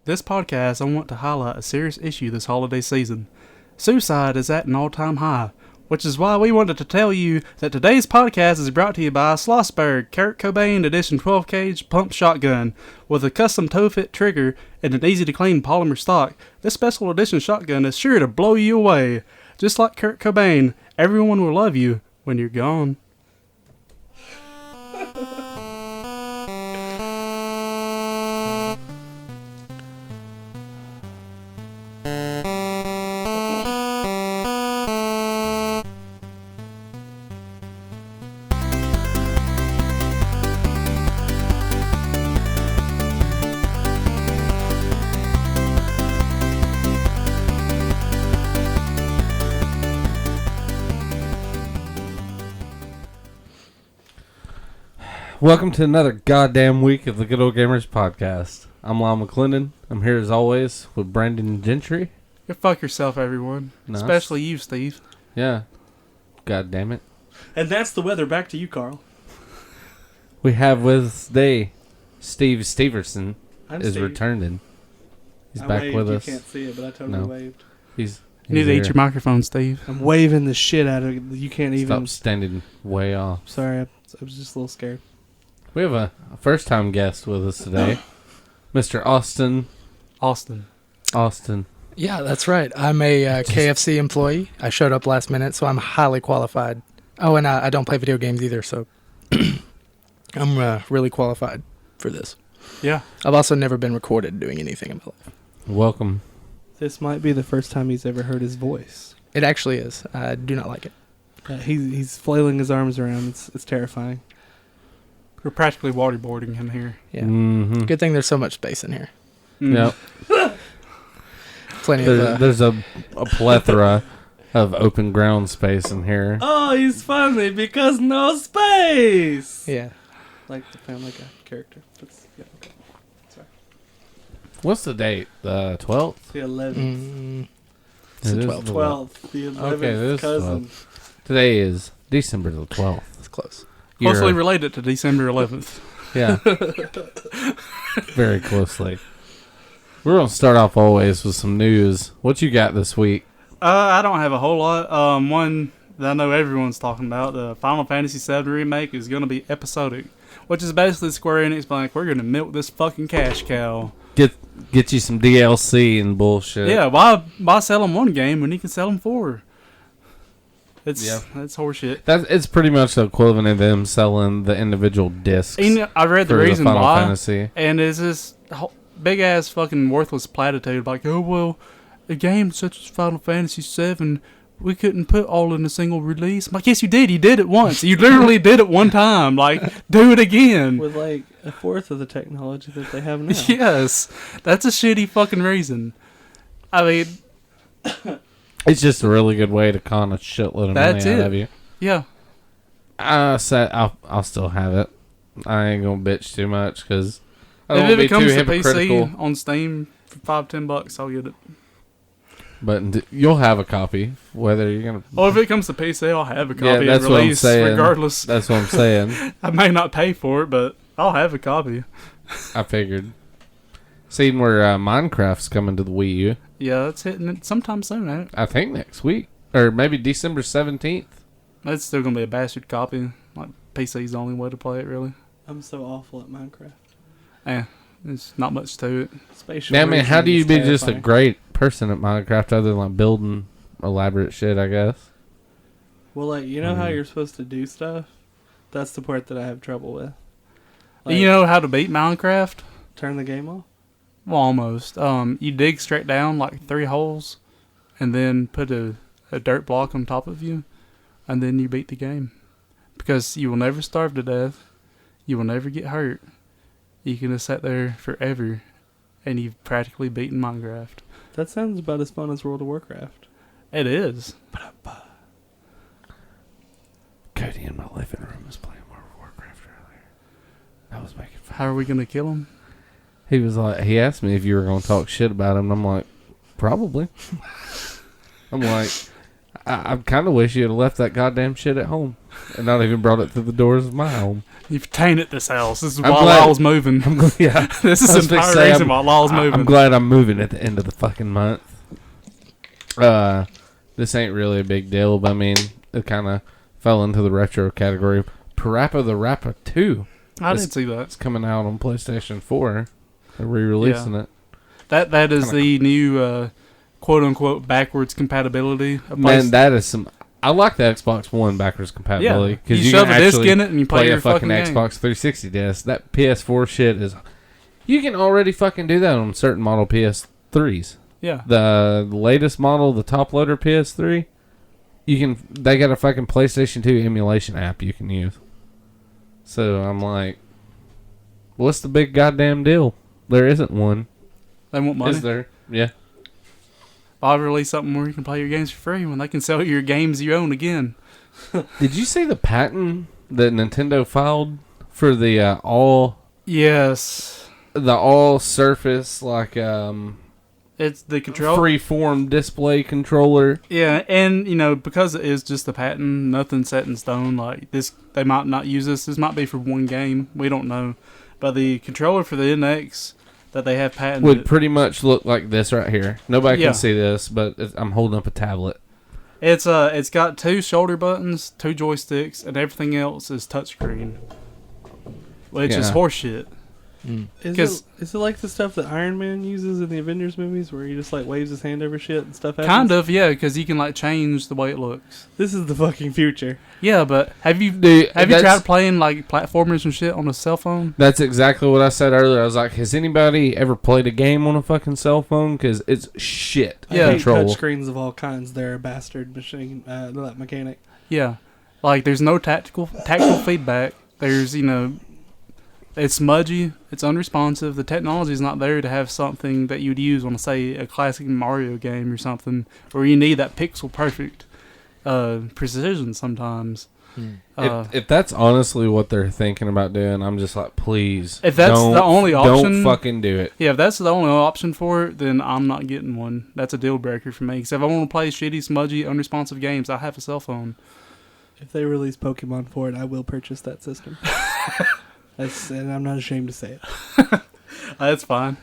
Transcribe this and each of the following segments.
This podcast, I want to highlight a serious issue this holiday season. Suicide is at an all-time high, which is why we wanted to tell you that today's podcast is brought to you by Schlossberg Kurt Cobain Edition 12-gauge pump shotgun. With a custom toe-fit trigger and an easy-to-clean polymer stock, this special edition shotgun is sure to blow you away. Just like Kurt Cobain, everyone will love you when you're gone. Welcome to another goddamn week of the Good Old Gamers podcast. I'm Lyle McClendon. I'm here as always with Brandon Gentry. Go fuck yourself, everyone. Nice. Especially you, Steve. Yeah. God damn it. And that's the weather. Back to you, Carl. We have with us today Steve Steverson is Steve. returning. He's I back waved. with us. You can't see it, but I totally No. waved. He's You need to here. eat your microphone, Steve. I'm waving the shit out of it. You can't Stop even. standing way off. Sorry, I was just a little scared. We have a first-time guest with us today, Mr. Auston. Auston. Yeah, that's right. I'm a KFC employee. I showed up last minute, so I'm highly qualified. Oh, and I don't play video games either, so I'm really qualified for this. Yeah. I've also never been recorded doing anything in my life. Welcome. This might be the first time he's ever heard his voice. It actually is. I do not like it. He's flailing his arms around. It's terrifying. We're practically waterboarding him here. Yeah. Mm-hmm. Good thing there's so much space in here. Yep. Plenty of. There's a plethora of open ground space in here. Oh, he's funny because no space. Yeah. Like the Family Guy character. That's, yeah, okay. Sorry. What's the date? The 12th? The 11th. It's It the is 12th. 12th. The 11th Okay, it is cousin. Today is December the 12th. It's close. Closely You're- related to December 11th. Yeah. Very closely. We're going to start off always with some news. What you got this week? I don't have a whole lot. One that I know everyone's talking about, the Final Fantasy VII Remake is going to be episodic, which is basically Square Enix like, we're going to milk this fucking cash cow. Get you some DLC and bullshit. Yeah, why sell them one game when you can sell them four? That's horseshit. It's pretty much the equivalent of them selling the individual discs. And I read the for reason Final why, Fantasy. and it's this big ass fucking worthless platitude like, oh well, a game such as Final Fantasy VII, we couldn't put all in a single release. I'm like, yes, you did. You did it once. You literally did it one time. Like, do it again. With like a fourth of the technology that they have now. Yes, that's a shitty fucking reason. I mean, It's just a really good way to con a shitload of That's money out it. of you. yeah. I'll still have it. I ain't gonna bitch too much because I If don't it be too becomes to hypocritical. PC on Steam for $5-10, I'll get it. But you'll have a copy, whether you're gonna. Oh, if it comes to PC, I'll have a copy Yeah, that's at what I'm release, saying. regardless. That's what I'm saying. I may not pay for it, but I'll have a copy. I figured. Seeing where Minecraft's coming to the Wii U. Yeah, it's hitting it sometime soon, ain't it? I think next week or maybe December 17th. It's still gonna be a bastard copy. Like, PC's the only way to play it, really. I'm so awful at Minecraft. There's not much to it. Spatial Yeah, I mean, how do you reasoning be is just a terrifying. great person at Minecraft other than like building elaborate shit? I guess. Well, like, you know how Mhm. you're supposed to do stuff? That's the part that I have trouble with. Do you know how to beat Minecraft? Turn the game off? Well, almost. You dig straight down like 3 holes, and then put a dirt block on top of you, and then you beat the game. Because you will never starve to death. You will never get hurt. You can just sit there forever, and you've practically beaten Minecraft. That sounds about as fun as World of Warcraft. It is. Cody in my living room was playing World of Warcraft earlier. I was making fun. How are we gonna kill him? He was like, he asked me if you were going to talk shit about him, and I'm like, probably. I'm like, I kind of wish you had left that goddamn shit at home and not even brought it to the doors of my home. You've tainted this house. This is I'm why glad- Lyle's moving. Yeah. This is I was the fixing to entire say, reason why Lyle's moving. I'm glad I'm moving at the end of the fucking month. This ain't really a big deal, but I mean, it kind of fell into the retro category. Parappa the Rapper 2. I did see that. It's coming out on PlayStation 4. They're re-releasing it. That is the new quote-unquote backwards compatibility. Man, that is some... I like the Xbox One backwards compatibility. Yeah, you can shove a disc actually in it and you play your a fucking game. Xbox 360 disc. That PS4 shit is... You can already fucking do that on certain model PS3s. Yeah. The latest model, the top loader PS3, they got a fucking PlayStation 2 emulation app you can use. So I'm like, what's the big goddamn deal? There isn't one. They want money. Is there? Yeah. I'll release something where you can play your games for free when they can sell your games you own again. Did you see the patent that Nintendo filed for the all surface like It's the control. freeform display controller? Yeah, and because it is just a patent, nothing set in stone. Like this, they might not use this. This might be for one game. We don't know. But the controller for the NX that they have patented Would pretty much look like this right here. Nobody Yeah. can see this, but I'm holding up a tablet. It's got 2 shoulder buttons, 2 joysticks, and everything else is touchscreen, which is Yeah. horseshit. Is it like the stuff that Iron Man uses in the Avengers movies where he just like waves his hand over shit and stuff happens? Kind of, yeah, because you can like change the way it looks. This is the fucking future. Yeah, but have you Dude, tried playing like platformers and shit on a cell phone? That's exactly what I said earlier. I was like, has anybody ever played a game on a fucking cell phone? Because it's shit. Yeah. I hate Control. touchscreens of all kinds. They're a bastard machine, mechanic. Yeah, like there's no tactile feedback. There's it's smudgy, it's unresponsive. The technology is not there to have something that you'd use on, say, a classic Mario game or something, where you need that pixel perfect precision sometimes. If that's honestly what they're thinking about doing, I'm just like, please. If that's the only option, don't fucking do it. Yeah, if that's the only option for it, then I'm not getting one. That's a deal breaker for me. Because if I want to play shitty, smudgy, unresponsive games, I have a cell phone. If they release Pokemon for it, I will purchase that system. And I'm not ashamed to say it. That's fine.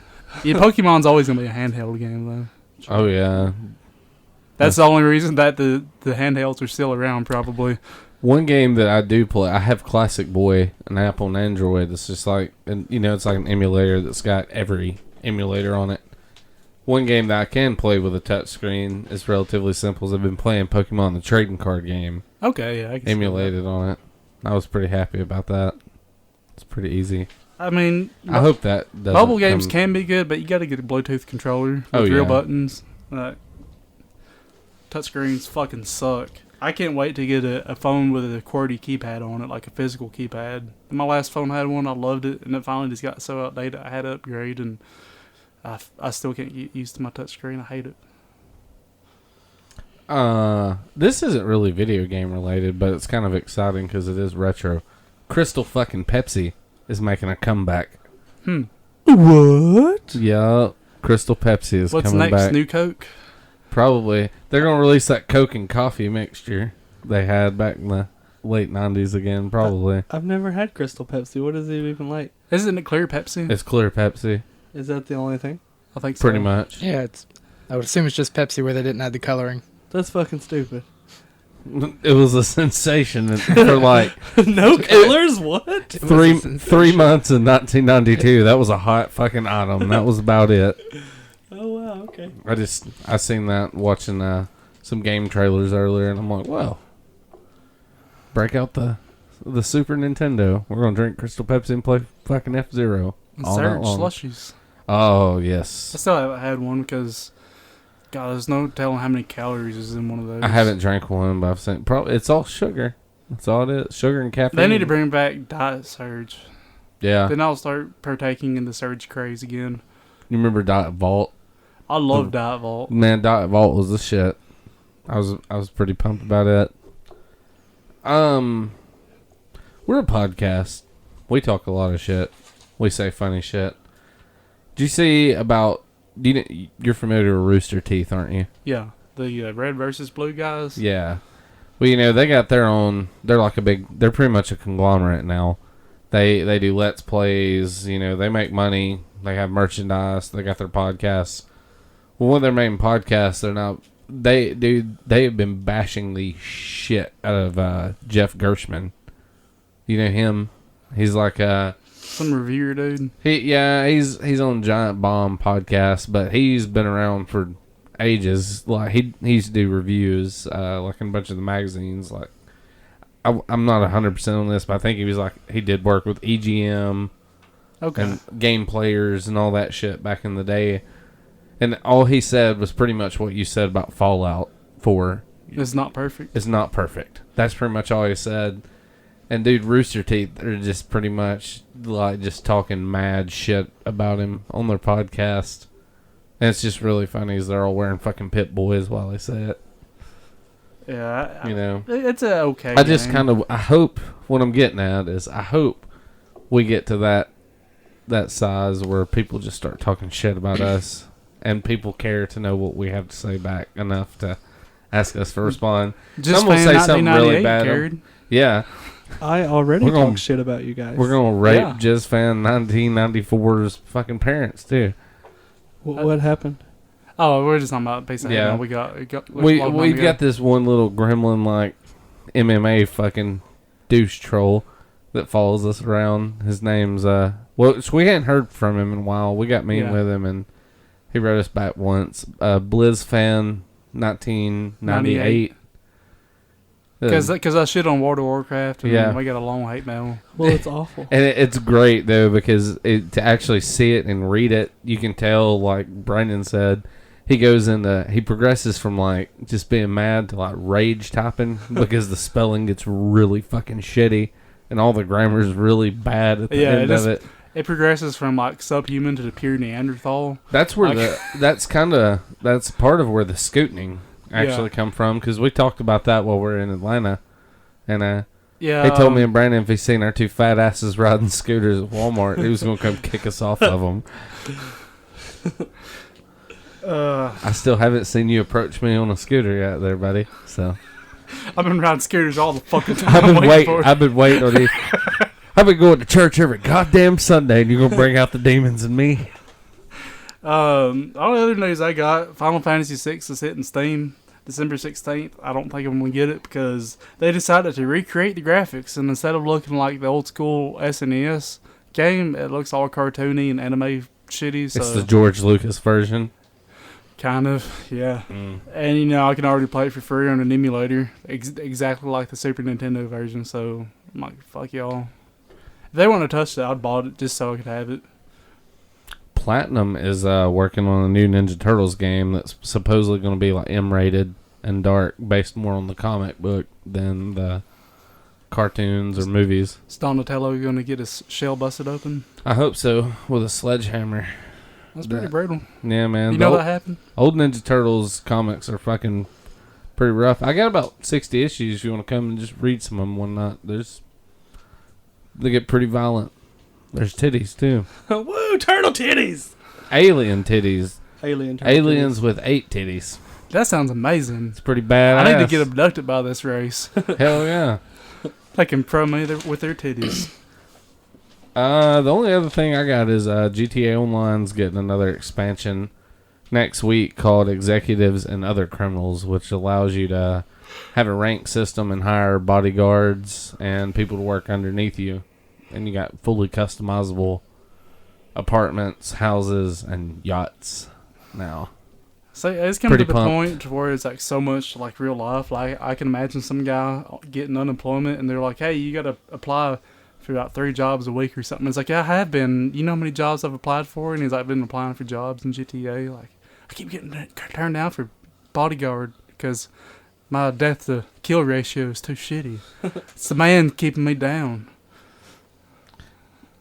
Yeah, Pokemon's always going to be a handheld game, though. Oh, yeah. That's the only reason that the handhelds are still around, probably. One game that I do play, I have Classic Boy, an app on Android that's just like, it's like an emulator that's got every emulator on it. One game that I can play with a touchscreen is relatively simple. Is I've been playing Pokemon the trading card game. Okay, yeah. I can see Emulated on it. I was pretty happy about that. It's pretty easy. that. I mean, I hope that doesn't mobile games come- can be good, but you got to get a Bluetooth controller with Oh, real yeah. buttons. Touchscreens fucking suck. I can't wait to get a phone with a QWERTY keypad on it, like a physical keypad. My last phone had one. I loved it, and it finally just got so outdated I had to upgrade, and I still can't get used to my touchscreen. I hate it. This isn't really video game related, but it's kind of exciting because it is retro. Crystal fucking Pepsi is making a comeback. What? Yeah, Crystal Pepsi is What's coming next? back. New Coke? Probably. They're going to release that Coke and coffee mixture they had back in the late 90s again, probably. I've never had Crystal Pepsi. What is it even like? Isn't it clear Pepsi? It's clear Pepsi, Is that the only thing? I think so. pretty much. Yeah, I would assume it's just Pepsi where they didn't add the coloring. That's fucking stupid. It was a sensation for like No colors? What? three months in 1992. That was a hot fucking item. That was about it. Oh, wow, okay. I seen that watching some game trailers earlier, and I'm like, well, break out the Super Nintendo. We're gonna drink Crystal Pepsi and play fucking F-Zero all night Surge long. slushies. Oh I yes, still haven't had one because, God, there's no telling how many calories is in one of those. I haven't drank one, but I've seen probably it's all sugar. That's all it is. Sugar and caffeine. They need to bring back Diet Surge. Yeah, Then I'll start partaking in the Surge craze again. you remember Diet Vault? I love Diet Vault. Man, Diet Vault was the shit. I was pretty pumped about it. We're a podcast. We talk a lot of shit. We say funny shit. Do you see about? You're familiar with Rooster Teeth, aren't you? Yeah, The red versus blue guys. Yeah. Well, they got their own. They're they're pretty much a conglomerate now. They do Let's Plays. They make money. They have merchandise. They got their podcasts. Well, when they're making podcasts, they're not. They have been bashing the shit out of Jeff Gershman. You know him? He's like some reviewer dude. He's on Giant Bomb podcast, but he's been around for ages. Like he used to do reviews, like in a bunch of the magazines. Like I'm not 100% on this, but I think he did work with EGM, and game players and all that shit back in the day. And all he said was pretty much what you said about Fallout 4. It's not perfect. It's not perfect. That's pretty much all he said. And dude, Rooster Teeth are just pretty much like just talking mad shit about him on their podcast. And it's just really funny as they're all wearing fucking Pit Boys while they say it. Yeah, it's a okay. I just I hope what I'm getting at is I hope we get to that size where people just start talking shit about us and people care to know what we have to say back enough to ask us to respond. Just I'm gonna say something really bad. Cared. Yeah. I already talk shit about you guys. We're gonna rape Jizz Fan 1994's fucking parents too. What happened? Oh, we're just talking about basically. Yeah, we've got this one little gremlin like MMA fucking douche troll that follows us around. His name's so we hadn't heard from him in a while. We got meeting with him and he wrote us back once. Blizz Fan 1998. Because I shit on World of Warcraft, and we got a long hate mail. Well, it's awful. And it's great, though, because to actually see it and read it, you can tell, like Brandon said, he progresses from, like, just being mad to, like, rage typing, because the spelling gets really fucking shitty, and all the grammar is really bad at the end of it. It progresses from, like, subhuman to the pure Neanderthal. That's where that's part of where the scooting actually come from, because we talked about that while we were in Atlanta, and he told me and Brandon if he seen our two fat asses riding scooters at Walmart, he was going to come kick us off of them. I still haven't seen you approach me on a scooter yet there, buddy, so I've been riding scooters all the fucking time. I've been waiting on you. I've been going to church every goddamn Sunday, and you're going to bring out the demons in me. All the other news I got, Final Fantasy VI is hitting Steam December 16th. I don't think I'm going to get it because they decided to recreate the graphics, and instead of looking like the old school SNES game, it looks all cartoony and anime shitty. So it's the George Lucas version. Kind of, yeah. And I can already play it for free on an emulator, exactly like the Super Nintendo version, so I'm like, fuck y'all. If they want to touch it, I'd bought it just so I could have it. Platinum is working on a new Ninja Turtles game that's supposedly going to be like M-rated and dark, based more on the comic book than the cartoons or movies. Is Donatello going to get his shell busted open? I hope so, with a sledgehammer. That's pretty brutal. Yeah, man. You know that happened? Old Ninja Turtles comics are fucking pretty rough. I got about 60 issues if you want to come and just read some of them one night. They get pretty violent. There's titties, too. Woo, turtle titties! Alien titties. Aliens titties. With 8 titties. That sounds amazing. It's pretty bad. I need to get abducted by this race. Hell yeah. They can pro me with their titties. The only other thing I got is GTA Online's getting another expansion next week called Executives and Other Criminals, which allows you to have a rank system and hire bodyguards and people to work underneath you. And you got fully customizable apartments, houses, and yachts now. So it's coming to the point where it's like so much like real life. Like I can imagine some guy getting unemployment and they're like, "Hey, you got to apply for about 3 jobs a week or something." It's like, "Yeah, I have been. You know how many jobs I've applied for?" And he's like, "I've been applying for jobs in GTA. Like I keep getting turned down for bodyguard because my death to kill ratio is too shitty. It's the man keeping me down."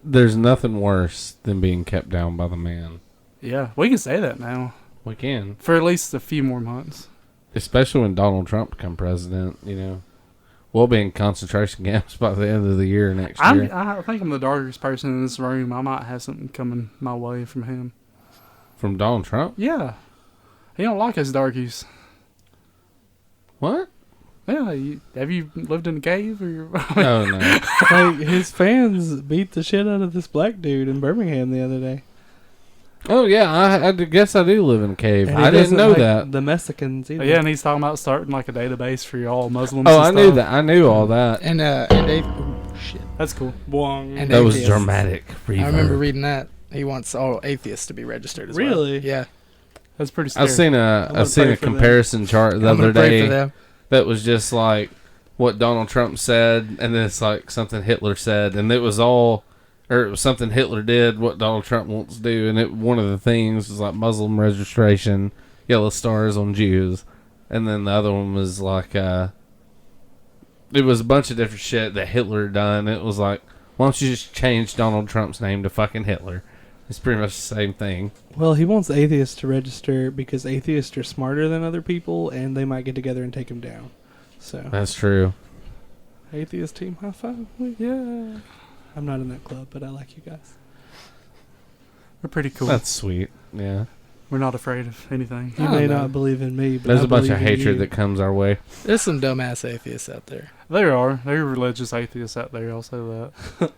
There's nothing worse than being kept down by the man. Yeah, we can say that now. We can. For at least a few more months. Especially when Donald Trump become president, We'll be in concentration camps by the end of the year next year. I think I'm the darkest person in this room. I might have something coming my way from him. From Donald Trump? Yeah. He don't like us darkies. What? Yeah, have you lived in a cave? Or Oh, no. Like, his fans beat the shit out of this black dude in Birmingham the other day. Oh, yeah, I guess I do live in a cave. And he I didn't doesn't know like that. the Mexicans either. Yeah, and he's talking about starting like a database for all Muslims. Oh, and I knew stuff. that. I knew all that. And shit. That's cool. And That was atheists. dramatic. I remember reading that. He wants all atheists to be registered as well. Really? Yeah. That's pretty scary. I've seen pray a for them. comparison chart the I'm other gonna pray day for them. that was just like what Donald Trump said, and then it's like something Hitler said, and it was all, or it was something Hitler did, what Donald Trump wants to do, and one of the things was like Muslim registration, yellow stars on Jews, and then the other one was like, it was a bunch of different shit that Hitler done. It was like, why don't you just change Donald Trump's name to fucking Hitler? It's pretty much the same thing. Well, he wants atheists to register because atheists are smarter than other people, and they might get together and take him down. So, That's true. atheist team, high five. Yeah. I'm not in that club, but I like you guys. We're pretty cool. That's sweet. Yeah. We're not afraid of anything. You I may don't know. not believe in me, but There's I a bunch of believe in hatred you. that comes our way. There's some dumbass atheists out there. There are. There are religious atheists out there. I'll say that.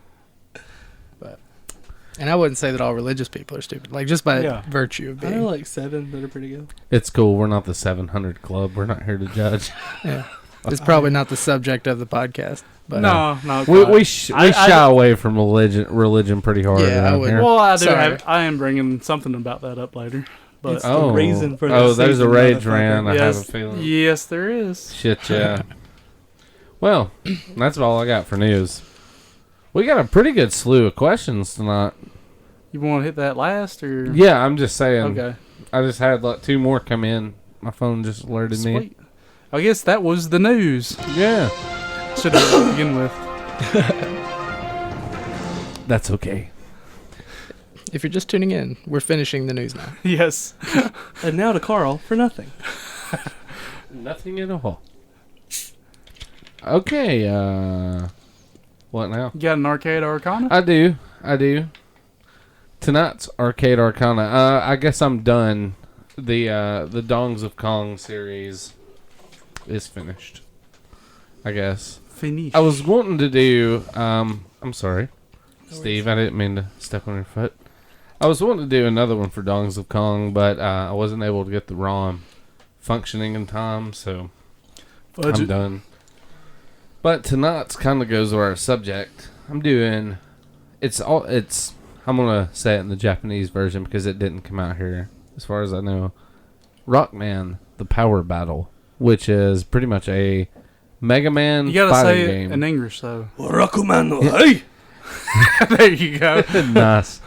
And I wouldn't say that all religious people are stupid. Like, just by Yeah. virtue of I know being. like 7 that are pretty good. It's cool. We're not the 700 Club. We're not here to judge. Yeah. It's probably not the subject of the podcast. But no. We I- shy away from religion pretty hard Yeah, I around would- here. Well, Sorry. I am bringing something about that up later. But It's the reason for the there's a season, rage motherfucker. rant. I have a yes, feeling. yes, there is. Shit, yeah. Well, that's all I got for news. We got a pretty good slew of questions tonight. You want to hit that last or? Yeah, I'm just saying. Okay. I just had like 2 more come in. My phone just alerted me. Sweet. I guess that was the news. Yeah, Should have to begin with. that's okay. if you're just tuning in, we're finishing the news now. Yes. And now to Carl for nothing. Nothing at all. Okay, what now? You got an arcade arcana? I do. Tonight's Arcade Arcana. I guess I'm done. The Dongs of Kong series is finished. I guess. Finish. I was wanting to do. I'm sorry, Steve. I didn't mean to step on your foot. I was wanting to do another one for Dongs of Kong, but I wasn't able to get the ROM functioning in time, so I'm Budget. done. But tonight's kind of goes with our subject. I'm doing. I'm gonna say it in the Japanese version because it didn't come out here, as far as I know. Rockman: The Power Battle, which is pretty much a Mega Man You gotta fighting say game. it in English though. Rakuman, hey! There you go. Nice.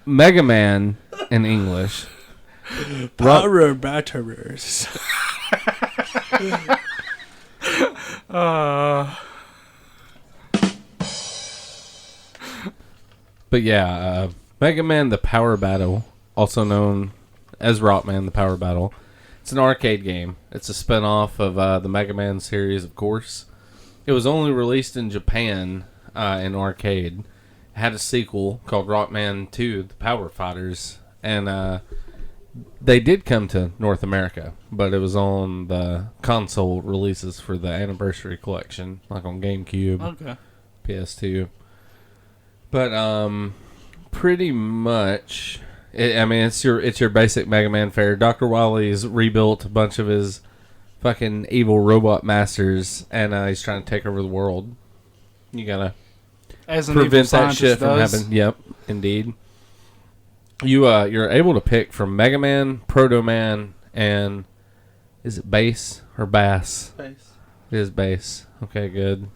Mega Man in English. Power batterers. But yeah, Mega Man: The Power Battle, also known as Rockman: The Power Battle. It's an arcade game. It's a spin-off of the Mega Man series, of course. It was only released in Japan in arcade. It had a sequel called Rockman 2: The Power Fighters, and they did come to North America, but it was on the console releases for the Anniversary Collection, like on GameCube, Okay. PS2. But pretty much, it's your basic Mega Man fare. Dr. Wily's rebuilt a bunch of his fucking evil robot masters, and he's trying to take over the world. You gotta As an evil prevent that scientist shit from does. happening. Yep, indeed. You're able to pick from Mega Man, Proto Man, and is it Bass or Bass? Face. It is Bass. Okay, good.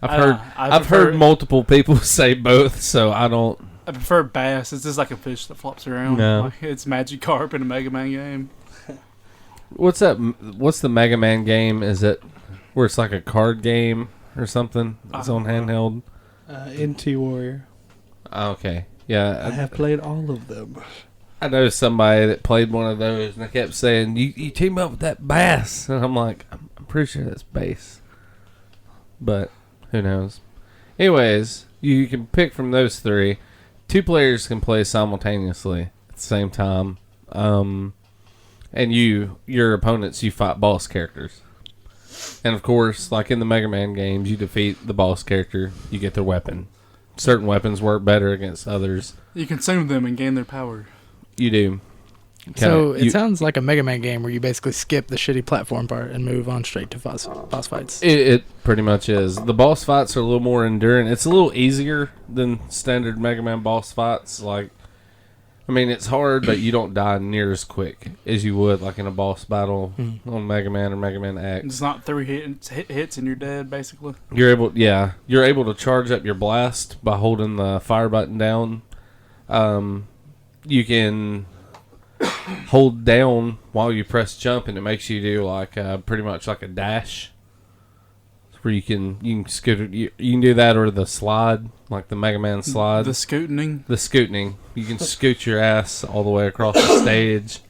I I've prefer- heard multiple people say both, so I don't. I prefer bass. It's just like a fish that flops around. No. Like, it's Magikarp in a Mega Man game. What's that? What's the Mega Man game? Is it where it's like a card game or something? It's on handheld. NT Warrior. Okay, I yeah. have played all of them. I know somebody that played one of those, and they kept saying, "You team up with that Bass," and I'm like, I'm pretty sure that's Bass, but who knows? Anyways, you can pick from those 3. 2 players can play simultaneously at the same time. And your opponents, you fight boss characters. And of course, like in the Mega Man games, you defeat the boss character, you get their weapon. Certain weapons work better against others. You consume them and gain their power. You do. So it sounds like a Mega Man game where you basically skip the shitty platform part and move on straight to boss fights. It pretty much is. The boss fights are a little more enduring. It's a little easier than standard Mega Man boss fights. Like, I mean, it's hard, but you don't die near as quick as you would like in a boss battle on Mega Man or Mega Man X. It's not 3 hits and you're dead, basically. You're able to charge up your blast by holding the fire button down. You can hold down while you press jump, and it makes you do like pretty much like a dash, where you can scoot. You can do that or the slide, like the Mega Man slide. The scooting. The scooting. You can scoot your ass all the way across the stage.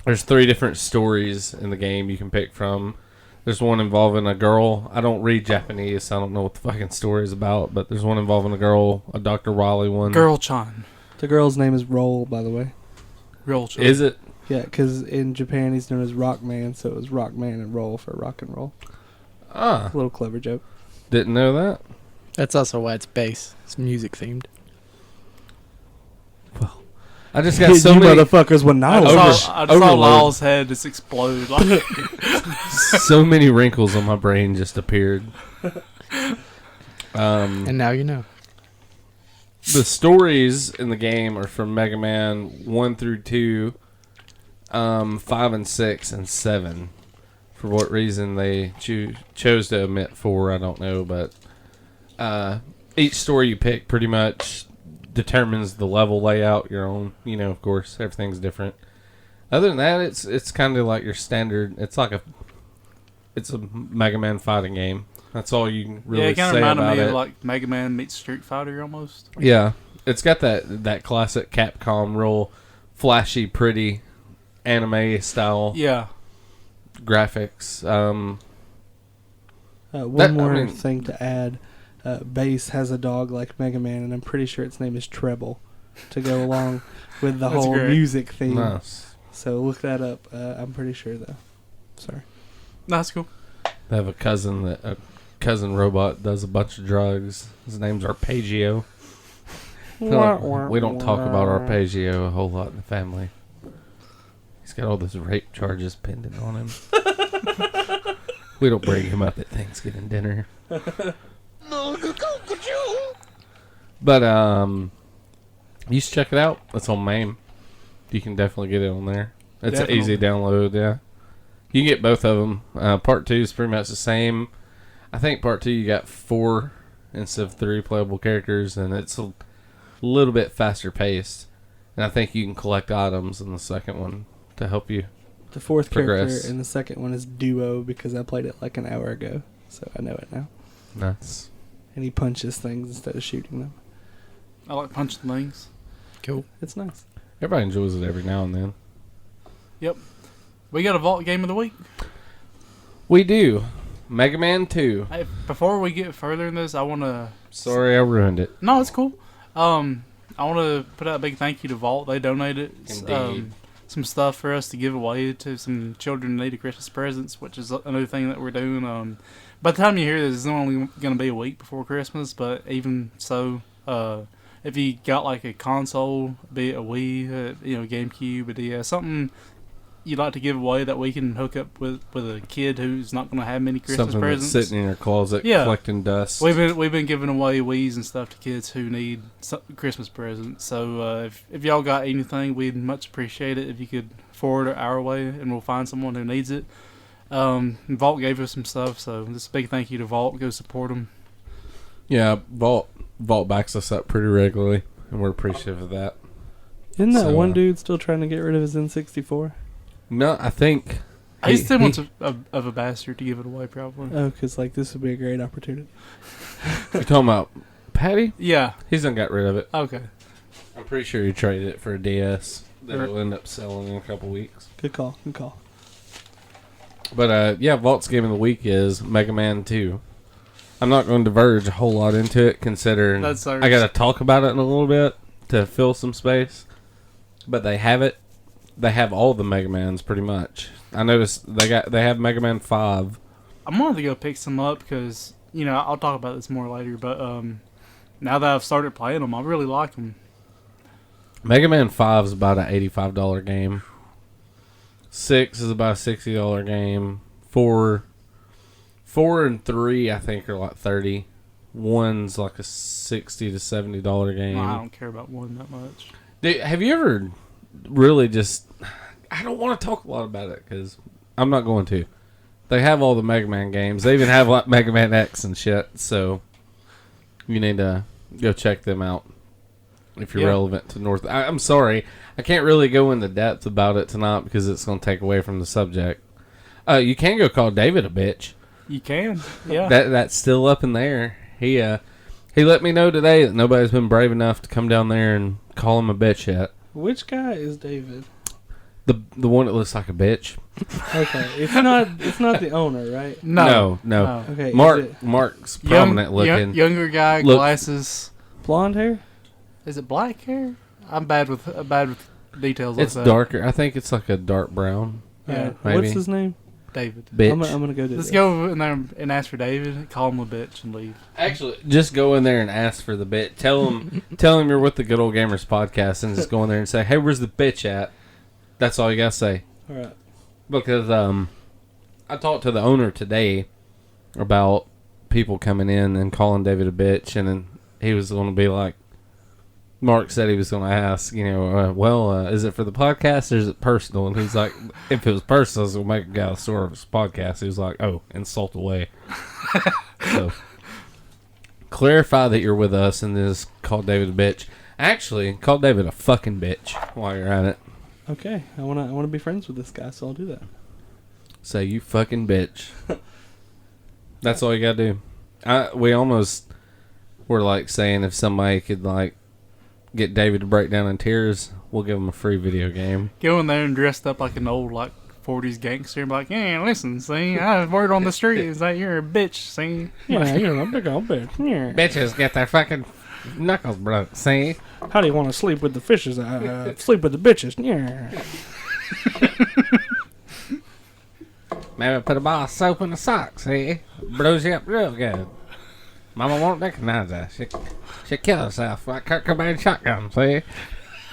There's 3 different stories in the game you can pick from. There's one involving a girl. I don't read Japanese, so I don't know what the fucking story is about, but there's one involving a girl, a Dr. Wily one. Girl-chan. The girl's name is Roll, by the way. Girl-chan. Is it? Yeah, because in Japan he's known as Rockman, so it was Rockman and Roll for rock and roll. Ah. A little clever joke. Didn't know that. That's also why it's bass. It's music themed. I just got so you many motherfuckers with I knowledge. saw Lyle's head just explode. Like, so many wrinkles on my brain just appeared. And now you know. The stories in the game are from Mega Man 1 through 2, 5 and 6, and 7. For what reason they chose to omit 4, I don't know, but each story you pick pretty much determines the level layout, your own. You know, of course, everything's different. Other than that, it's kind of like your standard. It's a Mega Man fighting game. That's all you can really say about it. Yeah, it kind of reminded me of like Mega Man meets Street Fighter almost. Yeah, it's got that classic Capcom real flashy, pretty anime style graphics. One more thing to add. Bass has a dog like Mega Man, and I'm pretty sure its name is Treble, to go along with the whole great. music theme. Nice. So look that up. I'm pretty sure, though. Sorry. No, that's cool. They have a cousin robot does a bunch of drugs. His name's Arpeggio. We don't talk about Arpeggio a whole lot in the family. He's got all those rape charges pending on him. We don't bring him up at Thanksgiving dinner. But you should check it out. It's on MAME. You can definitely get it on there. It's an easy download. Yeah, you can get both of them. Part 2 is pretty much the same. I think part 2 you got 4 instead of 3 playable characters, and it's a little bit faster paced. And I think you can collect items in the second one to help you. The 4th progress. character in the second one is Duo, because I played it like an hour ago, so I know it now. Nice. And he punches things instead of shooting them. I like punching things. Cool. It's nice. Everybody enjoys it every now and then. Yep. We got a Vault Game of the Week. We do. Mega Man 2. Hey, before we get further in this, I want to... Sorry I ruined it. No, it's cool. I want to put out a big thank you to Vault. They donated some stuff for us to give away to some children in need of Christmas presents, which is another thing that we're doing. By the time you hear this, it's only going to be a week before Christmas, but even so, if you got like a console, be it a Wii, GameCube, a DS, something you'd like to give away that we can hook up with a kid who's not going to have many Christmas Something presents. that's sitting in your closet collecting dust. We've been giving away Wiis and stuff to kids who need Christmas presents. So if y'all got anything, we'd much appreciate it if you could forward it our way, and we'll find someone who needs it. Vault gave us some stuff, so just a big thank you to Vault. Go support them. Yeah, Vault backs us up pretty regularly, and we're appreciative of that. Isn't that one dude still trying to get rid of his N64? No, I think... He's still much of a bastard to give it away, probably. Oh, because this would be a great opportunity. You're talking about Patty? Yeah. He's done got rid of it. Okay. I'm pretty sure he traded it for a DS that will end up selling in a couple weeks. Good call. But, Vault's Game of the Week is Mega Man 2. I'm not going to diverge a whole lot into it, considering I got to talk about it in a little bit to fill some space. But they have it. they have all the Mega Mans pretty much. I noticed they have Mega Man 5. I'm going to go pick some up because, I'll talk about this more later, but now that I've started playing them, I really like them. Mega Man 5 is about an $85 game. 6 is about a $60 game. 4 and 3, I think, are like 30. 1's like a $60 to $70 game. No, I don't care about one that much. Dude, have you ever really just... I don't want to talk a lot about it because I'm not going to. They have all the Mega Man games. They even have like Mega Man X and shit. So you need to go check them out if you're relevant to North. I'm sorry. I can't really go into depth about it tonight because it's going to take away from the subject. You can go call David a bitch. You can, yeah. That's still up in there. He let me know today that nobody's been brave enough to come down there and call him a bitch yet. Which guy is David? The one that looks like a bitch. Okay, it's not the owner, right? No. Okay, Mark's prominent looking. Younger guy, glasses. Blonde hair? Is it black hair? I'm bad with details. It's like that. darker. I think it's like a dark brown. Yeah. Maybe. What's his name? David. Bitch. I'm gonna go do Let's this. go in there and ask for David. Call him a bitch and leave. Actually, just go in there and ask for the bitch. Tell him you're with the Good Old Gamers podcast, and just go in there and say, "Hey, where's the bitch at?" That's all you gotta say. All right. Because I talked to the owner today about people coming in and calling David a bitch, and then he was going to be like, Mark said he was going to ask, is it for the podcast or is it personal? And he's like, if it was personal, it's going to make a guy sort of his podcast. He was like, oh, insult away. So, clarify that you're with us and just call David a bitch. Actually, call David a fucking bitch while you're at it. Okay, I wanna be friends with this guy, so I'll do that. Say, you fucking bitch. That's all you gotta do. We almost were like saying if somebody could like get David to break down in tears, we'll give him a free video game. Go in there and dressed up like an old 40s gangster and be like, yeah, listen, see, I was word on the street is that you're a bitch, see? Yeah, you're a big old bitch. Yeah. Bitches get their fucking knuckles broke, see? How do you want to sleep with the fishes? Sleep with the bitches. Yeah. Maybe put a bar of soap in the socks, see? Bruise you up real good. Mama won't recognize that. She kill herself like Kurt Cobain shotgun, see?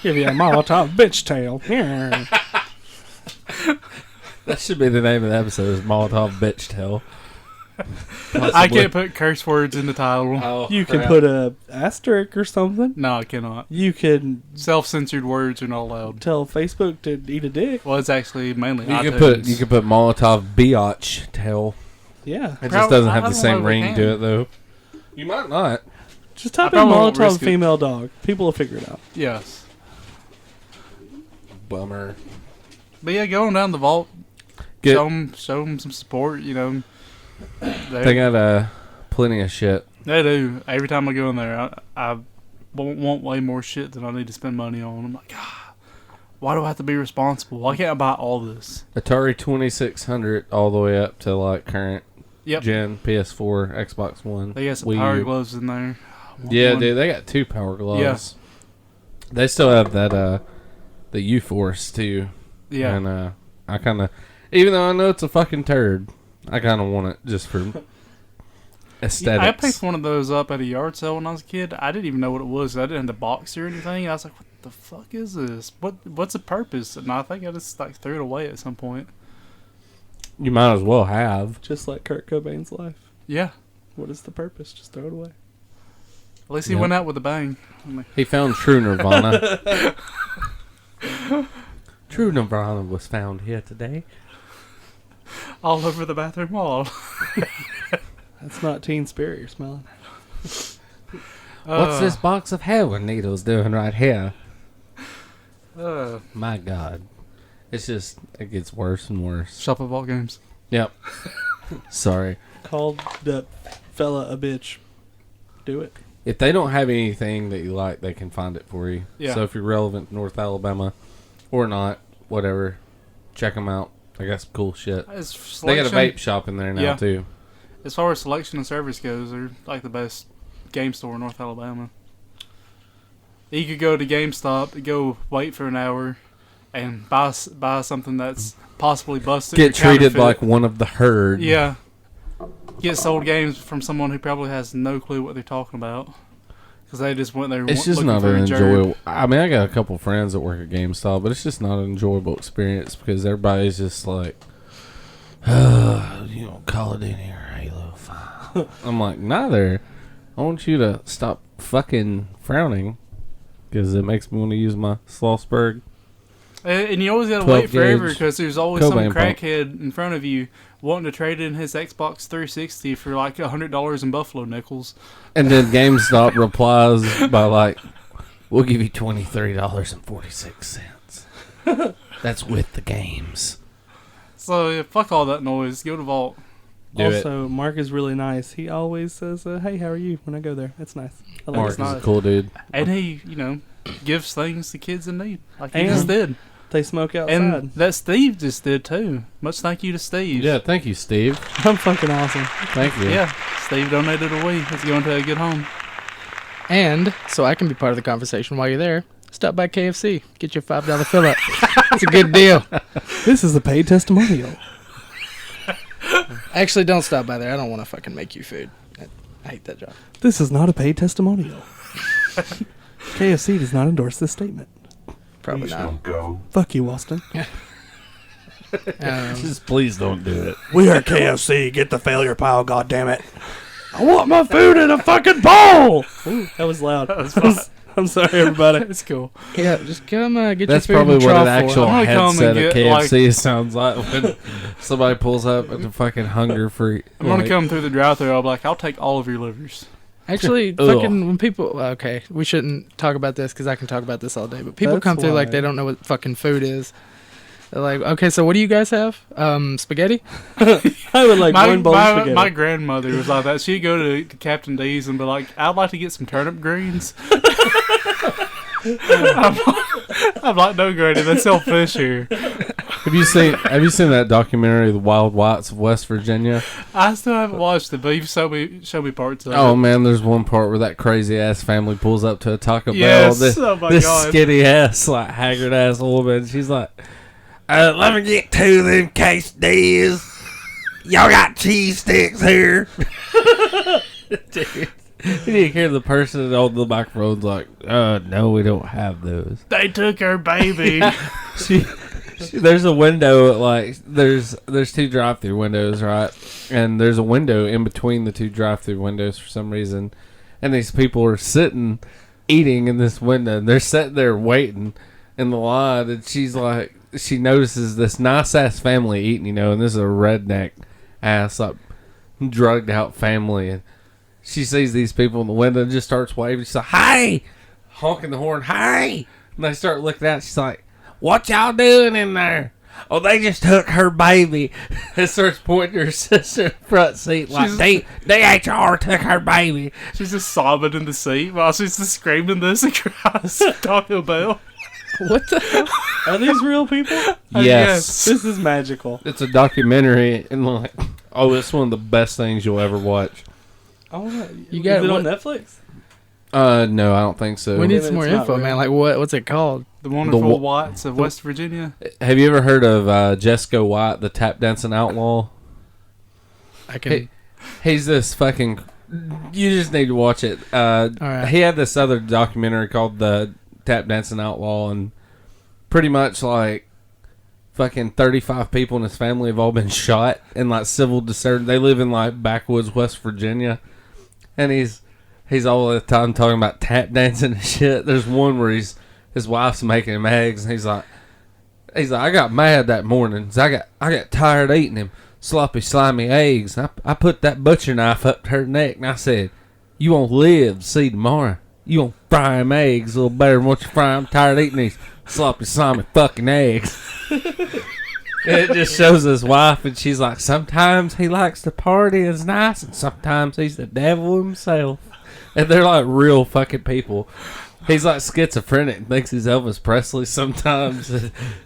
Give you a Molotov bitch tail. Yeah. That should be the name of the episode, is Molotov Bitch Tail. I can't put curse words in the title. Oh, You can put a asterisk or something. No, I cannot. You can Self-censored words are not allowed. tell Facebook to eat a dick. Well, it's actually mainly You iTunes. can put Molotov Biatch Tail. Yeah. It just doesn't have I the don't same know if ring it to can. it, though. You might not. Just type I in probably won't Molotov risk it. female dog. People will figure it out. Yes. Bummer. But yeah, going down the vault, Get, show them some support, they got plenty of shit. They do. Every time I go in there, I want way more shit than I need to spend money on. I'm like, why do I have to be responsible? Why can't I buy all this? Atari 2600 all the way up to like current Yep. gen, PS4, Xbox One. They got some Wii power U. gloves in there. I want Yeah, one. dude, they got 2 power gloves. They still have that the U-Force too. Yeah. And I kind of, even though I know it's a fucking turd, I kind of want it just for aesthetics. I picked one of those up at a yard sale when I was a kid. I didn't even know what it was. I didn't have the box or anything. And I was like, what the fuck is this? What's the purpose? And I think I just threw it away at some point. You might as well have. Just like Kurt Cobain's life. Yeah. What is the purpose? Just throw it away. At least he Yep. went out with a bang. I'm like, He found true Nirvana. True Nirvana was found here today. all over the bathroom wall. That's not Teen Spirit you're smelling. What's this box of heroin needles doing right here? My God. It's just, it gets worse and worse. Shop at vault games. Yep. Sorry. Called the fella a bitch. Do it. If they don't have anything that you like, they can find it for you. Yeah. So if you're relevant to North Alabama or not, whatever, check them out. They got some cool shit. They got a vape shop in there now, too. As far as selection and service goes, they're like the best game store in North Alabama. You could go to GameStop, go wait for an hour, and buy something that's possibly busted. Get or treated counterfeit. like one of the herd. Yeah. Get sold games from someone who probably has no clue what they're talking about. Because they just went there It's just looking not for an a jerk. enjoyable. I mean, I got a couple friends that work at GameStop, but it's just not an enjoyable experience because everybody's just like, Call of Duty or Halo 5. I'm like, neither. I want you to stop fucking frowning because it makes me want to use my Slossberg. And you always gotta 12 wait forever gauge because there's always some Cobain pump. crackhead in front of you wanting to trade in his Xbox 360 for like $100 in Buffalo nickels. And then GameStop replies by like, we'll give you $23.46. That's with the games. So yeah, fuck all that noise. Go to Vault. Also, Mark is really nice. He always says, "Hey, how are you?" when I go there. It's nice. I like Mark it. is nice. a cool dude. And he, gives things to kids in need. Like he And just did. They smoke outside. And that Steve just did too. Much thank you to Steve. Yeah, thank you, Steve. I'm fucking awesome. Thank you. Yeah. Steve donated a Wii. It's going to a good home. And so I can be part of the conversation while you're there. Stop by KFC. Get your $5 fill up. It's a good deal. This is a paid testimonial. Actually, don't stop by there. I don't want to fucking make you food. I hate that job. This is not a paid testimonial. KFC does not endorse this statement. Probably not. Fuck you, Austin. Just please don't do it. We are KFC. Get the failure pile, goddammit. I want my food in a fucking bowl. Ooh, that was loud. That was fun. I'm sorry, everybody. It's cool. Yeah, just come get That's your food probably in the what an trough actual I'm gonna come and headset at get, KFC sounds like when somebody pulls up at the fucking hunger free. I'm going to come through the drive-thru. I'll be like, I'll take all of your livers. Actually, Ugh. fucking when people... Okay, we shouldn't talk about this because I can talk about this all day. But people That's come through like why. they don't know what fucking food is. They're like, okay, so what do you guys have? Spaghetti? I would like one bowl of spaghetti. My grandmother was like that. She'd go to Captain D's and be like, I'd like to get some turnip greens. I'm like, no, Granny, they sell fish here. Have you seen that documentary, The Wild Whites of West Virginia? I still haven't watched it, but you've show me parts of Oh it. man, there's one part where that crazy ass family pulls up to a Taco Yes, Bell. oh my this God. skinny ass, like haggard ass woman. She's like, "Let me get 2 of them quesadillas. Y'all got cheese sticks here." Dude. You hear the person on the microphone's like, no, we don't have those. They took her baby. There's a window, like, there's 2 drive-through windows, right? And there's a window in between the 2 drive-through windows for some reason. And these people are sitting, eating in this window. And they're sitting there waiting in the line. And she's like, she notices this nice-ass family eating, and this is a redneck-ass, like, drugged-out family. And she sees these people in the window and just starts waving. She's like, "Hey!" Honking the horn, "Hey!" And they start looking out. She's like, "What y'all doing in there?" "Oh, they just took her baby." And starts pointing to her sister in the front seat like, DHR took her baby. She's just sobbing in the seat while she's just screaming this across Taco Bell. What the hell? Are these real people? Yes. This is magical. It's a documentary, and like, it's one of the best things you'll ever watch. Oh, You got is it on what- Netflix? No, I don't think so. We need Maybe some more it's not info, real. man. Like, what's it called? The wonderful The Whites of West Virginia. Have you ever heard of Jessica White, the tap dancing outlaw? I can... He's this fucking... You just need to watch it. right. He had this other documentary called The Tap Dancing Outlaw, and pretty much like fucking 35 people in his family have all been shot in like civil disturbance. They live in like backwoods West Virginia, and he's all the time talking about tap dancing and shit. There's one where his wife's making him eggs, and he's like, I got mad that morning. So I got tired of eating them sloppy, slimy eggs. I put that butcher knife up to her neck, and I said, "You won't live to see tomorrow. You won't fry them eggs a little better than what you fry. I'm tired of eating these sloppy, slimy fucking eggs." And it just shows his wife, and she's like, sometimes he likes to party and it's nice, and sometimes he's the devil himself. And they're like real fucking people. He's like schizophrenic and thinks he's Elvis Presley sometimes.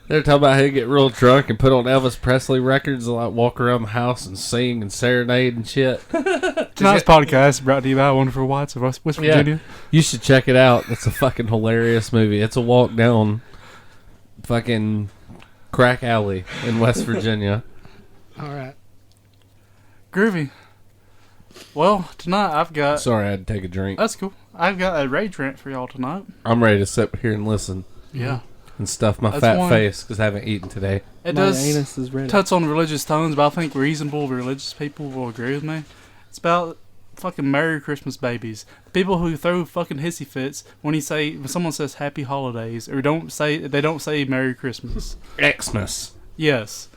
They're talking about how he get real drunk and put on Elvis Presley records and like walk around the house and sing and serenade and shit. Tonight's podcast is brought to you by Wonderful Whites of West Virginia. You should check it out. It's a fucking hilarious movie. It's a walk down fucking crack alley in West Virginia. All right. Groovy. Well, tonight I've got... Sorry, I had to take a drink. That's cool. I've got a rage rant for y'all tonight. I'm ready to sit here and listen. Yeah. And stuff my That's fat one. face because I haven't eaten today. It My does anus is ready. touch on religious tones, but I think reasonable religious people will agree with me. It's about fucking Merry Christmas babies. People who throw fucking hissy fits when someone says Happy Holidays or they don't say Merry Christmas. Xmas. Yes.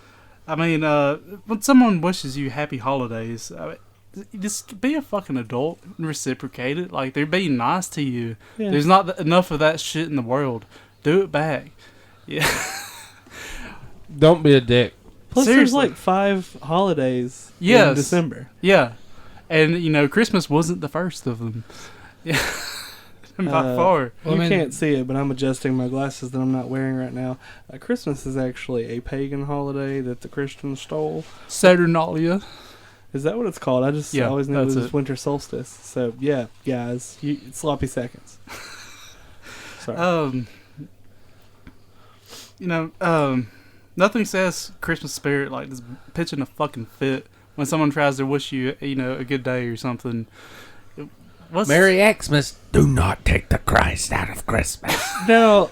I mean, when someone wishes you Happy Holidays, just be a fucking adult and reciprocate it. Like, they're being nice to you. Yeah. There's not enough of that shit in the world. Do it back. Yeah. Don't be a dick. Plus, Seriously. there's like 5 holidays in Yes. December. Yeah. And, Christmas wasn't the first of them. Yeah. By far. Well, You I mean- can't see it, but I'm adjusting my glasses that I'm not wearing right now. Christmas is actually a pagan holiday that the Christians stole. Saturnalia. Is that what it's called? I just Yeah, always knew it that's was it. winter solstice. So, yeah, guys, sloppy seconds. Sorry. Nothing says Christmas spirit like just pitching a fucking fit when someone tries to wish you, a good day or something. Merry Xmas. Do not take the Christ out of Christmas. Now,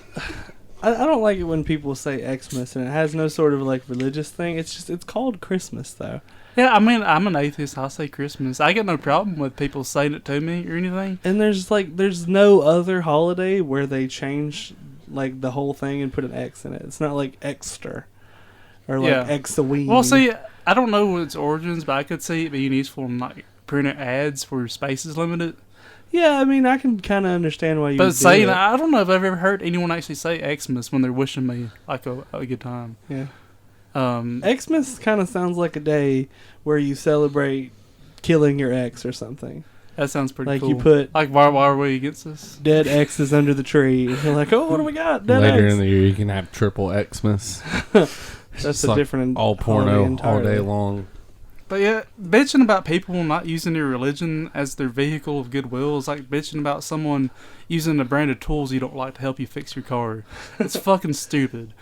I don't like it when people say Xmas and it has no sort of like religious thing. It's called Christmas though. Yeah, I mean, I'm an atheist. I say Christmas. I get no problem with people saying it to me or anything. And there's no other holiday where they change like the whole thing and put an X in it. It's not like Exter or like Yeah. Exaween. Well, see, I don't know its origins, but I could see it being useful in like printing ads where space is limited. Yeah, I mean, I can kind of understand why you would But do saying, it. I don't know if I've ever heard anyone actually say Xmas when they're wishing me like a good time. Yeah. Um, Xmas kind of sounds like a day where you celebrate killing your ex or something. that sounds pretty Like cool. you put Like, why are we against this? dead exes under the tree. And you're like, oh, what do we got? Dead Later ex. in the year, you can have triple Xmas. That's Just a like different all holiday porno all entirely. day long. But yeah, bitching about people not using their religion as their vehicle of goodwill is like bitching about someone using a brand of tools you don't like to help you fix your car. It's fucking stupid.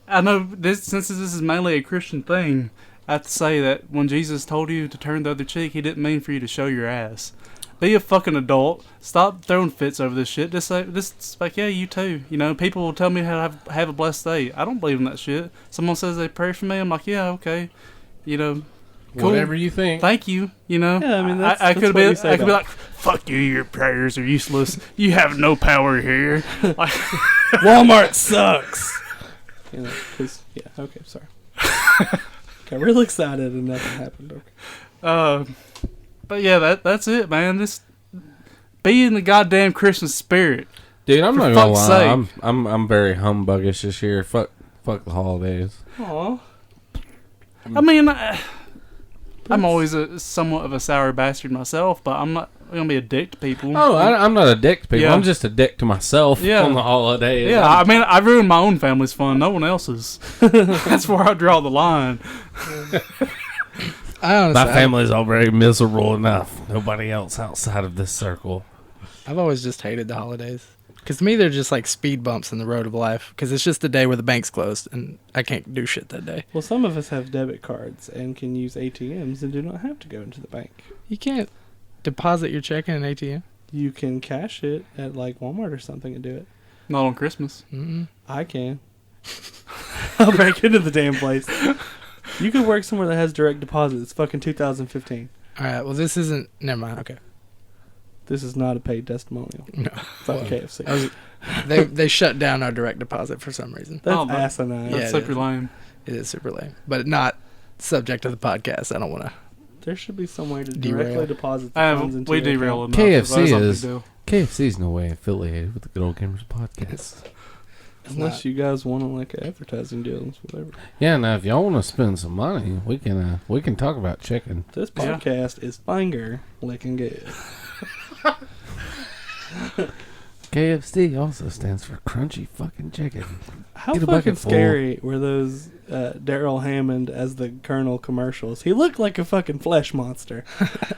I know since this is mainly a Christian thing, I have to say that when Jesus told you to turn the other cheek, he didn't mean for you to show your ass. Be a fucking adult. Stop throwing fits over this shit. Just like, yeah, you too. People will tell me how to have a blessed day. I don't believe in that shit. Someone says they pray for me. I'm like, yeah, okay. Cool. Whatever you think. Thank you. Yeah, I mean, that's I could what you be. say I could be about like, fuck you. Your prayers are useless. You have no power here. Like, Walmart sucks. 'Cause- yeah, okay, sorry. Got real excited and nothing happened. Okay. But yeah, that's it, man. Just be in the goddamn Christmas spirit. Dude, I'm For not gonna fuck's lie. sake. I'm very humbuggish this year. Fuck the holidays. Aw. I mean, I'm always somewhat of a sour bastard myself, but I'm not gonna be a dick to people. Oh, I'm not a dick to people. Yeah. I'm just a dick to myself Yeah. on the holidays. Yeah, I mean, I ruined my own family's fun, no one else's. That's where I draw the line. I honestly, My family's already miserable enough. Nobody else outside of this circle. I've always just hated the holidays. Because to me, they're just like speed bumps in the road of life. Because it's just a day where the bank's closed and I can't do shit that day. Well, some of us have debit cards and can use ATMs and do not have to go into the bank. You can't deposit your check in an ATM. You can cash it at like Walmart or something and do it. Not on Christmas. Mm-mm. I can. I'll break into the damn place. You could work somewhere that has direct deposit. It's fucking 2015. All right. Well, this isn't. Never mind. Okay. This is not a paid testimonial. No. Fuck Well, KFC. they shut down our direct deposit for some reason. That's Oh, but- asinine. Yeah, That's it super is. lame. It is super lame, but not subject to the podcast. I don't want to. There should be some way to Derail. directly deposit the funds into We your derail account. enough. KFC That's not a big is- deal. KFC's no way affiliated with the Good Old Gamers podcast. Unless you guys want to like advertising deals, whatever. Yeah, now if y'all want to spend some money, we can talk about chicken. This Yeah. podcast is finger licking good. KFC also stands for crunchy fucking chicken. How Get a fucking bucket full. scary were those Daryl Hammond as the Colonel commercials? He looked like a fucking flesh monster.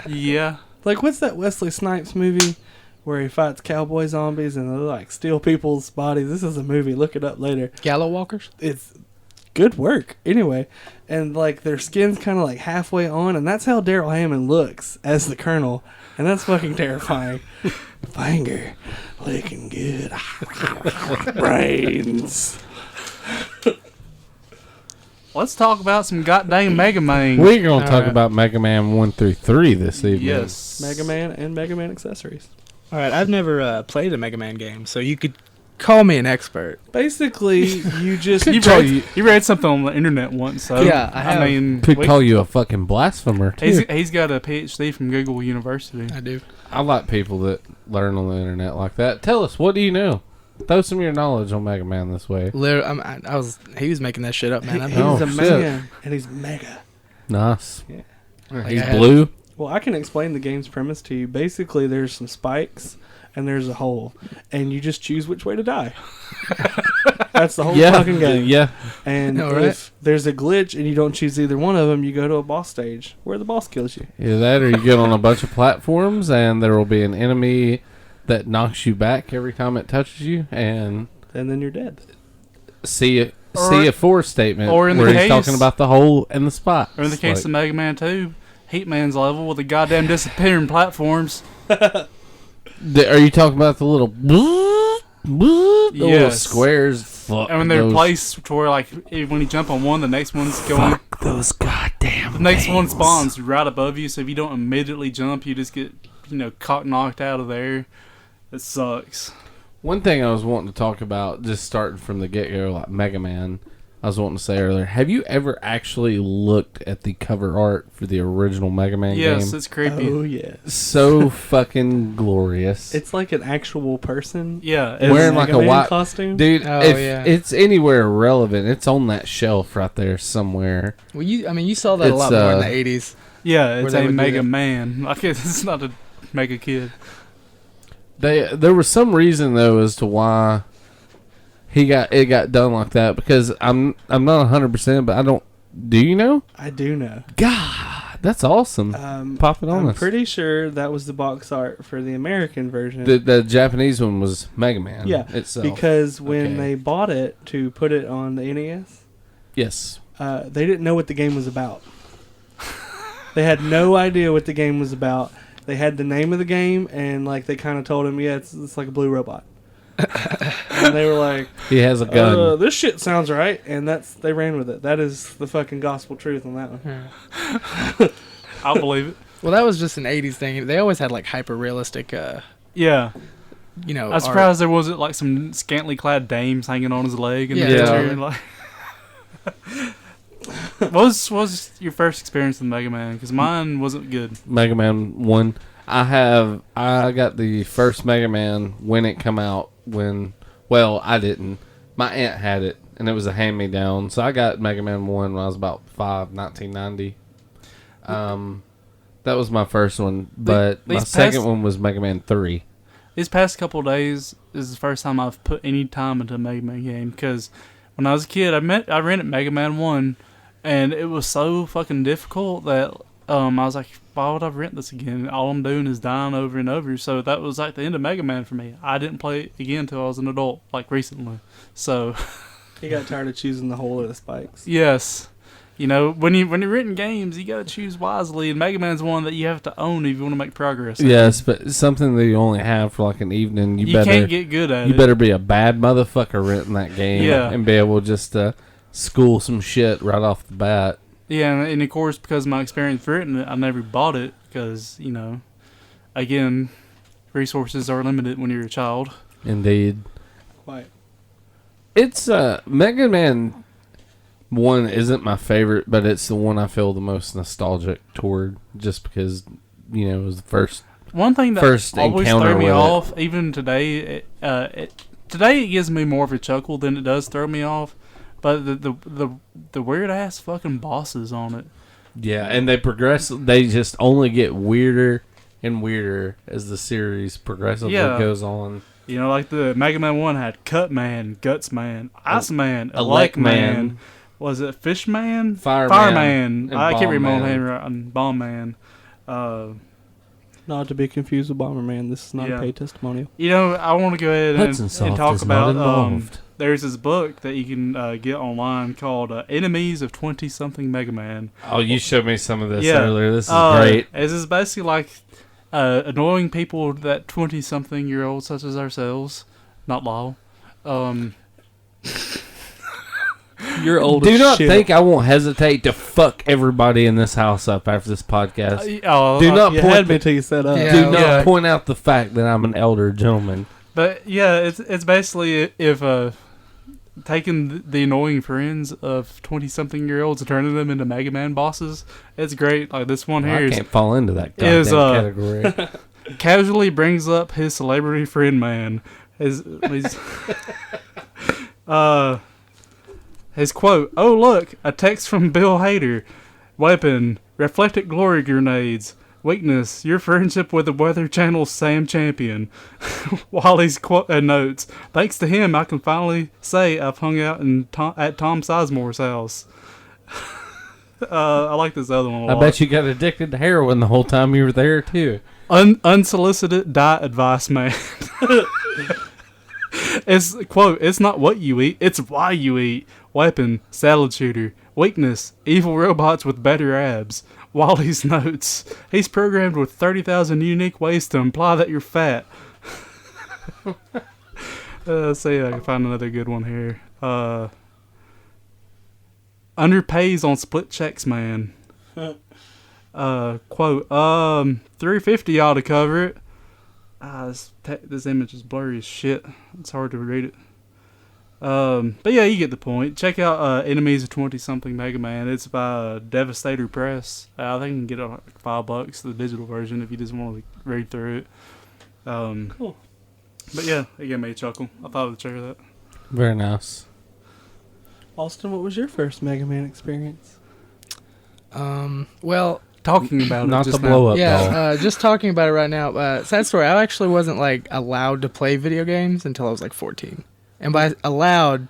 Yeah. Like, what's that Wesley Snipes movie where he fights cowboy zombies and they like steal people's bodies. This is a movie. Look it up later. Gallow Walkers? It's good work. Anyway, and like their skin's kind of like halfway on, and that's how Daryl Hammond looks as the Colonel, and that's fucking terrifying. Finger looking good. Brains. Let's talk about some goddamn Megamang. We're going to talk right. about Mega Man 1 through 3 this evening. Yes. Mega Man and Mega Man accessories. All right, I've never played a Mega Man game, so you could call me an expert. Basically, you just You read something on the internet once, so Yeah, I have. mean, Could call you a fucking blasphemer, too. he's got a PhD from Google University. I do. I like people that learn on the internet like that. Tell us, what do you know? Throw some of your knowledge on Mega Man this way. He was making that shit up, man. he's Oh, a shit. man, and he's mega. Nice. Yeah. Like He's I had- blue. Well, I can explain the game's premise to you. Basically, there's some spikes and there's a hole, and you just choose which way to die. That's the whole fucking game. Yeah. And All right. if there's a glitch and you don't choose either one of them, you go to a boss stage where the boss kills you. Either that or you get on a bunch of platforms and there will be an enemy that knocks you back every time it touches you, and And then you're dead. see a force statement or in the where he's case- talking about the hole and the spot. Or in the case of Mega Man 2, Heatman's level with the goddamn disappearing platforms. Are you talking about the little the little Yes. squares? Fuck And when they're those. placed to where, like, when you jump on one, the next one's going. Fuck those goddamn The next one things. spawns right above you, so if you don't immediately jump, you just get, knocked out of there. It sucks. One thing I was wanting to talk about, just starting from the get-go, like Mega Man, I was wanting to say earlier, have you ever actually looked at the cover art for the original Mega Man Yes, game? it's creepy. Oh, yes. So fucking glorious. It's like an actual person. Yeah, in Wearing a like Mega a Man white costume. Dude, Oh, if yeah. it's anywhere relevant, it's on that shelf right there somewhere. Well, you saw that a It's, lot more in the 80s. yeah, it's they a would do Mega that. Man. Like, it's not a Mega Kid. There was some reason though as to why it got done like that, because I'm not 100%, but I don't. Do you know? I do know. God, that's awesome. Pop it on I'm us. pretty sure that was the box art for the American version. The Japanese one was Mega Man. Yeah, itself. because when Okay. they bought it to put it on the NES, Yes. they didn't know what the game was about. They had no idea what the game was about. They had the name of the game, and like they kind of told him, yeah, it's like a blue robot. And they were like, He has a gun. this shit sounds right, and they ran with it. That is the fucking gospel truth on that one. I'll believe it. Well, that was just an 80s thing. They always had like hyper realistic, Yeah. art. I'm surprised there wasn't like some scantily clad dames hanging on his leg in the Yeah. picture. And, like, what was your first experience with Mega Man? Because mine wasn't good. Mega Man 1. I got the first Mega Man when it come out. Well, I didn't. My aunt had it, and it was a hand-me-down. So I got Mega Man 1 when I was about 5, 1990. That was my first one. But my second one was Mega Man 3. These past couple of days is the first time I've put any time into a Mega Man game. Because when I was a kid, I rented Mega Man 1, and it was so fucking difficult that I was like, why would I rent this again? All I'm doing is dying over and over. So that was like the end of Mega Man for me. I didn't play it again until I was an adult, like recently. So He got tired of choosing the hole or the spikes. yes, when you're renting games, you gotta choose wisely. And Mega Man's one that you have to own if you want to make progress. Yes, but it's something that you only have for like an evening. You can't get good at it. You better be a bad motherfucker renting that game, Yeah. and be able just to school some shit right off the bat. Yeah, and of course, because of my experience renting it, I never bought it because, again, resources are limited when you're a child. Indeed. Quite. It's Mega Man 1 isn't my favorite, but it's the one I feel the most nostalgic toward, just because it was the first. One thing that First always encounter threw me with it. off, even today, today it gives me more of a chuckle than it does throw me off. But the weird ass fucking bosses on it. Yeah, and they progress. They just only get weirder and weirder as the series progressively goes on. Like the Mega Man 1 had Cut Man, Guts Man, Ice Man, Elect Elect Man. Man. Was it Fish Man? Fireman, Fireman. and I can't Bomb remember Man. handwriting. Bomb Man. Not to be confused with Bomberman. This is not Yeah. a paid testimonial. You know, I want to go ahead Hudson and Soft talk is not about. involved. There's this book that you can get online called "Enemies of 20-something Megaman." Oh, you showed me some of this Yeah. earlier. This is great. This is basically like annoying people that 20-something-year-olds such as ourselves, not Lyle. You're old Do as not shit. think I won't hesitate to fuck everybody in this house up after this podcast. Do not You point had me till you set up. Yeah. do not yeah. point out the fact that I'm an elder gentleman. But yeah, it's basically if taking the annoying friends of 20-something-year-olds and turning them into Mega Man bosses. It's great. Like this one Well, here I is can't fall into that goddamn is, category. casually brings up his celebrity friend man. His quote, "Oh look, a text from Bill Hader. Weapon, reflected glory grenades. Weakness, your friendship with the Weather Channel's Sam Champion." Wally's notes, "Thanks to him, I can finally say I've hung out at Tom Sizemore's house." I like this other one a lot. I bet you got addicted to heroin the whole time you were there, too. Unsolicited diet advice, man. It's quote, "It's not what you eat, it's why you eat." Weapon, salad shooter. Weakness, evil robots with better abs. Wally's notes, "He's programmed with 30,000 unique ways to imply that you're fat." Let's see if I can find another good one here. Underpays on split checks, man. Quote, $350 ought to cover it. This image is blurry as shit. It's hard to read it. But yeah, you get the point. Check out Enemies of 20-something Mega Man. It's by Devastator Press. I think you can get it like $5, the digital version, if you just want to read through it. Cool. But yeah, it gave me a chuckle. I thought I would share that. Very nice. Austin, what was your first Mega Man experience? Well, Talking about Not it the just blow now. up doll. yeah, just talking about it right now. Sad story. I actually wasn't like allowed to play video games until I was like 14. And by allowed,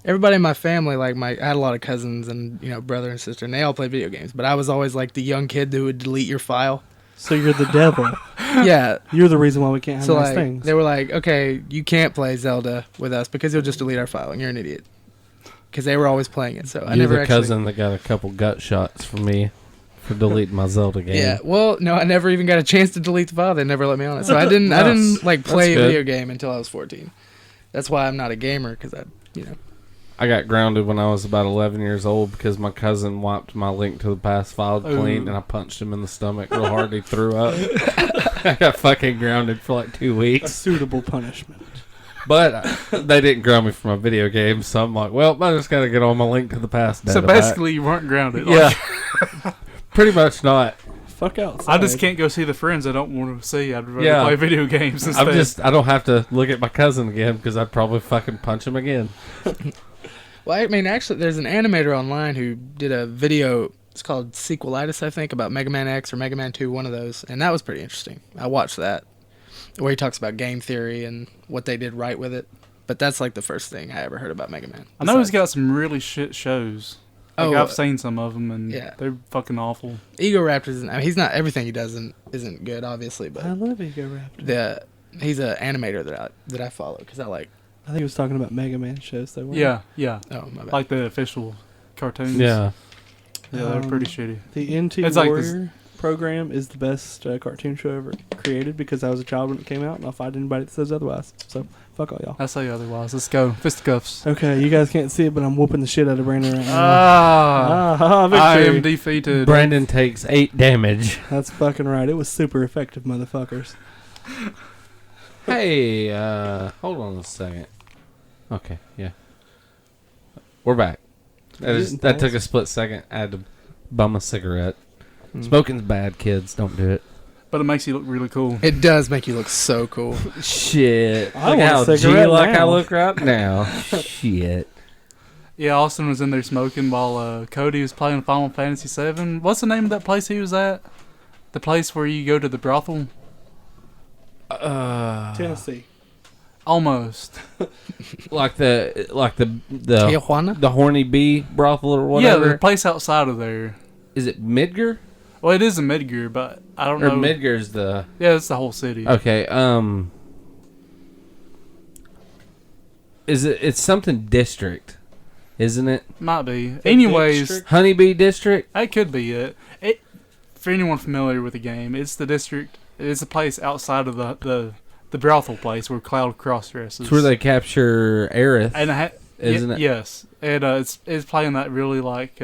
everybody in my family, like I had a lot of cousins and brother and sister, and they all played video games. But I was always like the young kid who would delete your file. So you're the devil. Yeah. You're the reason why we can't have So nice like things. they were like, okay, you can't play Zelda with us because you'll just delete our file and you're an idiot. Because they were always playing it. So I You're never the actually. cousin that got a couple gut shots from me for deleting my Zelda game. Yeah, well, no, I never even got a chance to delete the file. They never let me on it, so I didn't Nice. like play a That's good. video game until I was 14. That's why I'm not a gamer because I got grounded when I was about 11 years old because my cousin wiped my Link to the Past file clean, and I punched him in the stomach real hard. He threw up. I got fucking grounded for like 2 a weeks. suitable punishment. But they didn't ground me for my video games, so I'm like, well, I just got to get on my Link to the Past. So data back. basically, you weren't grounded. Yeah. Pretty much not. Fuck outside. I just can't go see the friends I don't want to see. I'd rather Yeah. play video games instead. I don't have to look at my cousin again because I'd probably fucking punch him again. well, I mean, actually, there's an animator online who did a video. It's called Sequelitis, I think, about Mega Man X or Mega Man 2, one of those, and that was pretty interesting. I watched that, where he talks about game theory and what they did right with it. But that's like the first thing I ever heard about Mega Man. I know he's got some really shit shows. Like Oh, I've seen some of them, and yeah. they're fucking awful. Ego Raptors. I mean, he's not everything he does isn't good, obviously, I but love Ego Raptor. he's an animator that I follow because I like. I think he was talking about Mega Man shows, though. wasn't Yeah, yeah. Oh my bad. Like the official cartoons. Yeah. Yeah, they're pretty shitty. he? The NT It's like this- Warrior program is the best cartoon show ever created because I was a child when it came out, and I'll fight anybody that says otherwise. So, fuck all y'all. I say otherwise. Let's go. Fisticuffs. Okay, you guys can't see it, but I'm whooping the shit out of Brandon right now. I Victory. am defeated. Brandon takes 8 damage. That's fucking right. It was super effective, motherfuckers. Hey, hold on a second. Okay, yeah. We're back. That took a split second. I had to bum a cigarette. Smoking's bad, kids. Don't do it. But it makes you look really cool. It does make you look so cool. Shit. I Look want a how cigarette G-like I now. look right now. Shit. Yeah, Austin was in there smoking while Cody was playing Final Fantasy VII. What's the name of that place he was at? The place where you go to the brothel? Tennessee. Almost. Like the Tijuana? the horny bee brothel or Yeah, whatever. the place outside of there. Is it Midgar? Well, it is a Midgar, but I don't Or know. Midgar's the... Yeah, it's the whole city. Okay, it's something district, isn't it? Might be. Anyways, district? Honeybee District? that could be it. For anyone familiar with the game, it's the district. It's a place outside of the brothel place where Cloud cross-dresses. It's where they capture Aerith, And isn't it? Yes, and it's playing that really like.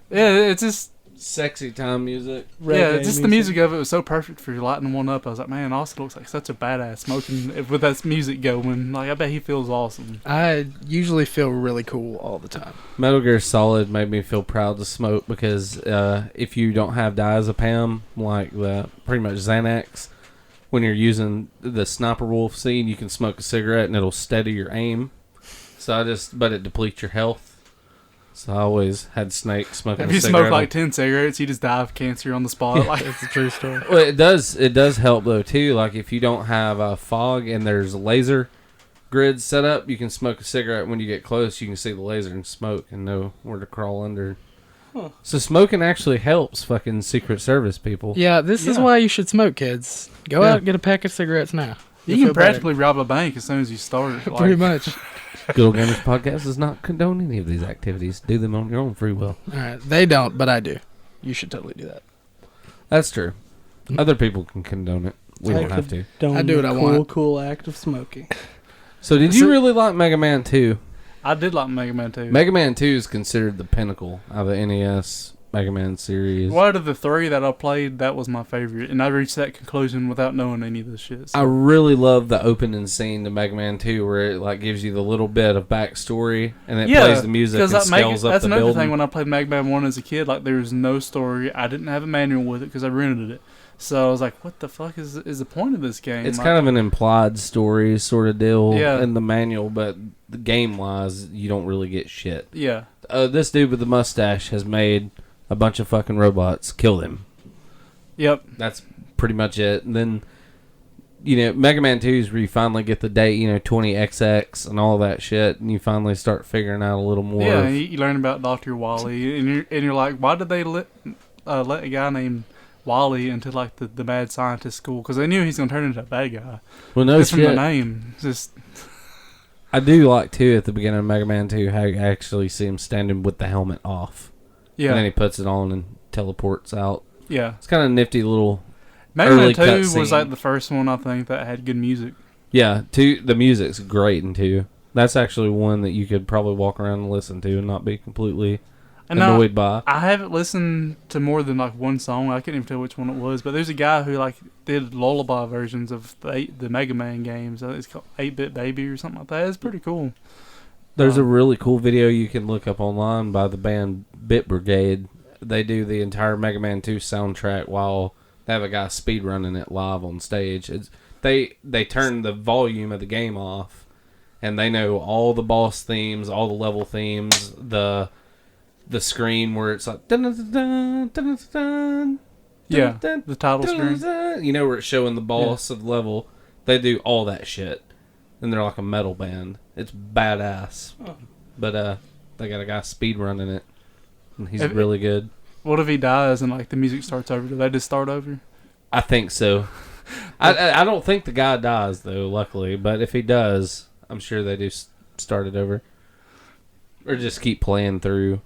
It's just Sexy time music. the music of it was so perfect for lighting one up. I was like, man, Austin looks like such a badass smoking with that music going. Like, I bet he feels awesome. I usually feel really cool all the time. Metal Gear Solid made me feel proud to smoke because if you don't have diazepam, like pretty much Xanax, when you're using the Sniper Wolf scene, you can smoke a cigarette and it'll steady your aim. But it depletes your health. So I always had Snake smoking If a you cigarette. smoke like 10 cigarettes, you just die of cancer on the spot. Like, That's a true story. Well, it does help though too. Like if you don't have a fog and there's laser grids set up, you can smoke a cigarette. When you get close, you can see the laser and smoke and know where to crawl under. Huh. So smoking actually helps fucking Secret Service people. Yeah, this is why you should smoke, kids. Go out and get a pack of cigarettes now. you You'll can feel better. practically rob a bank as soon as you start. Like, Pretty much. Good Old Gamers Podcast does not condone any of these activities. Do them on your own free will. All right, they don't, but I do. You should totally do that. That's true. Other people can condone it. We don't have to. I do what I want. Cool act of smoking. So did you really like Mega Man 2? I did like Mega Man 2. Mega Man 2 is considered the pinnacle of the NES Mega Man series. Out of the three that I played, that was my favorite. And I reached that conclusion without knowing any of this shit. So. I really love the opening scene to Mega Man 2 where it like gives you the little bit of backstory and it plays the music and scales up that's the another building. thing when I played Mega Man 1 as a kid. Like, there was no story. I didn't have a manual with it because I rented it. So I was like, what the fuck is the point of this game? It's like, kind of an implied story sort of deal Yeah. in the manual, but the game-wise, you don't really get shit. Yeah. This dude with the mustache has made a bunch of fucking robots kill them. Yep. That's pretty much it. And then, Mega Man 2 is where you finally get the date, 20XX and all that shit, and you finally start figuring out a little more. Yeah, you learn about Dr. Wally, and you're like, why did they let a guy named Wally into like the mad scientist school? Because they knew he's gonna turn into a bad guy. Well, no Just shit. from the name, just I do like too at the beginning of Mega Man 2 how you actually see him standing with the helmet off. And then yeah, he puts it on and teleports out. yeah. It's kind of a nifty little. Mega Man early 2 cutscene. was like the first one I think that had good music. Yeah, the music's great in 2. That's actually one that you could probably walk around and listen to and not be completely annoyed by. I haven't listened to more than like one song. I can't even tell which one it was, but there's a guy who like did lullaby versions of the Mega Man games. It's called 8-Bit Baby or something like that. It's pretty cool. There's a really cool video you can look up online by the band Bit Brigade. They do the entire Mega Man 2 soundtrack while they have a guy speedrunning it live on stage. They turn the volume of the game off, and they know all the boss themes, all the level themes, the screen where it's like dun, dun, dun, dun, dun, Yeah, dun, the title dun, screen. dun, where it's showing the boss of the level. They do all that shit, and they're like a metal band. It's badass. Oh. But they got a guy speedrunning it, and he's Have- really good. What if he dies and like the music starts over? Do they just start over? I think so. I don't think the guy dies though, luckily. But if he does, I'm sure they do start it over, or just keep playing through.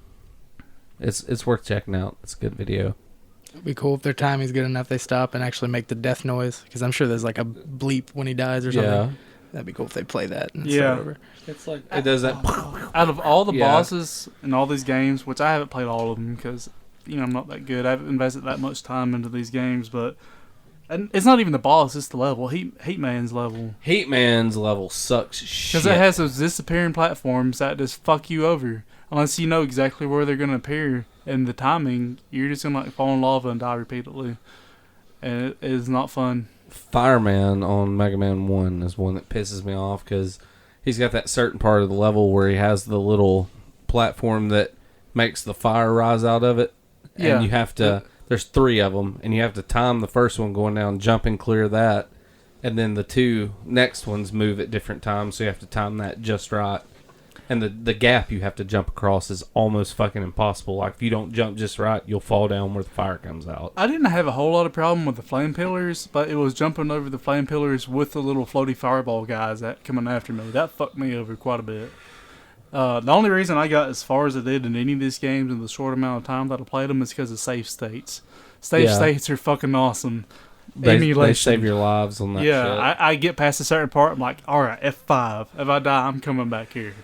It's worth checking out. It's a good video. It'd be cool if their timing's good enough they stop and actually make the death noise, because I'm sure there's like a bleep when he dies or something. Yeah, That'd be cool if they play that and Yeah. start over. It's like it does that. Out of all the Yeah. bosses in all these games, which I haven't played all of them because I'm not that good. I haven't invested that much time into these games, but and it's not even the boss; it's the level. Heatman's level, Heatman's level sucks shit. because it has those disappearing platforms that just fuck you over unless you know exactly where they're gonna appear and the timing. You're just gonna like fall in lava and die repeatedly, and it is not fun. Fireman on Mega Man 1 is one that pisses me off because he's got that certain part of the level where he has the little platform that makes the fire rise out of it. Yeah. And you have to, there's 3 of them, and you have to time the first one going down, jump and clear that, and then the 2 next ones move at different times, so you have to time that just right. And the gap you have to jump across is almost fucking impossible. Like, if you don't jump just right, you'll fall down where the fire comes out. I didn't have a whole lot of problem with the flame pillars, but it was jumping over the flame pillars with the little floaty fireball guys that coming after me. That fucked me over quite a bit. The only reason I got as far as I did in any of these games in the short amount of time that I played them is because of save states. Save states are fucking awesome. They save your lives on that shit. Yeah, I get past a certain part, I'm like, alright, F5. If I die, I'm coming back here.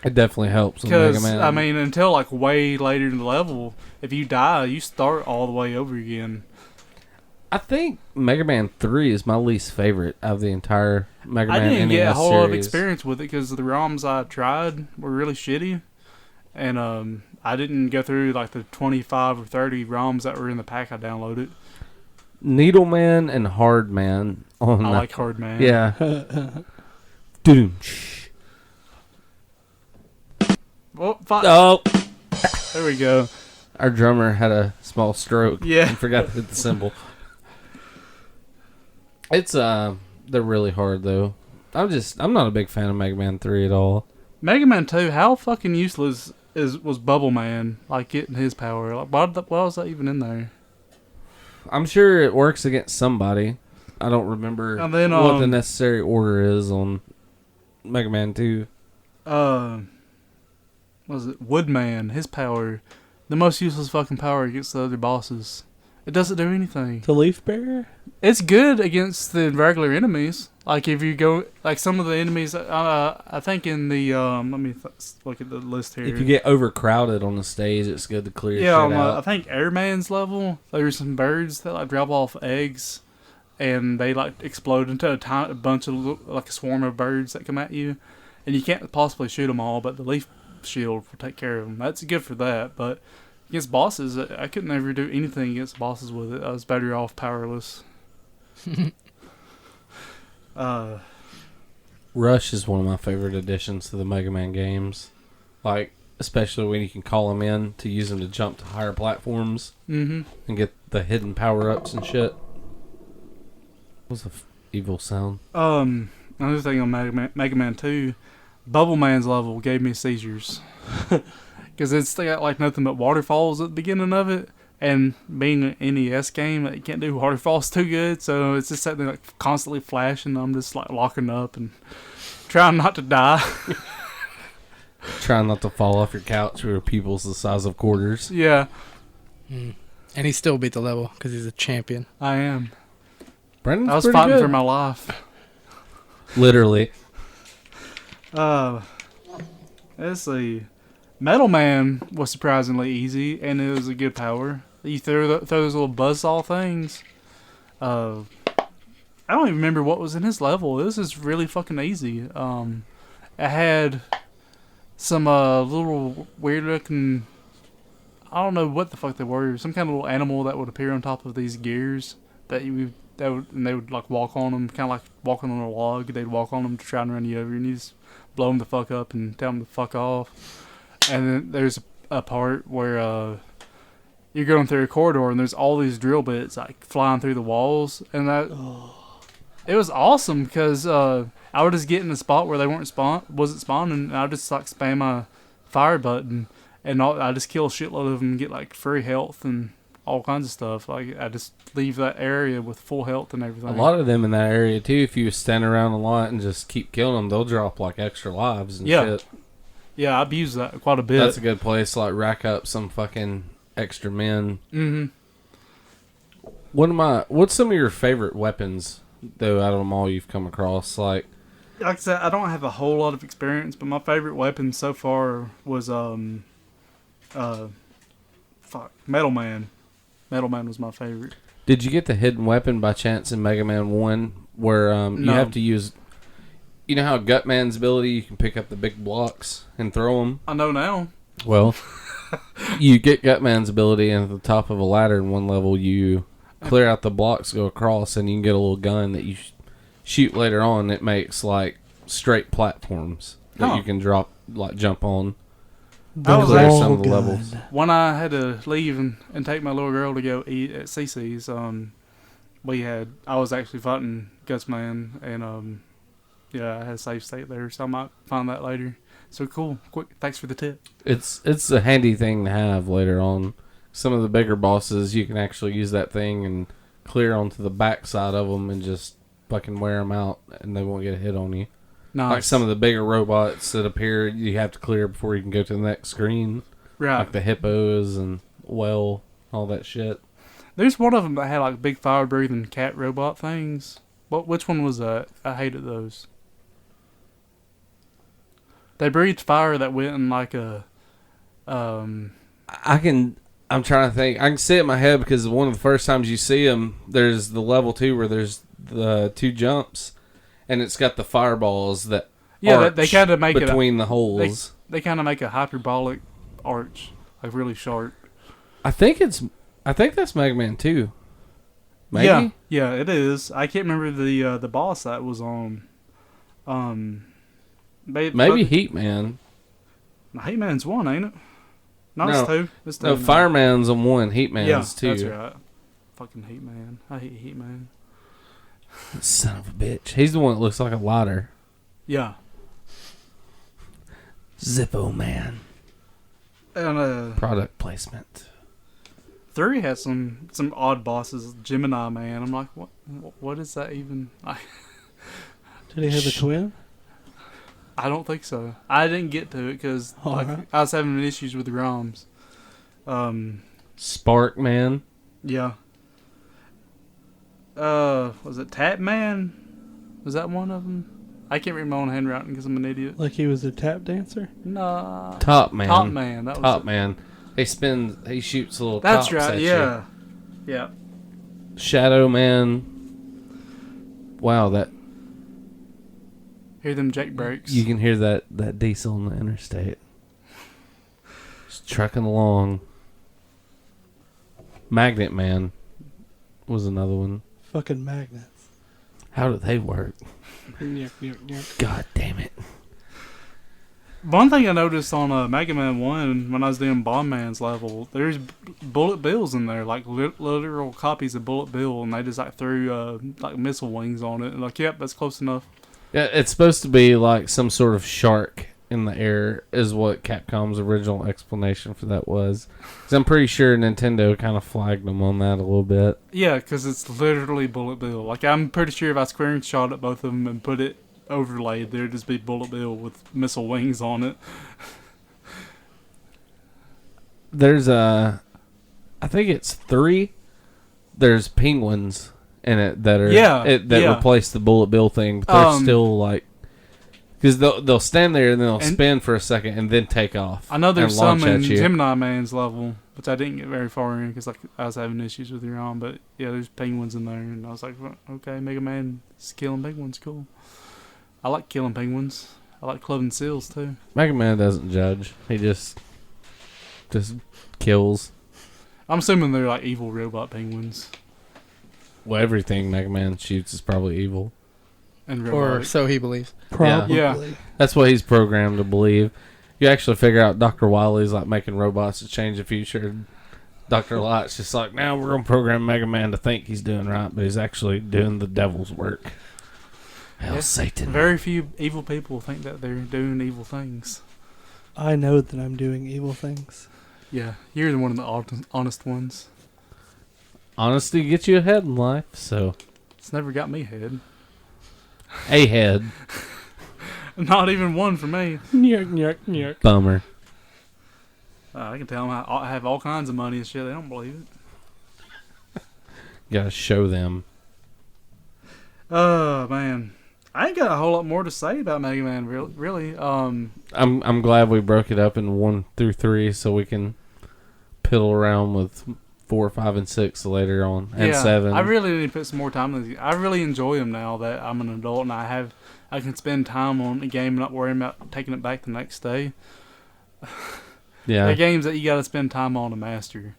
It definitely helps. Because, I mean, until like way later in the level, if you die, you start all the way over again. I think Mega Man 3 is my least favorite of the entire Mega Man I didn't NES get a whole lot of series. experience with it because the ROMs I tried were really shitty. And I didn't go through like the 25 or 30 ROMs that were in the pack I downloaded. Needle Man and Hard Man. I like Hard Man. Yeah. Doom. Well, Oh, there we go. our drummer had a small stroke. Yeah. And forgot to hit the cymbal. It's they're really hard though. I'm not a big fan of Mega Man 3 at all. Mega Man 2, how fucking useless was Bubble Man, like getting his power? Like, why was that even in there? I'm sure it works against somebody. I don't remember And then, what the necessary order is on Mega Man 2. What was it? Woodman, his power, the most useless fucking power against the other bosses. It doesn't do anything. The leaf bearer? It's good against the regular enemies. Like if you go, like some of the enemies, I think in the let me look at the list here. If you get overcrowded on the stage, it's good to clear shit on out. I think Airman's level, there's some birds that like drop off eggs, and they like explode into a bunch of like a swarm of birds that come at you, and you can't possibly shoot them all, but the leaf shield will take care of them. That's good for that, but against bosses, I couldn't ever do anything against bosses with it. I was better off powerless. Rush is one of my favorite additions to the Mega Man games. Like, especially when you can call them in to use them to jump to higher platforms and get the hidden power-ups and shit. What was the evil sound? Another thing on Mega Man 2, Bubble Man's level gave me seizures. Because it's got like nothing but waterfalls at the beginning of it. And being an NES game, it can't do waterfalls too good, so it's just something like constantly flashing. I'm just like locking up and trying not to die. Trying not to fall off your couch where your pupils the size of quarters. Yeah, And he still beat the level because he's a champion. I am. Brandon's I was pretty fighting good. for my life. Literally. Let's see. Metal Man was surprisingly easy, and it was a good power. You throw those little buzzsaw things. I don't even remember what was in his level. This is really fucking easy. It had some little weird looking, I don't know what the fuck they were. Some kind of little animal that would appear on top of these gears and they would like walk on them, kind of like walking on a log. They'd walk on them to try and run you over, and you just blow them the fuck up and tell them to fuck off. And then there's a part where you're going through a corridor and there's all these drill bits like flying through the walls, and it was awesome because I would just get in a spot where they wasn't spawning, and I would just like spam my fire button, and I just kill a shitload of them and get like free health and all kinds of stuff. Like I just leave that area with full health and everything. A lot of them in that area too, if you stand around a lot and just keep killing them, they'll drop like extra lives and shit. Yeah, I've used that quite a bit. That's a good place to like rack up some fucking extra men. What's some of your favorite weapons though out of them all you've come across? Like I said, I don't have a whole lot of experience, but my favorite weapon so far was Metal Man. Metal Man was my favorite. did you get the hidden weapon by chance in Mega Man 1 where you No. have to use, you know how Gutman's ability, you can pick up the big blocks and throw them? I know now. Well, you get Gutman's ability, and at the top of a ladder in one level, you clear out the blocks, go across, and you can get a little gun that you shoot later on. It makes like straight platforms that you can jump on. I was Clear actually some of the levels. when I had to leave and take my little girl to go eat at CC's. I was actually fighting Gutsman and Yeah, I had a save state there, so I might find that later. So cool. Quick, thanks for the tip. It's a handy thing to have later on. Some of the bigger bosses, you can actually use that thing and clear onto the back side of them and just fucking wear them out, and they won't get a hit on you. Nice. Like some of the bigger robots that appear, you have to clear before you can go to the next screen. Right. Like the hippos and all that shit. There's one of them that had like big fire-breathing cat robot things. Which one was that? I hated those. They breathed fire that went in like a. I'm trying to think. I can see it in my head because one of the first times you see them, there's the level 2 where there's the 2 jumps, and it's got the fireballs that they kind of make between the holes. They kind of make a hyperbolic arch, like really sharp. I think that's Mega Man 2. Maybe? Yeah, it is. I can't remember the boss that was on. Maybe Heat Man. Heat Man's 1, ain't it? No, it's 2. It's 2 no, now. Fireman's on 1, Heat Man's 2. That's right. Fucking Heat Man. I hate Heat Man. Son of a bitch. He's the one that looks like a lighter. Yeah. Zippo Man. And Product placement. 3 has some odd bosses. Gemini Man. I'm like, what is that even? Did he have a twin? I don't think so. I didn't get to it because Right. I was having issues with the ROMs. Spark Man. Yeah. Was it Tap Man? Was that one of them? I can't read my own handwriting because I'm an idiot. Like he was a tap dancer? Nah. Top Man. Top Man. That was Top it. Man. He shoots little That's tops right. at Yeah. Yeah. you. Shadow Man. Wow, that Hear them Jake brakes. you can hear that diesel on the interstate. Just trucking along. Magnet Man was another one. Fucking magnets. How do they work? Yuck, yuck, yuck. God damn it. One thing I noticed on Mega Man 1 when I was doing Bomb Man's level, there's bullet bills in there, like literal copies of Bullet Bill, and they just like threw like missile wings on it. And like, yep, that's close enough. Yeah, it's supposed to be like some sort of shark in the air is what Capcom's original explanation for that was. 'Cause I'm pretty sure Nintendo kind of flagged them on that a little bit. Yeah, because it's literally Bullet Bill. Like, I'm pretty sure if I screenshot at both of them and put it overlaid, there'd just be Bullet Bill with missile wings on it. There's I think it's 3. There's penguins in it that are replace the Bullet Bill thing, but they're still like, because they'll stand there and then they'll spin for a second and then take off. I know there's and launch some in at you. Gemini Man's level, which I didn't get very far in because like I was having issues with your arm. But yeah, there's penguins in there, and I was like, well, okay, Mega Man's killing penguins, cool. I like killing penguins. I like clubbing seals too. Mega Man doesn't judge. He just kills. I'm assuming they're like evil robot penguins Well, everything Mega Man shoots is probably evil. and Or robotic. so he believes. Probably. Yeah. That's what he's programmed to believe. You actually figure out Dr. Wily's like making robots to change the future. Dr. Light's just like, now we're going to program Mega Man to think he's doing right, but he's actually doing the devil's work. Hell, Yeah. Satan. Very few evil people think that they're doing evil things. I know that I'm doing evil things. Yeah, you're one of the honest ones. Honesty gets you ahead in life, so It's never got me head. a head. Not even one for me. Nyuk, nyuk, nyuk. Bummer. I can tell them I have all kinds of money and shit. They don't believe it. Gotta show them. Oh, man. I ain't got a whole lot more to say about Mega Man, really. I'm glad we broke it up in 1 through 3 so we can piddle around with 4, 5, and 6 later on, and 7. I really need to put some more time in these. I really enjoy them now that I'm an adult and I can spend time on a game and not worrying about taking it back the next day. Yeah. They're games that you got to spend time on to master.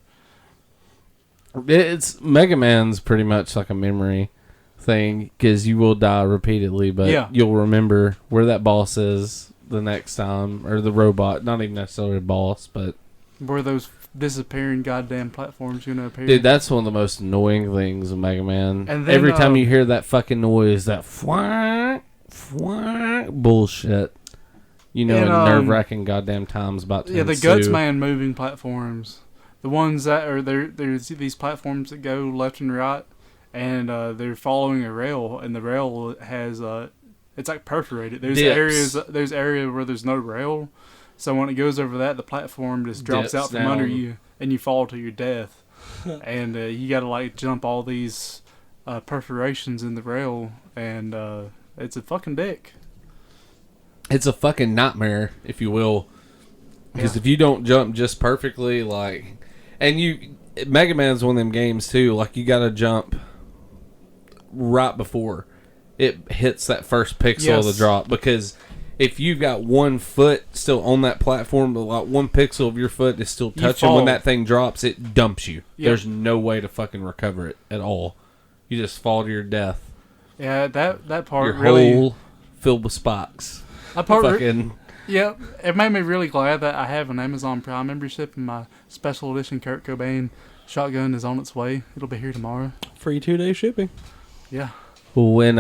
It's Mega Man's pretty much like a memory thing because you will die repeatedly, but you'll remember where that boss is the next time, or the robot, not even necessarily a boss, but Where those disappearing goddamn platforms gonna appear. dude, that's one of the most annoying things of Mega Man. And then, every time you hear that fucking noise, that fwang, bullshit. You know, And, in nerve-wracking goddamn times about to Yeah, the ensue. Gutsman moving platforms. The ones that are there's these platforms that go left and right, and they're following a rail, and the rail has it's like perforated. There's Dips. areas where there's no rail, so when it goes over that, the platform just drops Dips out from under down. you, and you fall to your death. And you got to like jump all these perforations in the rail, and it's a fucking dick. It's a fucking nightmare, if you will. Because if you don't jump just perfectly, like... And Mega Man's one of them games, too. Like, you gotta jump right before it hits that first pixel of the Yes. drop. Because if you've got 1 foot still on that platform, but like 1 pixel of your foot is still You touching, fall. when that thing drops, it dumps you. Yep. There's no way to fucking recover it at all. You just fall to your death. Yeah, that part Your really. hole filled with spikes. That part Fucking... Yeah, it made me really glad that I have an Amazon Prime membership, and my special edition Kurt Cobain shotgun is on its way. It'll be here tomorrow. Free 2-day shipping. Yeah. Well, when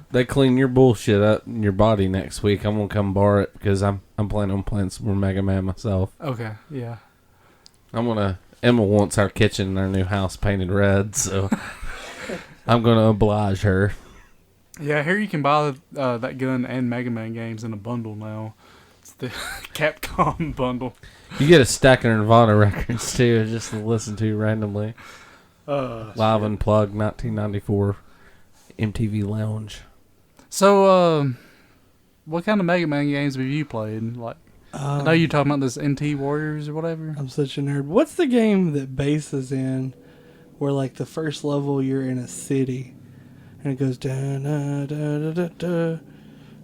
they clean your bullshit up in your body next week, I'm gonna come borrow it because I'm planning on playing some more Mega Man myself. Okay. Yeah. Emma wants our kitchen in our new house painted red, so I'm gonna oblige her. Yeah. Here you can buy that gun and Mega Man games in a bundle now. It's the Capcom bundle. You get a stack of Nirvana records too, just to listen to randomly. Live Unplugged 1994 MTV Lounge. So, what kind of Mega Man games have you played? Like, I know you're talking about this NT Warriors or whatever. I'm such a nerd. What's the game that Base is in where, like, the first level you're in a city and it goes da da da da da,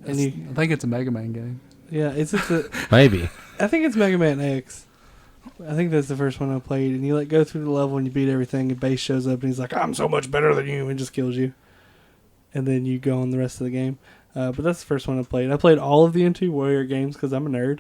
and you, I think it's a Mega Man game. yeah, it's a, Maybe. I think it's Mega Man X. I think that's the first one I played, and you like go through the level and you beat everything, and Base shows up and he's like, "I'm so much better than you," and just kills you, and then you go on the rest of the game. But that's the first one I played. I played all of the NT Warrior games because I'm a nerd.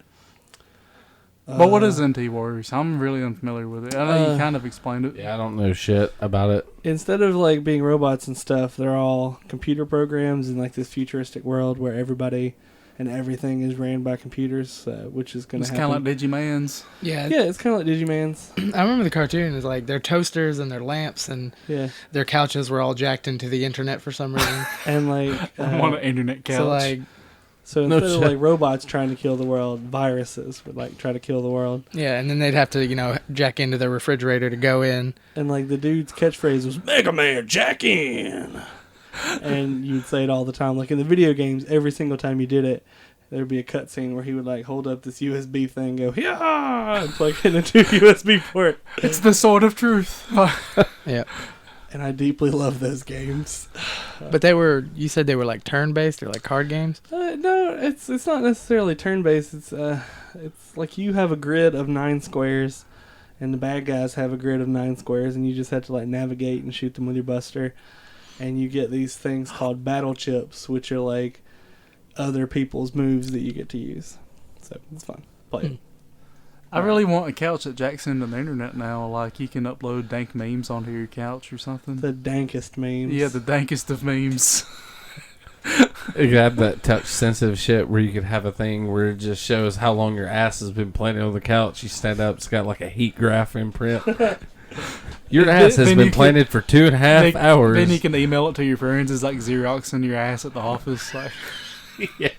But what is NT Warriors? I'm really unfamiliar with it. I know you kind of explained it. Yeah, I don't know shit about it. Instead of like being robots and stuff, they're all computer programs in like this futuristic world where everybody and everything is ran by computers, which is going It's to kind happen. of like Digimans. Yeah, Yeah, it's kind of like Digiman's. I remember the cartoon. It's like their toasters and their lamps and Yeah, their couches were all jacked into the internet for some reason. and like I want an internet couch. So like, so No instead of shit. like robots trying to kill the world, viruses would like try to kill the world. yeah, and then they'd have to jack into their refrigerator to go in. And like the dude's catchphrase was "Mega Man, jack in," and you'd say it all the time. Like in the video games, every single time you did it, there'd be a cutscene where he would like hold up this USB thing, go yeah, and plug it into a USB port. It's the sword of truth. Yeah, And I deeply love those games. but you said they were like turn-based or like card games. No, it's not necessarily turn-based. It's like you have a grid of 9 squares, and the bad guys have a grid of 9 squares, and you just have to like navigate and shoot them with your buster. And you get these things called battle chips, which are like other people's moves that you get to use. So it's fun. Play it. I really want a couch that jacks into the internet now. Like you can upload dank memes onto your couch or something. The dankest memes. Yeah, the dankest of memes. You could have that touch sensitive shit where you could have a thing where it just shows how long your ass has been planted on the couch. You stand up, it's got like a heat graph imprint. Your ass has Then been you can- planted for 2.5 hours. Then you can email it to your friends. It's like Xeroxing your ass at the office. Like, Yeah.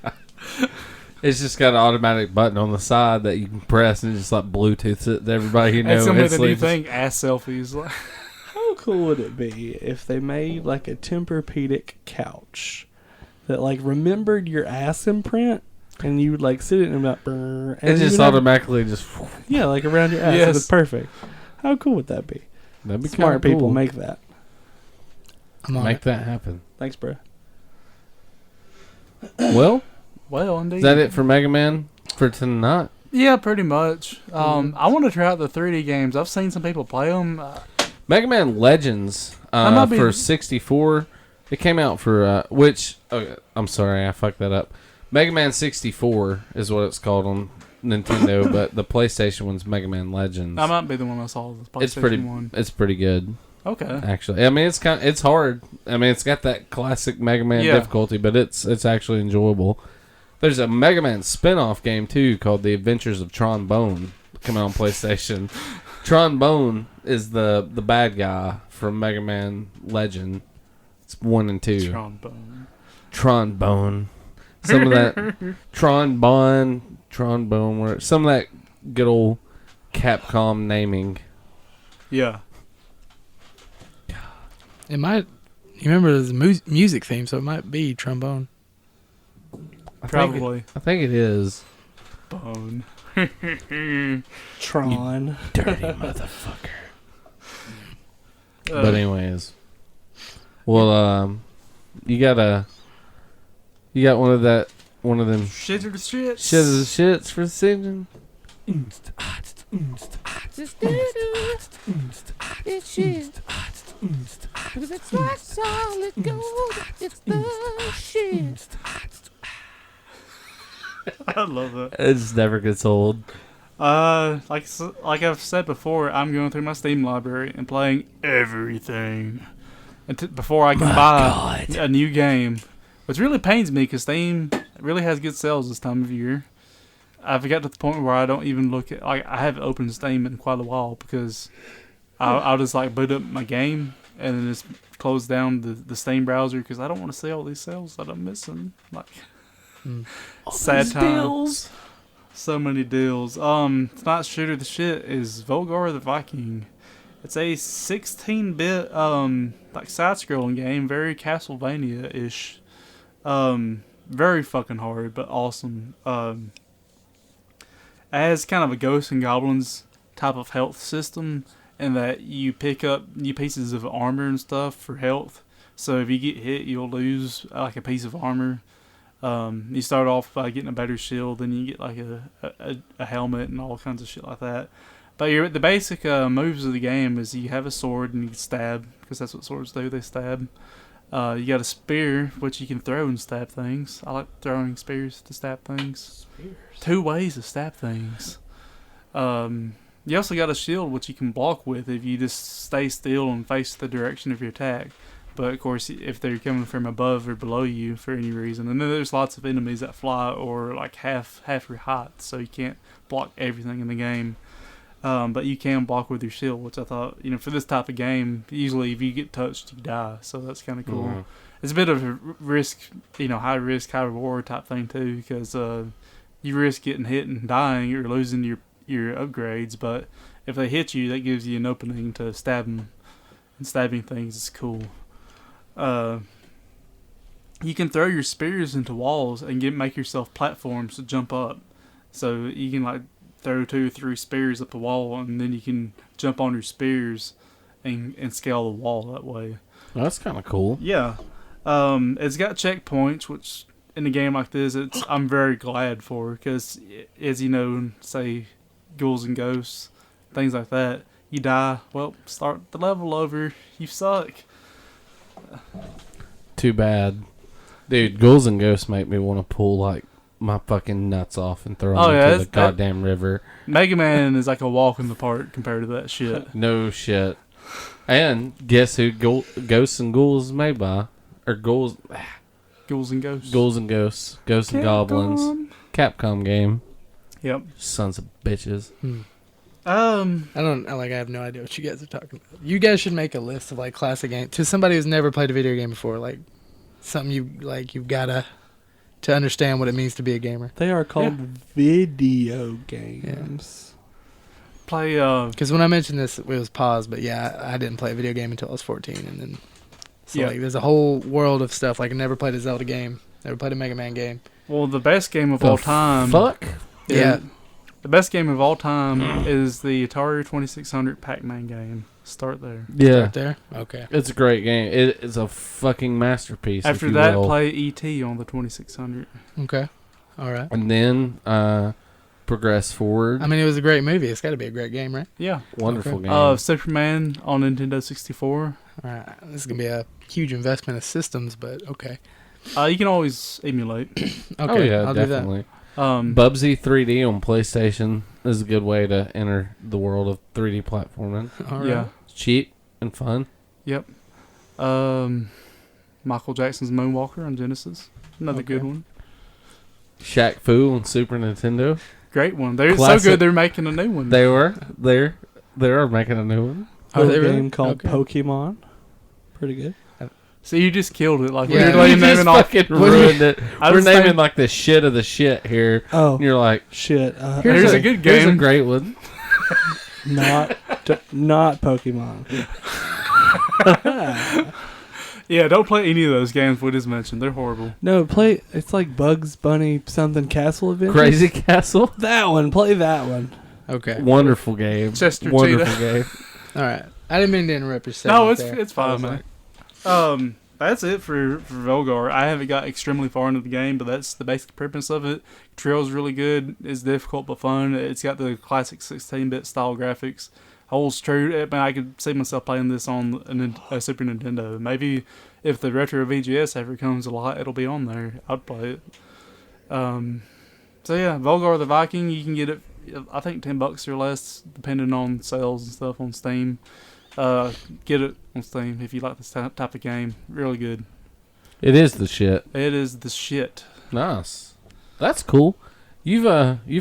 It's just got an automatic button on the side that you can press and just like Bluetooth it to everybody you know. that's gonna be the new instantly. thing. Ass selfies. Like, How cool would it be if they made like a Tempur-Pedic couch that like remembered your ass imprint, and you would like sit it and about brrr, and It you just would have- automatically just. yeah, like around your ass. Yes. It's perfect. How cool would that be? That'd be Smart kinda people cool. make that. I'm on Make it. that happen. Thanks, bro. Well, well, indeed. is that it for Mega Man for tonight? Yeah, pretty much. I want to try out the 3D games. I've seen some people play them. Mega Man Legends might be- for 64. It came out for which? Oh, I'm sorry, I fucked that up. Mega Man 64 is what it's called on Nintendo, but the PlayStation one's Mega Man Legends. That might be the one I saw. The PlayStation It's pretty. one. It's pretty good. Okay. Actually, I mean, it's hard. I mean, it's got that classic Mega Man difficulty, but it's actually enjoyable. There's a Mega Man spin-off game too called The Adventures of Tron Bone coming on PlayStation. Tron Bone is the bad guy from Mega Man Legend. It's 1 and 2. Tron Bone. Some of that Tron Bone, some of that good old Capcom naming. Yeah. It might. You remember the music theme, so it might be trombone. Probably. I think it is. Bone. Tron. Dirty motherfucker. But anyways. Well, you got one of them Shit or the shit. shits for singing. It's shit. Because it's rock solid gold. It's the shit. I love that. It just never gets old. Like I've said before, I'm going through my Steam library and playing everything before I can buy a new game, which really pains me because Steam really has good sales this time of year. I've got to the point where I don't even look at, like, I haven't opened Steam in quite a while because I'll just like boot up my game and then just close down the Steam browser because I don't want to see all these sales that I'm missing. Like, sad times. So many deals. Tonight's shooter the shit is Volgar the Viking. It's a 16-bit like side-scrolling game, very Castlevania-ish. Very fucking hard, but awesome. It has kind of a Ghosts and Goblins type of health system, in that you pick up new pieces of armor and stuff for health. So if you get hit, you'll lose like a piece of armor. You start off by getting a better shield, then you get like a helmet and all kinds of shit like that. But the basic moves of the game is you have a sword and you can stab, because that's what swords do, they stab. You got a spear, which you can throw and stab things. I like throwing spears to stab things. Spears. 2 ways to stab things. You also got a shield, which you can block with if you just stay still and face the direction of your attack. But of course, if they're coming from above or below you for any reason, and then there's lots of enemies that fly or like half your height, so you can't block everything in the game. But you can block with your shield, which I thought, for this type of game, usually if you get touched, you die. So that's kind of cool. Mm-hmm. It's a bit of a risk, high risk, high reward type thing too, because you risk getting hit and dying or losing your upgrades. But if they hit you, that gives you an opening to stab them, and stabbing things is cool. You can throw your spears into walls and make yourself platforms to jump up. So you can like throw 2 or 3 spears up the wall, and then you can jump on your spears and scale the wall that way. That's kind of cool. Yeah. It's got checkpoints, which in a game like this, I'm very glad for, because as you know, say ghouls and ghosts, things like that, you die, well, start the level over, you suck. Too bad. Dude, ghouls and ghosts make me want to pull like my fucking nuts off and throw them into the goddamn river. Mega Man is like a walk in the park compared to that shit. No shit. And guess who Ghosts and Ghouls is made by? Or Ghouls and Ghosts. Ghouls and Ghosts. Ghosts and Goblins. Capcom game. Yep. Sons of bitches. I have no idea what you guys are talking about. You guys should make a list of like classic games to somebody who's never played a video game before, like something you've gotta to understand what it means to be a gamer. They are called video games. Yeah. Play because when I mentioned this, it was paused, but yeah, I didn't play a video game until I was 14, and then like there's a whole world of stuff. Like I never played a Zelda game, never played a Mega Man game. Well, the best game of all time. Fuck. Yeah. The best game of all time is the Atari 2600 Pac-Man game. Start there. Yeah. Start there? Okay. It's a great game. It is a fucking masterpiece. After that, play E.T. on the 2600. Okay. All right. And then progress forward. I mean, it was a great movie. It's got to be a great game, right? Yeah. Wonderful game. Superman on Nintendo 64. All right. This is going to be a huge investment of systems, but okay. You can always emulate. Okay. Oh, yeah, I'll definitely. do that. Bubsy 3D on PlayStation is a good way to enter the world of 3D platforming. All right. Yeah. It's cheap, and fun. Yep. Michael Jackson's Moonwalker on Genesis. Another good one. Shaq Fu on Super Nintendo. Great one. They're Classic. so good they're making a new one. They are making a new one. Oh, they a really? game called Okay. Pokemon. Pretty good. So you just killed it. Like Yeah. we're You just naming off. fucking ruined it. I We're was naming saying- like the shit of the shit here. Oh, And you're like, shit. Here's a good Here's a game. great one. Not Pokemon. Yeah, don't play any of those games we just mentioned. They're horrible. No, play. It's like Bugs Bunny something Castle Adventures. Crazy Castle. That one. Play that one. Okay. Wonderful game. Chester Wonderful game. All right. I didn't mean to interrupt your No, segment there. it's fine, man. That's it for Volgar. I haven't got extremely far into the game, but that's the basic premise of it. Trail's really good. It's difficult but fun. It's got the classic 16-bit style graphics. Holds true. I mean, I could see myself playing this on a Super Nintendo. Maybe if the retro VGS ever comes a lot, it'll be on there. I'd play it. So yeah, Volgar the Viking. You can get it. I think $10 or less, depending on sales and stuff on Steam. Get it on Steam if you like this type of game. Really good. It is the shit. It is the shit. Nice. That's cool. You've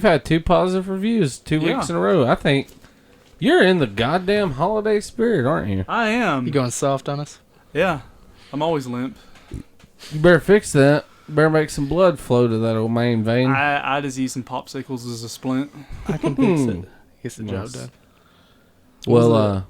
had 2 positive reviews 2 weeks in a row. I think you're in the goddamn holiday spirit, aren't you? I am. You going soft on us? Yeah. I'm always limp. You better fix that. Better make some blood flow to that old main vein. I just use some popsicles as a splint. I can fix it. Gets the Nice. job done. Well,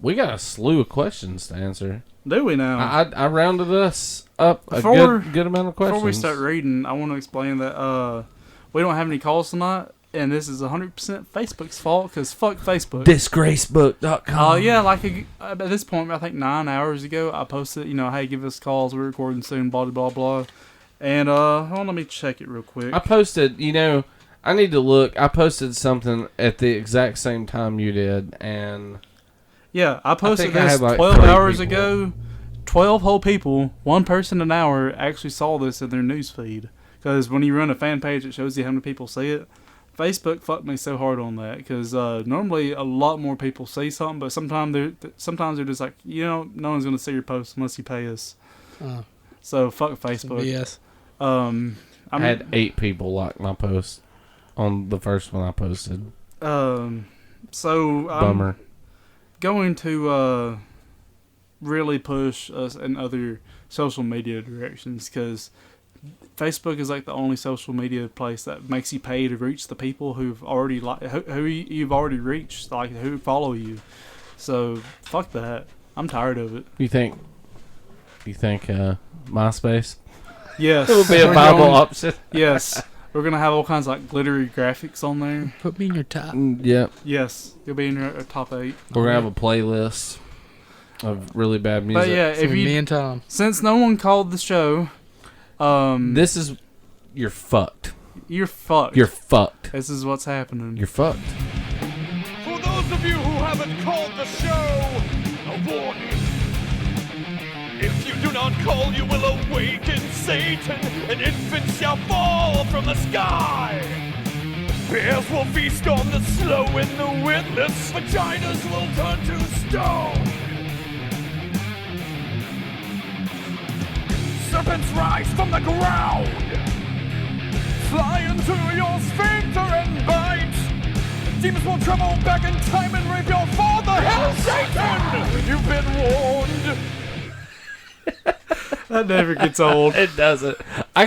we got a slew of questions to answer. Do we now? I rounded us up a Before- good amount of questions. Before we start reading, I want to explain that we don't have any calls tonight, and this is 100% Facebook's fault, because fuck Facebook. Disgracebook.com. Oh yeah, like at this point, I think 9 hours ago, I posted, hey, give us calls, we're recording soon, blah, blah, blah. And, hold on, let me check it real quick. I posted, I need to look. I posted something at the exact same time you did, and Yeah, I posted think I this had, like, 12 3 hours people. ago. 12 whole people, one person an hour, actually saw this in their news feed. Because when you run a fan page, it shows you how many people see it. Facebook fucked me so hard on that, because normally a lot more people see something, but sometimes they're just like, no one's going to see your post unless you pay us. Oh, So fuck Facebook. yes. I had 8 people like my post on the first one I posted. So Bummer. going to really push us in other social media directions, because Facebook is like the only social media place that makes you pay to reach the people who've already who you've already reached, like who follow you. So fuck that. I'm tired of it. You think MySpace Yes, it would be a we're viable going- option? Yes, we're gonna have all kinds of like glittery graphics on there. Put me in your top. Yep. Yes, you'll be in your top 8. We're gonna have a playlist of really bad music. But yeah, It's if gonna be me you and Tom. since no one called the show, you're fucked. you're fucked. You're fucked. This is what's happening. You're fucked. For those of you who haven't called the show, a warning. If you do not call, you will awaken Satan, and infants shall fall from the sky. Bears will feast on the slow and the witless. Vaginas will turn to stone. Serpents rise from the ground. Fly into your sphincter and bite. Demons will travel back in time and rape your father. Hell, Satan! You've been warned. That never gets old. It doesn't. I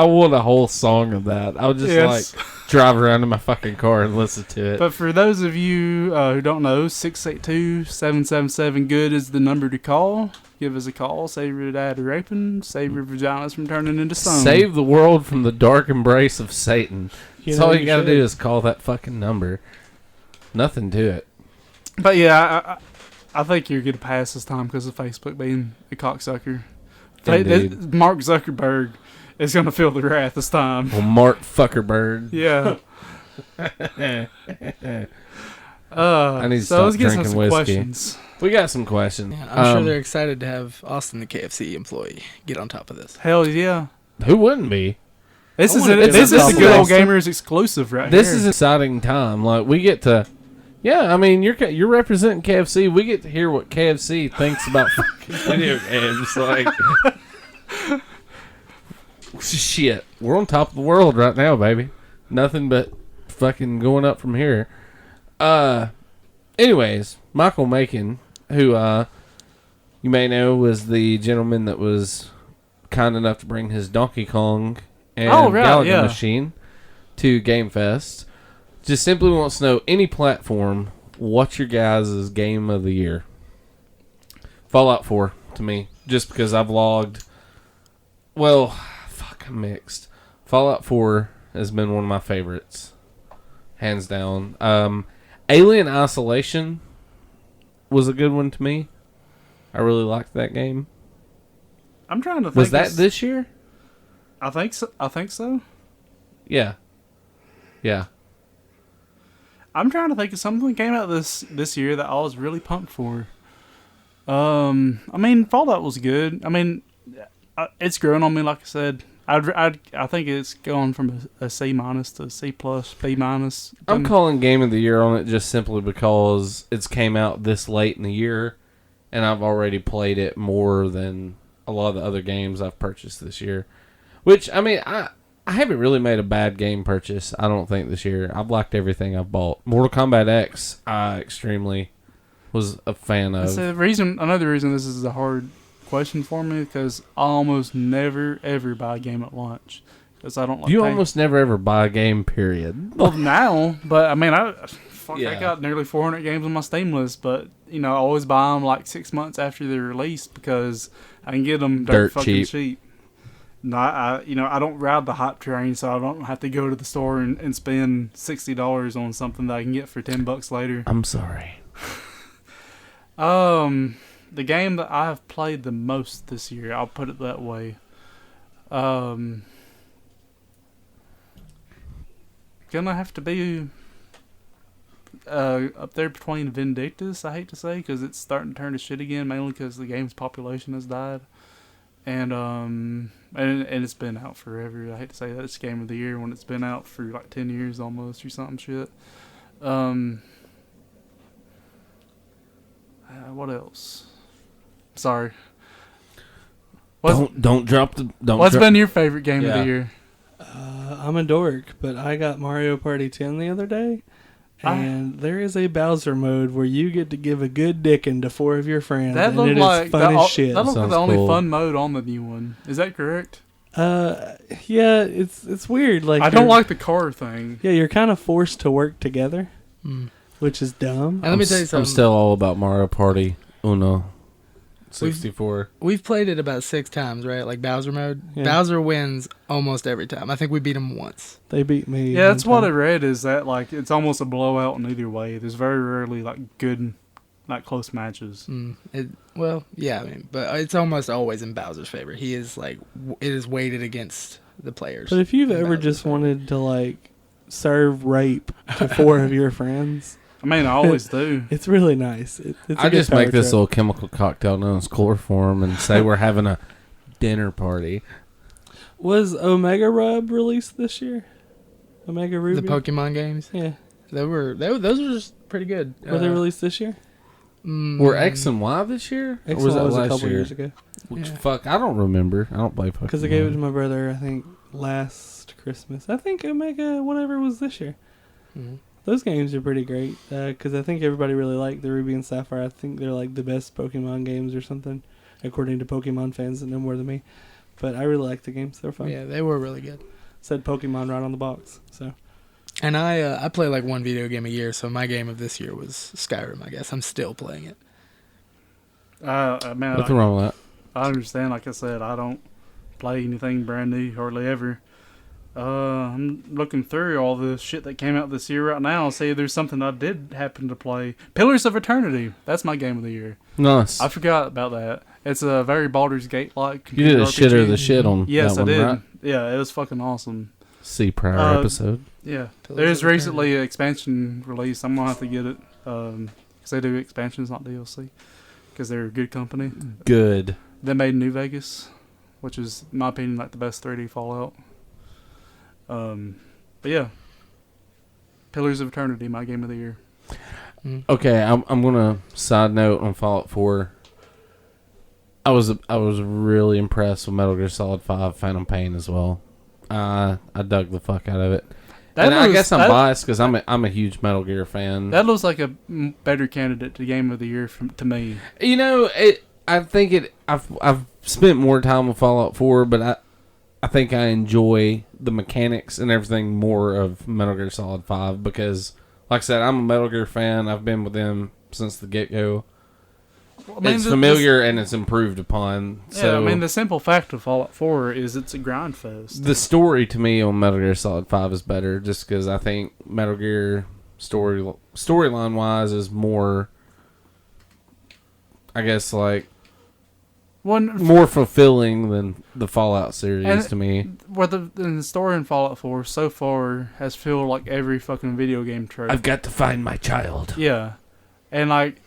want a whole song of that. I would just Yes. drive around in my fucking car and listen to it. But for those of you who don't know, 682-777-GOOD is the number to call. Give us a call. Save your dad raping. Save your vaginas from turning into stone. Save the world from the dark embrace of Satan. That's all you gotta should. do is call that fucking number. Nothing to it. But yeah, I think you're going to pass this time because of Facebook being a cocksucker. Indeed. Mark Zuckerberg is going to feel the wrath this time. Well, Mark Fuckerberg. Yeah. I need to so let's stop get drinking some whiskey. questions. We got some questions. Yeah, I'm sure they're excited to have Austin, the KFC employee, get on top of this. Hell yeah. Who wouldn't be? This I is wanna a get good some old Austin. gamers exclusive right This here. is an exciting time. Like we get to Yeah, I mean, you're representing KFC. We get to hear what KFC thinks about fucking video games. Like, shit, we're on top of the world right now, baby. Nothing but fucking going up from here. Anyways, Michael Macon, who you may know was the gentleman that was kind enough to bring his Donkey Kong and Galaga machine to Game Fest. Just simply wants to know, any platform, what's your guys' game of the year? Fallout 4 to me, just because I've logged. Well, fuck, I'm mixed. Fallout 4 has been one of my favorites, hands down. Alien Isolation was a good one to me. I really liked that game. I'm trying to think. Was that this year? I think so. Yeah. Yeah. I'm trying to think of something that came out this year that I was really pumped for. I mean, Fallout was good. I mean, it's grown on me, like I said. I think it's gone from a C- to C+, B-. I'm calling Game of the Year on it just simply because it's came out this late in the year, and I've already played it more than a lot of the other games I've purchased this year. Which, I mean, I haven't really made a bad game purchase, I don't think, this year. I've liked everything I've bought. Mortal Kombat X, I extremely was a fan of. Another reason this is a hard question for me, because I almost never ever buy a game at launch, because I don't like. You almost never ever buy a game, period. Well, now, but I mean, I Yeah. got nearly 400 games on my Steam list, but I always buy them like 6 months after they're released because I can get them dirt fucking cheap. No, I don't ride the hype train, so I don't have to go to the store and spend $60 on something that I can get for $10 later. I'm sorry. The game that I have played the most this year, I'll put it that way. Gonna have to be up there between Vindictus, I hate to say, because it's starting to turn to shit again, mainly because the game's population has died. And it's been out forever. I hate to say that it's game of the year when it's been out for like 10 years almost or something shit. What else? Sorry. Don't drop the. What's been your favorite game of the year? I'm a dork, but I got Mario Party 10 the other day, and there is a Bowser mode where you get to give a good dickin' to 4 of your friends. That and looked it like is fun as shit. That looked like the only cool. fun mode on the new one. Is that correct? Yeah, it's weird. Like, I don't like the car thing. Yeah, you're kind of forced to work together, which is dumb. And let me tell you something. I'm still all about Mario Party Uno 64. We've played it about 6 times, right? Like Bowser mode. Yeah. Bowser wins almost every time. I think we beat him once. They beat me. Yeah, that's one what I time. read, is that like it's almost a blowout in either way. There's very rarely like good, like close matches. Well, yeah, I mean, but it's almost always in Bowser's favor. He is like, it is weighted against the players. But if you've in ever Bowser's just favor. wanted to like serve rape to 4 of your friends, I mean, I always do. it's really nice. It's a I good just power make this trip. little chemical cocktail known as chloroform and say we're having a dinner party. Was Omega Rub released this year? Omega Ruby? the Pokemon games, Yeah. those were just pretty good. Were they released this year? Were X and Y this year? X or was that was a last couple year? years ago. Which, Yeah. fuck, I don't remember. I don't play Pokemon. Because I gave it to my brother, I think, last Christmas. I think Omega whatever was this year. Mhm. Those games are pretty great. Because I think everybody really liked the Ruby and Sapphire. I think they're like the best Pokemon games or something, according to Pokemon fans that know more than me. But I really like the games. They're fun. Yeah, they were really good. Said Pokemon right on the box. So And I play like one video game a year, so my game of this year was Skyrim. I guess I'm still playing it. Man, Nothing wrong with that. I understand. Like I said, I don't play anything brand new hardly ever. I'm looking through all the shit that came out this year right now. See if there's something I did happen to play. Pillars of Eternity. That's my game of the year. Nice. I forgot about that. It's a very Baldur's Gate-like. You did a RPG. shitter of the shit on Yes, that one, I did. right? Yeah, it was fucking awesome. See prior Uh, episode. Yeah, Pillars there's of recently an expansion release. I'm gonna have to get it because they do expansions, not DLC, because they're a good company. Good. They made New Vegas, which is, in my opinion, like the best 3D Fallout. But yeah, Pillars of Eternity, my game of the year. Okay, I'm gonna side note on Fallout 4. I was really impressed with Metal Gear Solid 5 Phantom Pain as well. I dug the fuck out of it. I guess I'm biased because I'm a huge Metal Gear fan. That looks like a better candidate to Game of the Year to me. You know, I've spent more time with Fallout 4, but I think I enjoy the mechanics and everything more of Metal Gear Solid 5 because, like I said, I'm a Metal Gear fan. I've been with them since the get-go. Well, it's familiar and it's improved upon. Yeah, so, I mean, the simple fact of Fallout 4 is it's a grind fest. The story to me on Metal Gear Solid 5 is better just because I think Metal Gear storyline-wise is more, I guess, like, more fulfilling than the Fallout series to me. Where the story in Fallout 4 so far has felt like every fucking video game trope. I've got to find my child. Yeah. And, like,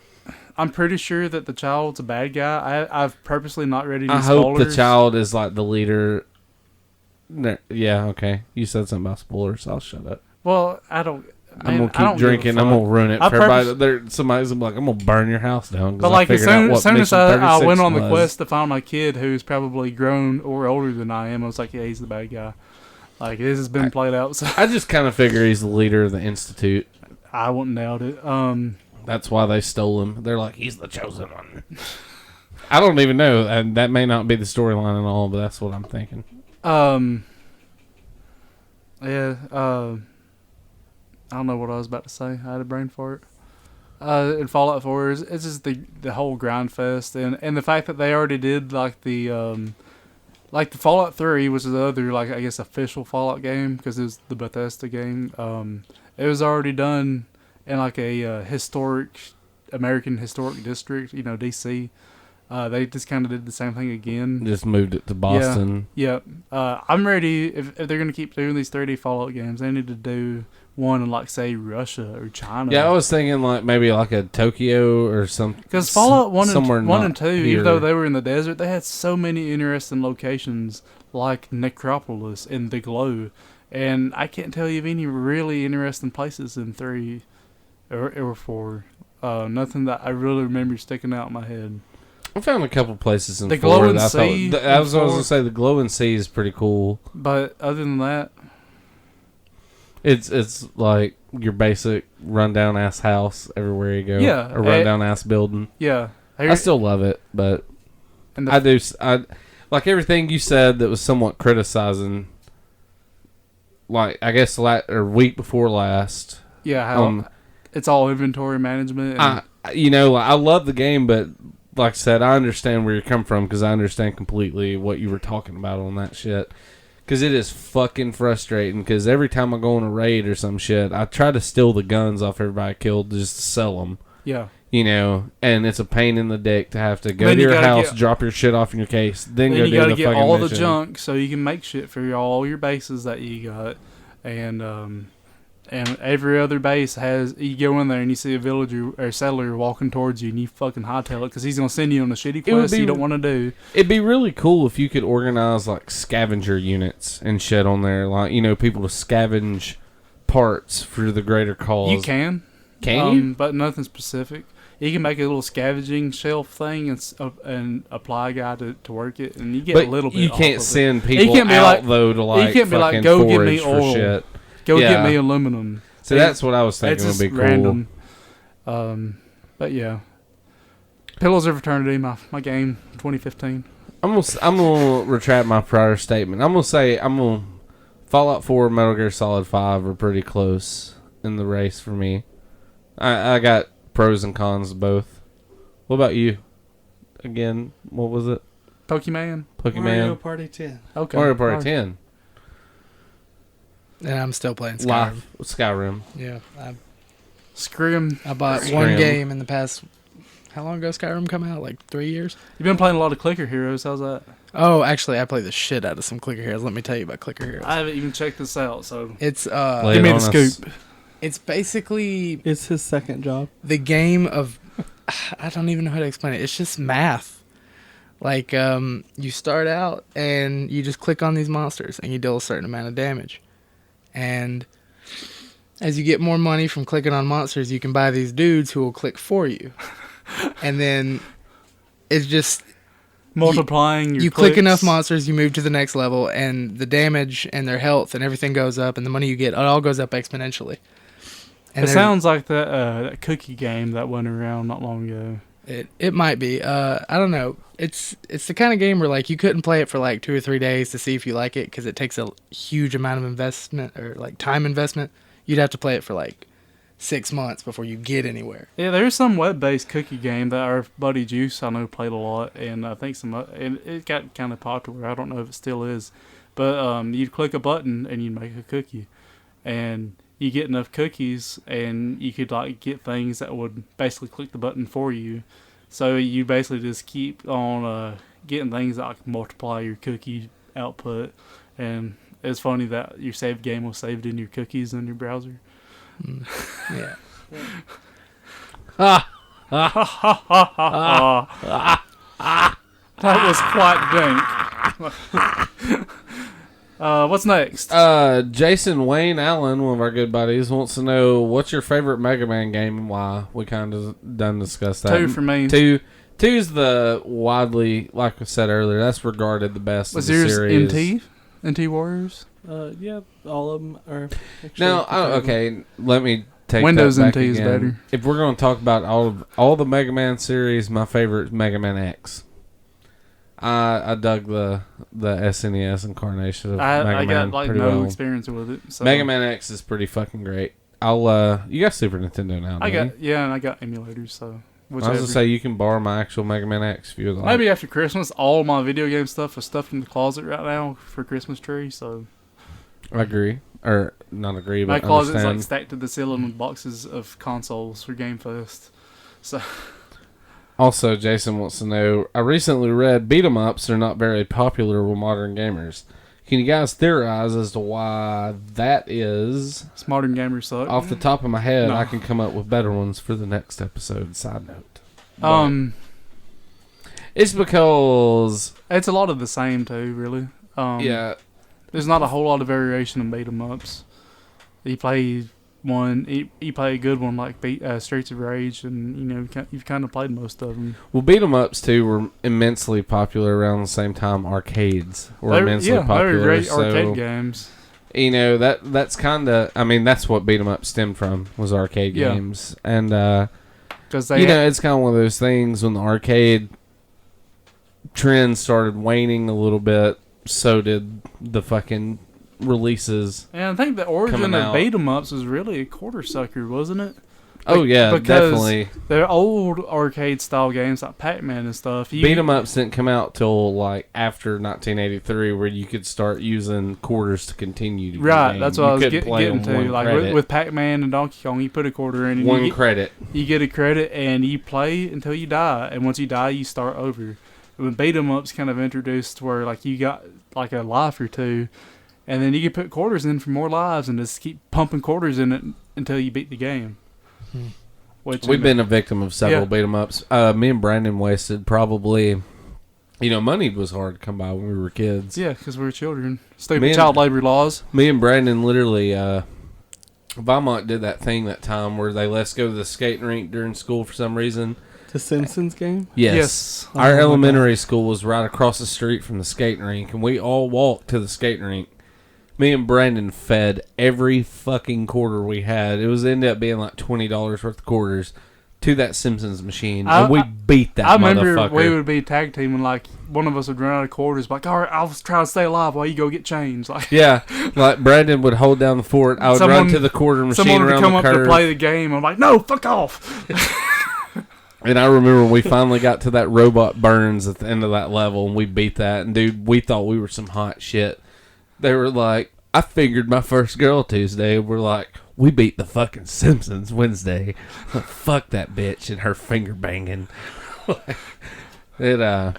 I'm pretty sure that the child's a bad guy. I've purposely not read any spoilers. I hope the child is like the leader. Yeah, okay. You said something about spoilers. I'll shut up. Well, I don't. I'm gonna keep drinking. I'm gonna ruin it for everybody. Somebody's gonna be like, "I'm gonna burn your house down." But like as soon as I went on the quest to find my kid, who's probably grown or older than I am, I was like, "Yeah, he's the bad guy." Like this has been played out. So I just kind of figure he's the leader of the Institute. I wouldn't doubt it. That's why they stole him. They're like, he's the chosen one. I don't even know, and that may not be the storyline and all, but that's what I'm thinking. Yeah. I don't know what I was about to say. I had a brain fart. In Fallout 4, it's just the whole grind fest, and the fact that they already did like the Fallout 3, which is the other like I guess official Fallout game because it was the Bethesda game. It was already done in like a American historic district, you know, DC. They just kind of did the same thing again. Just moved it to Boston. Yeah. I'm ready. If they're going to keep doing these 3D Fallout games, they need to do one in, like, say, Russia or China. Yeah, I was thinking, like, maybe like a Tokyo or something. Because Fallout 1 and 2, even though they were in the desert, they had so many interesting locations, like Necropolis and The Glow. And I can't tell you of any really interesting places in 3 or 4. Nothing that I really remember sticking out in my head. I found a couple places in the 4 glowing that sea. I was going to say the glowing sea is pretty cool. But other than that, it's like your basic rundown ass house everywhere you go. Yeah, a rundown ass building. Yeah, I still love it, but I like everything you said that was somewhat criticizing. Like I guess week before last. Yeah, how it's all inventory management. And I love the game, but like I said, I understand where you're coming from because I understand completely what you were talking about on that shit. Because it is fucking frustrating. Because every time I go on a raid or some shit, I try to steal the guns off everybody I killed just to sell them. Yeah. You know, and it's a pain in the dick to have to go to your house, drop your shit off in your case, then go do the fucking mission. You gotta get all the junk so you can make shit for all your bases that you got. And every other base has, you go in there and you see a villager or settler walking towards you and you fucking hightail it because he's going to send you on a shitty quest you don't want to do. It'd be really cool if you could organize like scavenger units and shit on there. Like, you know, people to scavenge parts for the greater cause. You can. Can you? But nothing specific. You can make a little scavenging shelf thing and apply a guy to work it, and you get a little bit. You can't off send of people out though to like. You can't be like, go get me oil. Shit. Go get me aluminum. So that's what I was thinking would be cool. Random. But yeah, Pillars of Eternity, my game, 2015. I'm gonna retract my prior statement. I'm gonna Fallout 4, Metal Gear Solid 5 are pretty close in the race for me. I got pros and cons of both. What about you? Again, what was it? Pokemon. Mario Party 10. Okay. Mario Party 10. And I'm still playing Skyrim. Skyrim. Yeah. Scrim. I bought one game in the past. How long ago Skyrim come out? Like 3 years? You've been playing a lot of Clicker Heroes. How's that? Oh, actually, I play the shit out of some Clicker Heroes. Let me tell you about Clicker Heroes. I haven't even checked this out, so it's give me the scoop. It's basically it's his second job. The game of I don't even know how to explain it. It's just math. Like you start out and you just click on these monsters and you deal a certain amount of damage. And as you get more money from clicking on monsters, you can buy these dudes who will click for you. And then it's just multiplying your you clicks. click enough monsters, you move to the next level, and the damage and their health and everything goes up, and the money you get, it all goes up exponentially. And it sounds like that cookie game that went around not long ago. It might be. I don't know. It's the kind of game where like you couldn't play it for like 2 or 3 days to see if you like it because it takes a huge amount of investment or like time investment. You'd have to play it for like 6 months before you get anywhere. Yeah, there's some web-based cookie game that our buddy Juice I know played a lot, and I think and it got kind of popular. I don't know if it still is, but you'd click a button and you'd make a cookie, and you get enough cookies, and you could like get things that would basically click the button for you. So you basically just keep on getting things that like multiply your cookie output, and it's funny that your saved game was saved in your cookies in your browser. Yeah. That was quite dank. What's next? Jason Wayne Allen, one of our good buddies, wants to know what's your favorite Megaman game and why. We kind of done discussed that. 2 for me. Two's the widely, like I said earlier, that's regarded the best Was of the yours series. NT Warriors? Yeah, all of them are. No, okay. Let me take Windows that back NT is again. better. If we're going to talk about all the Mega Man series, my favorite is Mega Man X. I dug the SNES incarnation of Mega I Man got like pretty no well. experience with it. So. Mega Man X is pretty fucking great. You got Super Nintendo now, don't you? And I got emulators. So I was gonna say you can borrow my actual Mega Man X if you would like. maybe after Christmas, all my video game stuff is stuffed in the closet right now for Christmas tree. So I agree, or not agree, my but closet's understand. like stacked to the ceiling with boxes of consoles for Game Fest. So. Also, Jason wants to know, I recently read beat 'em ups are not very popular with modern gamers. Can you guys theorize as to why that is? It's modern gamers suck. Off the top of my head, No. I can come up with better ones for the next episode. Side note. It's because... It's a lot of the same too, really. yeah. There's not a whole lot of variation in beat 'em ups. You play you play a good one like Streets of Rage, and you've kind of played most of them. Well, beat 'em ups too were immensely popular around the same time arcades were immensely popular. They were great so, arcade games. That's kind of, I mean, that's what beat 'em up stemmed from, was arcade games. And, Cause it's kind of one of those things when the arcade trend started waning a little bit, so did the fucking releases. And I think the origin coming of out. beat 'em ups was really a quarter sucker, wasn't it? Oh, yeah, because definitely. The old arcade style games like Pac-Man and stuff. Beat 'em ups didn't come out till like after 1983, where you could start using quarters to continue to Right, game. that's what You I was couldn't play getting on to. one Like credit. with Pac-Man and Donkey Kong, you put a quarter in, and one credit. you get a credit, and you play until you die. And once you die, you start over. When beat 'em ups kind of introduced where like you got like a life or two, and then you can put quarters in for more lives, and just keep pumping quarters in it until you beat the game. Which We've been a victim of several Yeah. beat 'em ups. Me and Brandon wasted probably, money was hard to come by when we were kids. Yeah, because we were children. Stupid Me and- child labor laws. Me and Brandon literally, Valmont did that thing that time where they let us go to the skating rink during school for some reason. The Simpsons game? Yes. Oh Our my elementary school was right across the street from the skating rink, and we all walked to the skating rink. Me and Brandon fed every fucking quarter we had. It was ended up being like $20 worth of quarters to that Simpsons machine, and we beat that I remember motherfucker. we would be tag teaming, like one of us would run out of quarters, like, all right, I'll try to stay alive while you go get change. Like, Yeah, like Brandon would hold down the fort. I would run to the quarter machine someone would around come the up curve. to play the game. I'm like, no, fuck off. And I remember we finally got to that Robot Burns at the end of that level, and we beat that. And dude, we thought we were some hot shit. They were like, I figured my first girl Tuesday. We're like, we beat the fucking Simpsons Wednesday. Fuck that bitch and her finger banging. It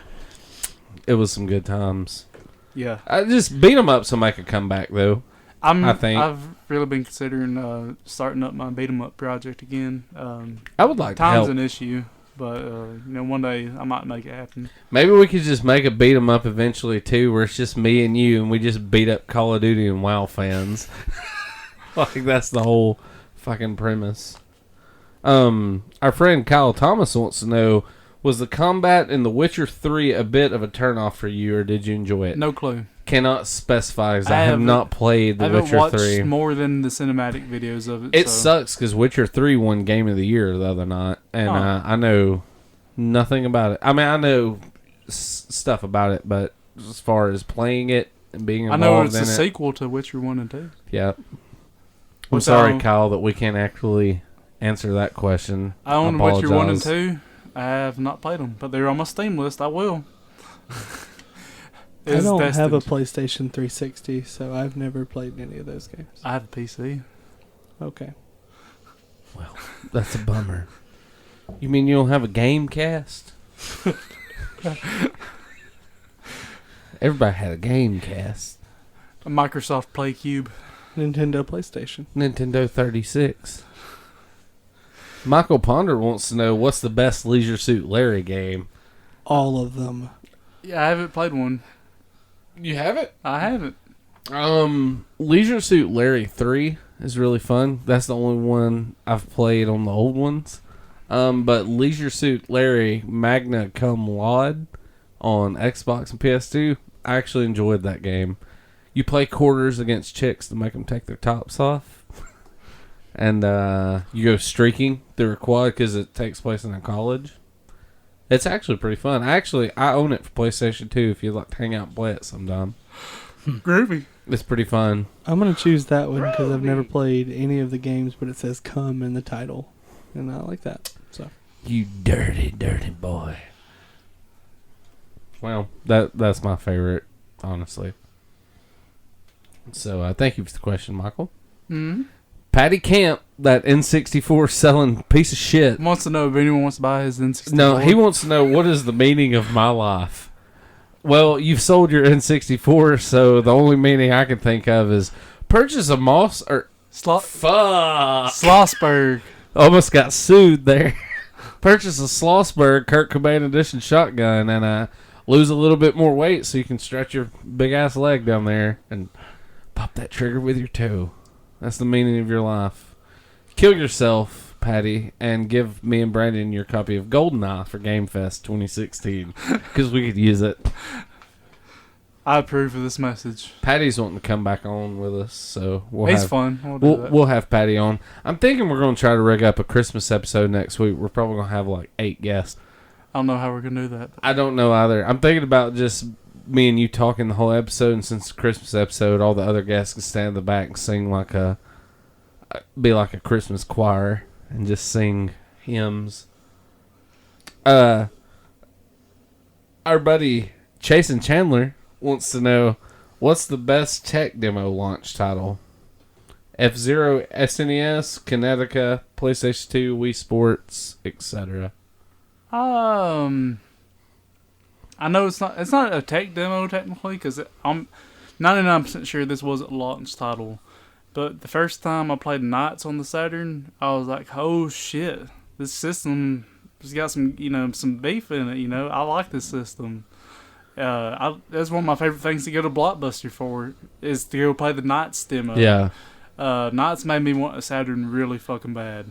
was some good times. Yeah, I just beat them up so I could come back though. I think. I've really been considering starting up my beat 'em up project again. I would like to Time's help. an issue, but one day I might make it happen. Maybe we could just make a beat 'em up eventually too, where it's just me and you, and we just beat up Call of Duty and WoW fans. Like, that's the whole fucking premise. Our friend Kyle Thomas wants to know, was the combat in The Witcher 3 a bit of a turnoff for you, or did you enjoy it? No clue. Cannot specify, as I have not played The Witcher 3. I haven't watched more than the cinematic videos of it. It sucks, because Witcher 3 won Game of the Year the other night, and I know nothing about it. I mean, I know stuff about it, but as far as playing it and being involved in it... I know it's a sequel to Witcher 1 and 2. Yeah. I'm sorry, Kyle, that we can't actually answer that question. I own Witcher 1 and 2. I have not played them, but they're on my Steam list. I will. I don't have a PlayStation 360, so I've never played any of those games. I have a PC. Okay. Well, that's a bummer. You mean you don't have a Gamecast? Everybody had a Gamecast. A Microsoft Play Cube. Nintendo PlayStation. Nintendo 36. Michael Ponder wants to know, what's the best Leisure Suit Larry game? All of them. Yeah, I haven't played one. You haven't? I haven't. Leisure Suit Larry 3 is really fun. That's the only one I've played on the old ones. But Leisure Suit Larry Magna Cum Laude on Xbox and PS2, I actually enjoyed that game. You play quarters against chicks to make them take their tops off. And you go streaking through a quad because it takes place in a college. It's actually pretty fun. I own it for PlayStation 2 if you'd like to hang out and play it sometime. Groovy. It's pretty fun. I'm going to choose that one because I've never played any of the games, but it says "cum" in the title. And I like that. So You dirty, dirty boy. Well, that's my favorite, honestly. So thank you for the question, Michael. Mm-hmm. Patty Camp, that N64 selling piece of shit. Wants to know if anyone wants to buy his N64. No, he wants to know, what is the meaning of my life? Well, you've sold your N64, so the only meaning I can think of is purchase a Moss or fuck. Schlossberg. Almost got sued there. Purchase a Schlossberg Kurt Cobain edition shotgun and lose a little bit more weight so you can stretch your big ass leg down there and pop that trigger with your toe. That's the meaning of your life. Kill yourself, Patty, and give me and Brandon your copy of GoldenEye for Game Fest 2016 because we could use it. I approve of this message. Patty's wanting to come back on with us, so He's fun. We'll have Patty on. I'm thinking we're going to try to rig up a Christmas episode next week. We're probably going to have like 8 guests. I don't know how we're going to do that. I don't know either. I'm thinking about just me and you talking the whole episode, and since the Christmas episode, all the other guests can stand in the back and sing be like a Christmas choir and just sing hymns. Our buddy Chasen Chandler wants to know, what's the best tech demo launch title? F-Zero, SNES, Kinetica, PlayStation 2, Wii Sports, etc. I know it's not a tech demo technically because I'm 99% sure this wasn't a launch title. But the first time I played Knights on the Saturn, I was like, "Oh shit, this system has got some beef in it." I like this system. That's one of my favorite things to go to Blockbuster for is to go play the Knights demo. Yeah. Knights made me want a Saturn really fucking bad.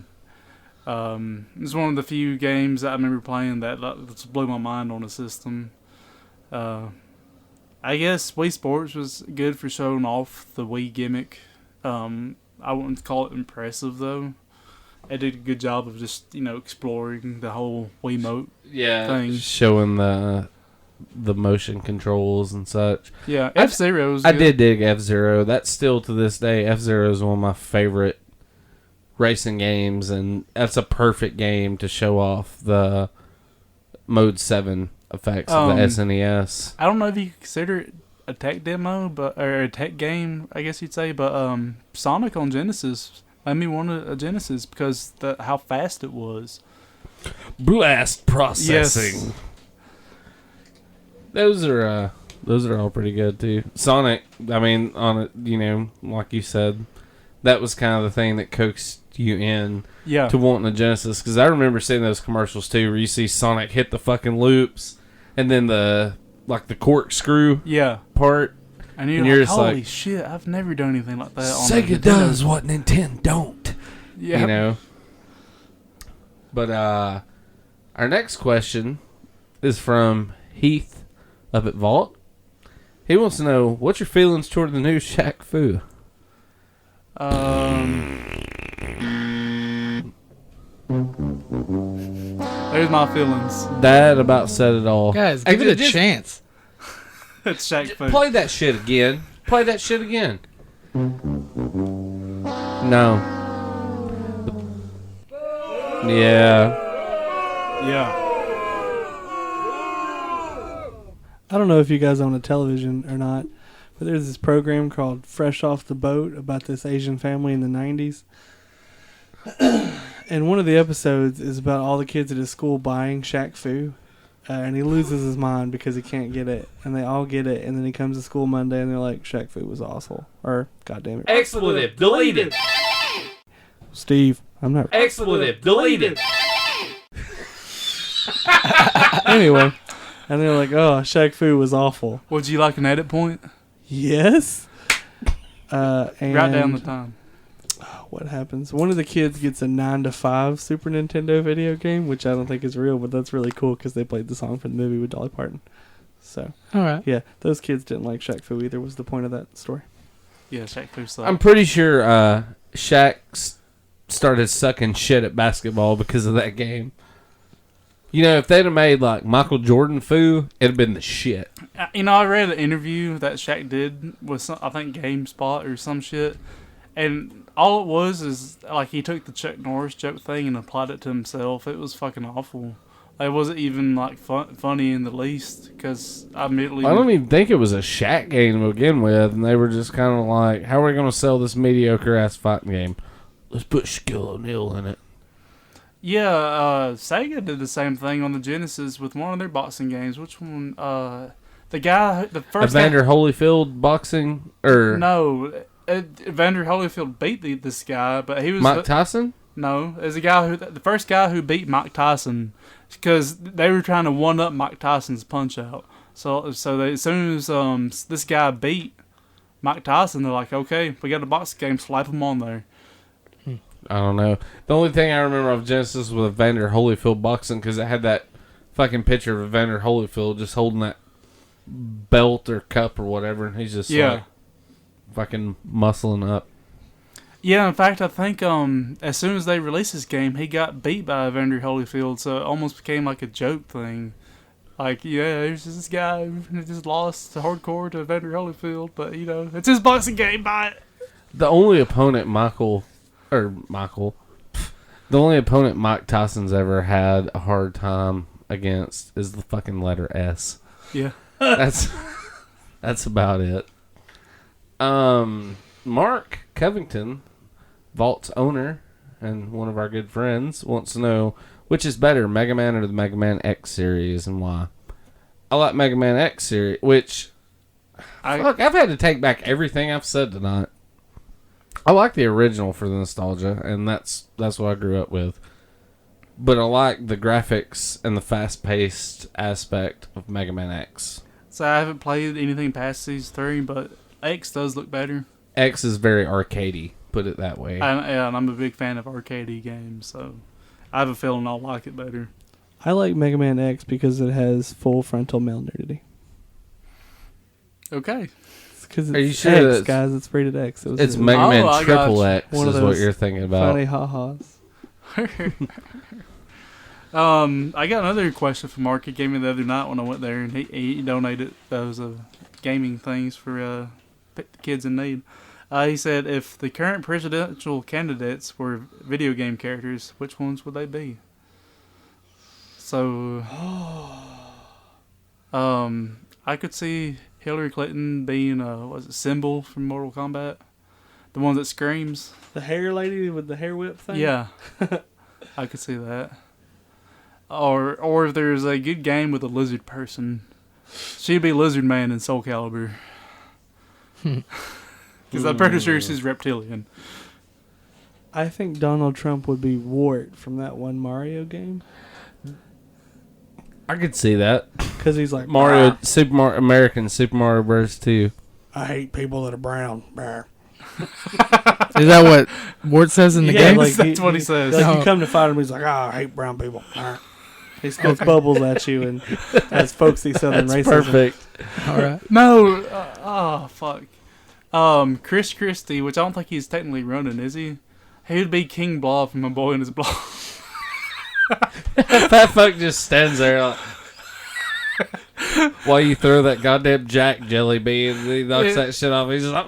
It's one of the few games that I remember playing that just blew my mind on the system. I guess Wii Sports was good for showing off the Wii gimmick. I wouldn't call it impressive though. It did a good job of just exploring the whole Wiimote thing, showing the motion controls and such. Yeah, F-Zero was I good. did dig F-Zero. That's still to this day, F-Zero is one of my favorite racing games, and that's a perfect game to show off the Mode 7 effects of the SNES. I don't know if you consider it a tech demo, or a tech game, I guess you'd say, but Sonic on Genesis made me want a Genesis because how fast it was. Blast processing. Yes. Those are all pretty good too. Sonic, I mean, on it, like you said, that was kind of the thing that coaxed you in to wanting a Genesis. Because I remember seeing those commercials too, where you see Sonic hit the fucking loops, and then the corkscrew part. And you're And you're like, just holy like, shit, I've never done anything like that on Sega Nintendo. does what Nintendo don't. Yeah. You know? But our next question is from Heath up at Vault. He wants to know, what's your feelings toward the new Shaq Fu? There's my feelings. That about said it all. Guys, Hey, give it a just chance. It's Shaq Fu. Play that shit again. Play that shit again. No. Yeah. Yeah. I don't know if you guys own a television or not, but there's this program called Fresh Off the Boat about this Asian family in the 90s. And one of the episodes is about all the kids at his school buying Shaq Fu. And he loses his mind because he can't get it. And they all get it. And then he comes to school Monday and they're like, Shaq Fu was awful. Or, goddamn it. Expletive. Deleted. Steve, I'm not. Expletive. Deleted. Anyway. And they're like, oh, Shaq Fu was awful. Would you like an edit point? Yes. And Write down the time. what happens? One of the kids gets a 9 to 5 Super Nintendo video game, which I don't think is real, but that's really cool because they played the song from the movie with Dolly Parton. So, All right. yeah, those kids didn't like Shaq Fu either, was the point of that story. Yeah, Shaq Fu sucked. I'm pretty sure Shaq started sucking shit at basketball because of that game. You know, if they'd have made like Michael Jordan Fu, it'd have been the shit. You know, I read an interview that Shaq did with some, I think GameSpot or some shit, and all it was is like he took the Chuck Norris joke thing and applied it to himself. It was fucking awful. It wasn't even like funny in the least because I immediately. I don't even think it was a Shaq game to begin with, and they were just kind of like, "How are we going to sell this mediocre ass fighting game? Let's put Shaquille O'Neal in it." Yeah, Sega did the same thing on the Genesis with one of their boxing games. Which one? The guy, the first Evander Holyfield boxing or No, Evander Holyfield beat this guy, but he was Mike Tyson? No, there's a guy the first guy who beat Mike Tyson because they were trying to one up Mike Tyson's Punch Out. So they, as soon as this guy beat Mike Tyson, they're like, okay, we got a boxing game, slap him on there. I don't know. The only thing I remember of Genesis was Evander Holyfield boxing because it had that fucking picture of Evander Holyfield just holding that belt or cup or whatever, and he's just like fucking muscling up. Yeah, in fact, I think as soon as they released this game, he got beat by Evander Holyfield, so it almost became like a joke thing. Like, yeah, there's this guy who just lost hardcore to Evander Holyfield, but, you know, it's his boxing game, buy it. The only opponent the only opponent Mike Tyson's ever had a hard time against is the fucking letter S. Yeah. That's about it. Mark Covington, Vault's owner and one of our good friends, wants to know which is better, Mega Man or the Mega Man X series, and why. I like Mega Man X series, which I've had to take back everything I've said tonight. I like the original for the nostalgia, and that's what I grew up with. But I like the graphics and the fast-paced aspect of Mega Man X. So I haven't played anything past these 3, but X does look better. X is very arcadey, put it that way. And I'm a big fan of arcadey games, so I have a feeling I'll like it better. I like Mega Man X because it has full frontal male nudity. Okay. Because Are you it's sure X, that's- guys. It's rated X. It's Mega Man I got Triple you. X One of is what those you're thinking about. funny ha-has. I got another question from Mark. He gave me the other night when I went there, and he donated those gaming things for kids in need. He said, if the current presidential candidates were video game characters, which ones would they be? So, I could see Hillary Clinton being Symbol from Mortal Kombat, the one that screams. The hair lady with the hair whip thing? Yeah, I could see that. Or if there's a good game with a lizard person, she'd be Lizard Man in Soul Calibur. Because I'm pretty sure she's reptilian. I think Donald Trump would be Wart from that one Mario game. I could see that. Because he's like, Mario, American Super Mario Bros. 2. I hate people that are brown. Brr. Is that what Ward says in the Yeah, game? like That's what he says. Like Oh. you come to fight him, he's like, I hate brown people. Brr. He spits bubbles at you and has folksy Southern That's racism. perfect. All right. No. Fuck. Chris Christie, which I don't think he's technically running, is he? He would be King Blob from A Boy and His Blob. That fuck just stands there like, while you throw that goddamn Jack jelly bean, and he knocks that shit off. He's just like,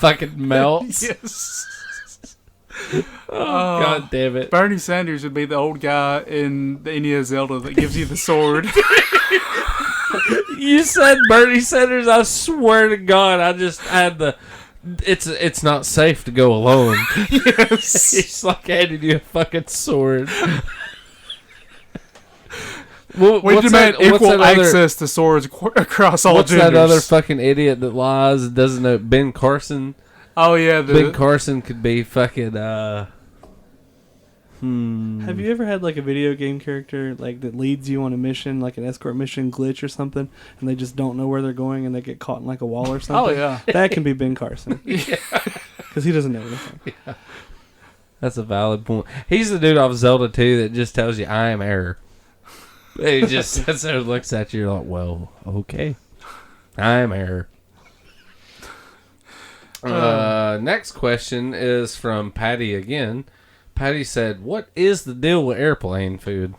fucking melts. Yes. God damn it. Bernie Sanders would be the old guy in the Indiana Zelda that gives you the sword. You said Bernie Sanders. I swear to God, I just had the. It's not safe to go alone. Yes. It's like handing you a fucking sword. Well, We demand equal access to swords across all What's genders. that other fucking idiot that lies and doesn't know? Ben Carson. Oh yeah, Ben Carson could be fucking. Have you ever had like a video game character like that leads you on a mission, like an escort mission glitch or something, and they just don't know where they're going and they get caught in like a wall or something? Oh yeah. That can be Ben Carson. Because he doesn't know anything. Yeah. That's a valid point. He's the dude off Zelda 2 that just tells you, I am error. He just sits there and looks at you, you're like, well, okay. I am error. Next question is from Patty again. Patty said, what is the deal with airplane food?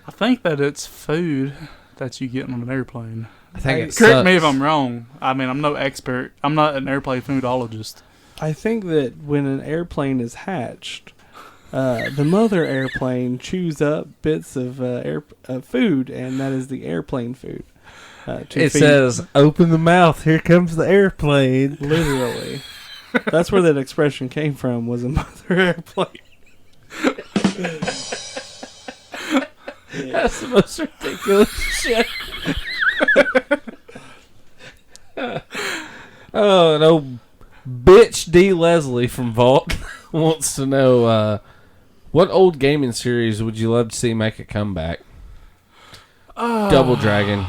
I think that it's food that you get on an airplane. I think it Correct me if sucks. I'm wrong. I mean, I'm no expert. I'm not an airplane foodologist. I think that when an airplane is hatched, the mother airplane chews up bits of food, and that is the airplane food. It says, open the mouth, here comes the airplane. Literally. That's where that expression came from, was a mother airplane. That's the most ridiculous shit. Oh, an old bitch D. Leslie from Vault wants to know what old gaming series would you love to see make a comeback? Double Dragon.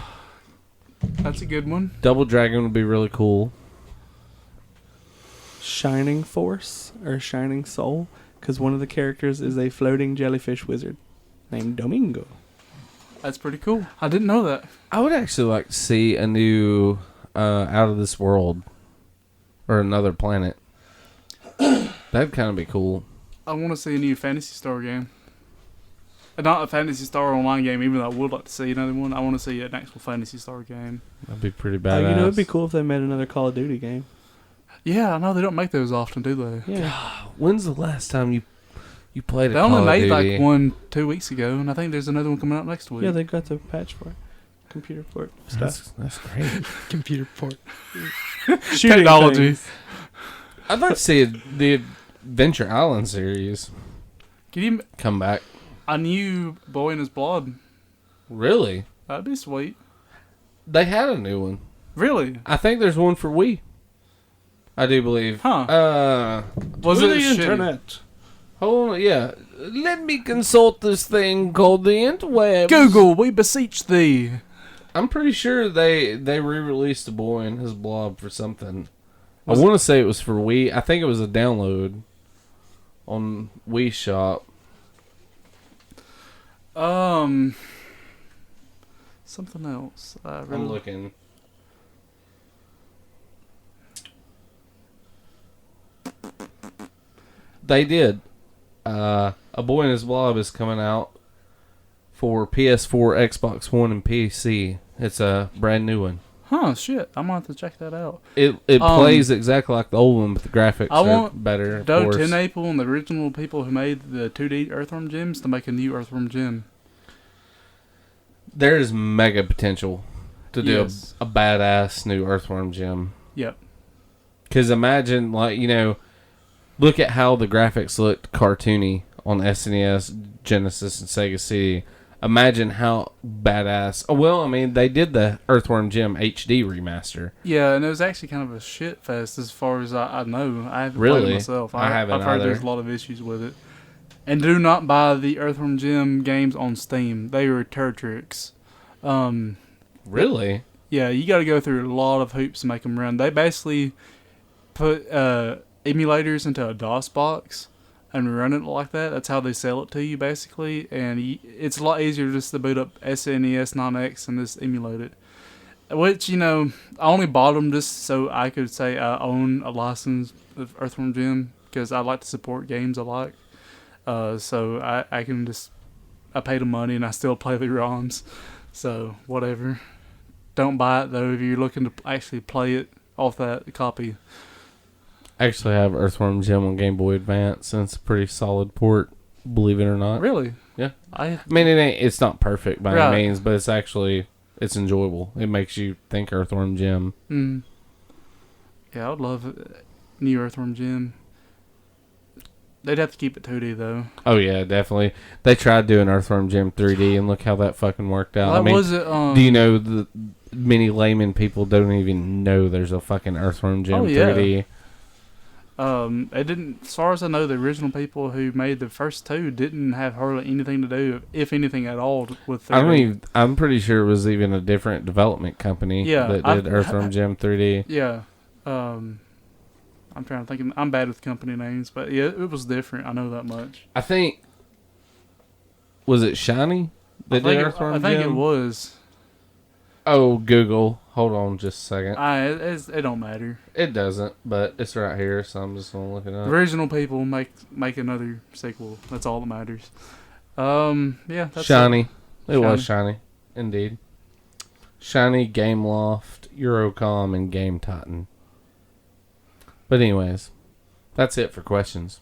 That's a good one. Double Dragon would be really cool. Shining Force or Shining Soul, because one of the characters is a floating jellyfish wizard named Domingo. That's pretty cool. I didn't know that. I would actually like to see a new Out of This World or another planet. That'd kind of be cool. I want to see a new Fantasy Star game. Not a Fantasy Star online game, even though I would like to see another one. I want to see an actual Fantasy Star game. That'd be pretty badass. You know, it'd be cool if they made another Call of Duty game. Yeah, I know they don't make those often, do they? Yeah. When's the last time you played a They Call only of made Duty? like one 2 weeks ago, and I think there's another one coming out next week. Yeah, they got the patch for it. Computer port stuff. That's great. Computer port. Shooting Technology. things. I'd like to see the Adventure Island series Can you come back. a new Boy and His Blob? Really? That'd be sweet. They had a new one. Really? I think there's one for Wii. I do believe. Huh. Was To it the shitty? internet? Hold on, yeah. Let me consult this thing called the interwebs. Google, we beseech thee. I'm pretty sure they re-released a Boy and His Blob for something. Was I want to say it was for Wii. I think it was a download on Wii Shop. Something else. I'm looking. They did. A Boy and His Blob is coming out for PS4, Xbox One, and PC. It's a brand new one. Huh, shit. I'm going to have to check that out. It plays exactly like the old one, but the graphics I are want better. Of Doe course. Tenaple and the original people who made the 2D Earthworm gems to make a new Earthworm gem. There is mega potential to do Yes. a badass new Earthworm gem. Yep. Because imagine, like, look at how the graphics looked cartoony on SNES, Genesis, and Sega CD. Imagine how badass. Oh, well, I mean, they did the Earthworm Jim HD remaster. Yeah, and it was actually kind of a shit fest as far as I know. I haven't Really? played it myself. I haven't I've heard either. there's a lot of issues with it. And do not buy the Earthworm Jim games on Steam. They are turd tricks. Really? Yeah, you got to go through a lot of hoops to make them run. They basically put emulators into a DOS box and run it like that. That's how they sell it to you, basically. And it's a lot easier just to boot up SNES Non-X and just emulate it. Which, I only bought them just so I could say I own a license of Earthworm Jim, because I like to support games I like. So I can just, I pay the money and I still play the ROMs. So, whatever. Don't buy it, though, if you're looking to actually play it off that copy. I actually have Earthworm Jim on Game Boy Advance, and it's a pretty solid port, believe it or not. Really? Yeah. I mean, it's not perfect by Right. any means, but it's enjoyable. It makes you think Earthworm Jim. Mm. Yeah, I would love new Earthworm Jim. They'd have to keep it 2D, though. Oh, yeah, definitely. They tried doing Earthworm Jim 3D, and look how that fucking worked out. What I mean, was it? do you know the many layman people don't even know there's a fucking Earthworm Jim 3D? It didn't. As far as I know, the original people who made the first two didn't have hardly anything to do, if anything at all, with. 3D. I'm pretty sure it was even a different development company that did Earthworm Jim 3D. Yeah. I'm trying to think. I'm bad with company names, but yeah, it was different. I know that much. I think. Was it Shiny that did Earthworm Jim? I think it was. Oh, Google. Hold on just a second. It don't matter. It doesn't, but it's right here, so I'm just going to look it up. The original people make another sequel. That's all that matters. Yeah. That's Shiny. It was Shiny. Indeed. Shiny, Gameloft, Eurocom, and Game Titan. But anyways, that's it for questions.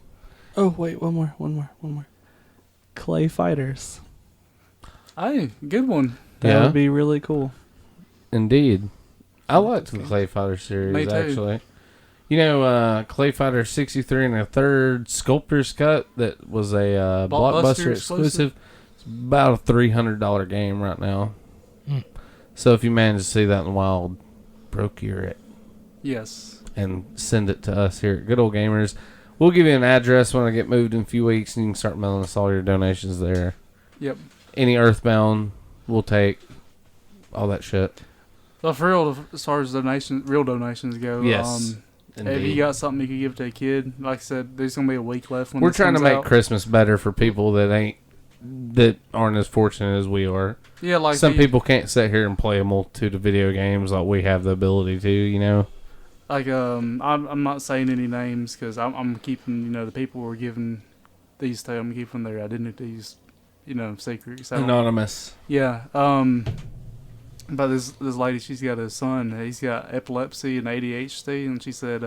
Oh, wait, one more. Clay Fighters. Hey, good one. That would be really cool. Indeed. I liked the Clay Fighter series, Me too. actually. Clay Fighter 63 and a third Sculptor's Cut that was a Blockbuster exclusive. It's about a $300 game right now. So if you manage to see that in the wild, procure it. Yes. And send it to us here at Good Old Gamers. We'll give you an address when I get moved in a few weeks, and you can start mailing us all your donations there. Yep. Any Earthbound, we'll take. All that shit. So for real, as far as real donations go, yes. If you got something you could give to a kid, like I said, there's gonna be a week left. When we're trying to make out. Christmas better for people that aren't as fortunate as we are. Yeah, like some people can't sit here and play a multitude of video games like we have the ability to. Like I'm not saying any names because I'm keeping the people we're giving these to. I'm keeping their identities, secret. So, anonymous. Yeah. But this lady, she's got a son. He's got epilepsy and ADHD, and she said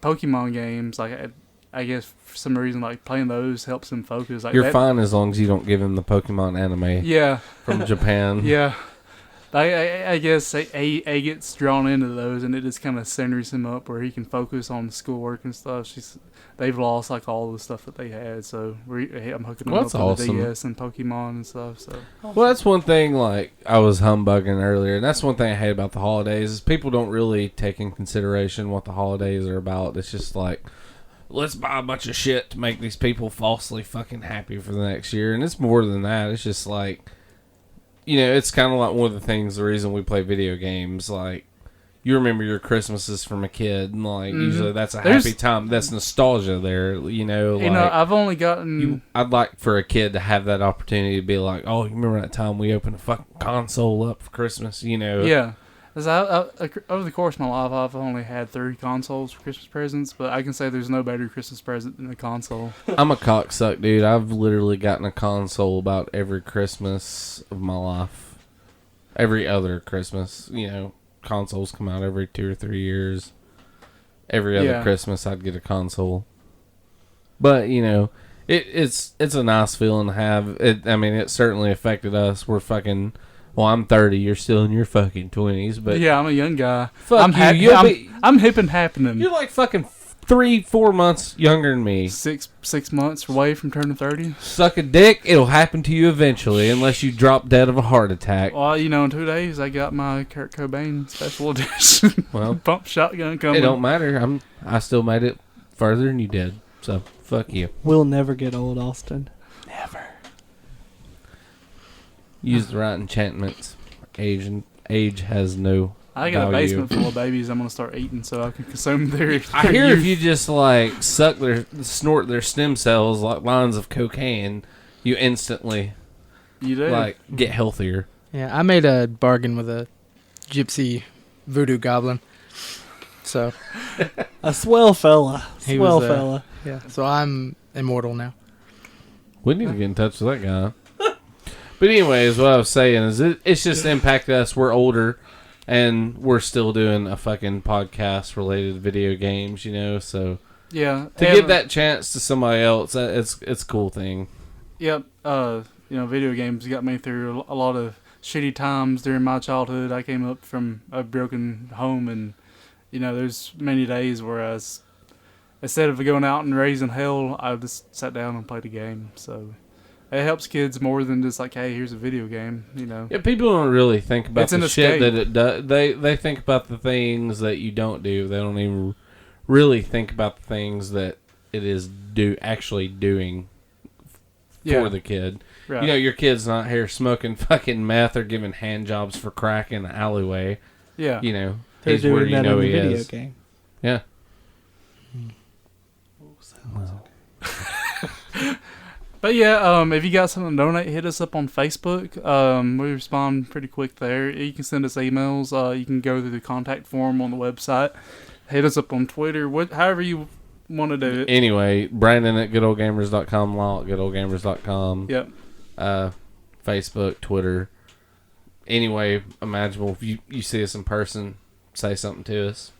Pokemon games, like I guess for some reason, like playing those helps him focus. Like You're fine as long as you don't give him the Pokemon anime. Yeah. From Japan. Yeah. I guess he gets drawn into those, and it just kind of centers him up where he can focus on schoolwork and stuff. They've lost like all the stuff that they had, so I'm hooking them up with the DS and Pokemon and stuff. So well, that's one thing. Like I was humbugging earlier, and that's one thing I hate about the holidays is people don't really take in consideration what the holidays are about. It's just like, let's buy a bunch of shit to make these people falsely fucking happy for the next year, and it's more than that. It's just like, it's kind of like one of the things, the reason we play video games, like, you remember your Christmases from a kid, and, like, usually that's a happy time. That's nostalgia there, I've only gotten... I'd like for a kid to have that opportunity to be like, oh, you remember that time we opened a fucking console up for Christmas, Yeah. Over the course of my life, I've only had 3 consoles for Christmas presents, but I can say there's no better Christmas present than a console. I'm a cocksuck, dude. I've literally gotten a console about every Christmas of my life. Every other Christmas, consoles come out every 2 or 3 years. Every other Christmas, I'd get a console. But, it's a nice feeling to have. It certainly affected us. We're fucking... Well, I'm 30. You're still in your fucking 20s, but yeah, I'm a young guy. Fuck you. I'm hip and happening. You're like fucking 3-4 months younger than me. 6 months away from turning 30. Suck a dick. It'll happen to you eventually, unless you drop dead of a heart attack. Well, in 2 days I got my Kurt Cobain special edition. Well, pump shotgun coming. It don't matter. I still made it further than you did. So fuck you. We'll never get old, Austin. Never. Use the right enchantments. age has no. I got a value. basement full of babies I'm gonna start eating so I can consume their. I hear if you just like snort their stem cells like lines of cocaine, you instantly You do. like get healthier. Yeah, I made a bargain with a gypsy voodoo goblin. So A swell fella. He Swell was, fella. yeah, so I'm immortal now. We need to get in touch with that guy. But anyways, what I was saying is it's just impacted us. We're older, and we're still doing a fucking podcast related to video games, you know. So Yeah. to give that chance to somebody else, it's a cool thing. Yep. Video games got me through a lot of shitty times during my childhood. I came up from a broken home, and there's many days where instead of going out and raising hell, I just sat down and played a game. So it helps kids more than just like, hey, here's a video game. Yeah, people don't really think about It's an the shit escape. that it does. They think about the things that you don't do. They don't even really think about the things that it is actually doing for the kid. Right. Your kid's not here smoking fucking meth or giving hand jobs for crack in the alleyway. Yeah. They're He's where doing you that know in he the video is. game. Yeah. But yeah, if you got something to donate, hit us up on Facebook. We respond pretty quick there. You can send us emails. You can go through the contact form on the website. Hit us up on Twitter. However you want to do it. Anyway, Brandon at goodoldgamers.com, Lyle at goodoldgamers.com. Yep. Facebook, Twitter. Anyway, imaginable. If you see us in person, say something to us.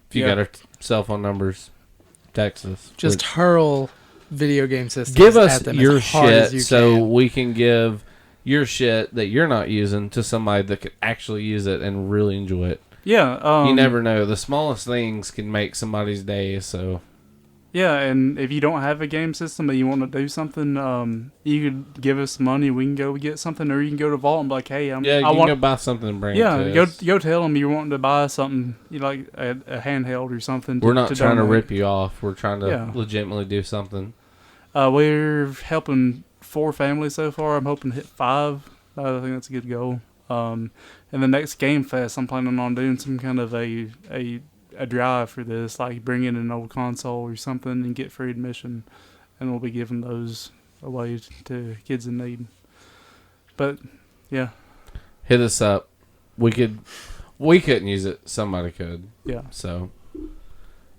If you got our cell phone numbers, text us. Just hurl video game systems. Give us at them your as hard as you shit so can. we can give your shit that you're not using to somebody that could actually use it and really enjoy it. Yeah. You never know. The smallest things can make somebody's day, so... Yeah, and if you don't have a game system but you want to do something, you could give us money. We can go get something, or you can go to Vault and be like, "Hey, you can go buy something and bring it to us. go tell them you're wanting to buy something, like a handheld or something." We're not trying to donate. rip you off. We're trying to legitimately do something. We're helping 4 families so far. I'm hoping to hit 5. I think that's a good goal. And the next Game Fest, I'm planning on doing some kind of a drive for this, like bring in an old console or something and get free admission, and we'll be giving those away to kids in need. But yeah, Hit us up. We couldn't use it. Somebody could. yeah, So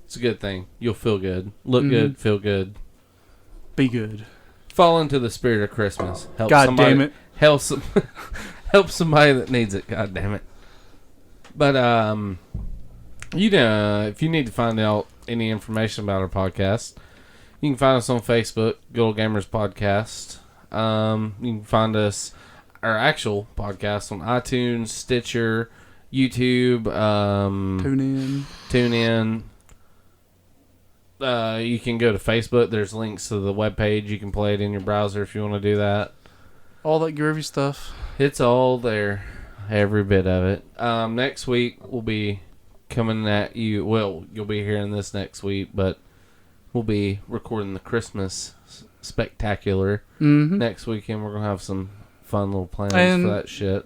it's a good thing. You'll feel good. Look good. Feel good. be good. Fall into the spirit of Christmas. Help God somebody, damn it. Help help somebody that needs it. God damn it. But if you need to find out any information about our podcast, you can find us on Facebook, Good Old Gamers Podcast. You can find us, our actual podcast, on iTunes, Stitcher, YouTube, Tune in. You can go to Facebook. There's links to the webpage. You can play it in your browser if you want to do that. All that groovy stuff. It's all there. Every bit of it. Next week we'll be coming at you. Well, you'll be hearing this next week, but we'll be recording the Christmas spectacular next weekend. We're gonna have some fun little plans for that shit.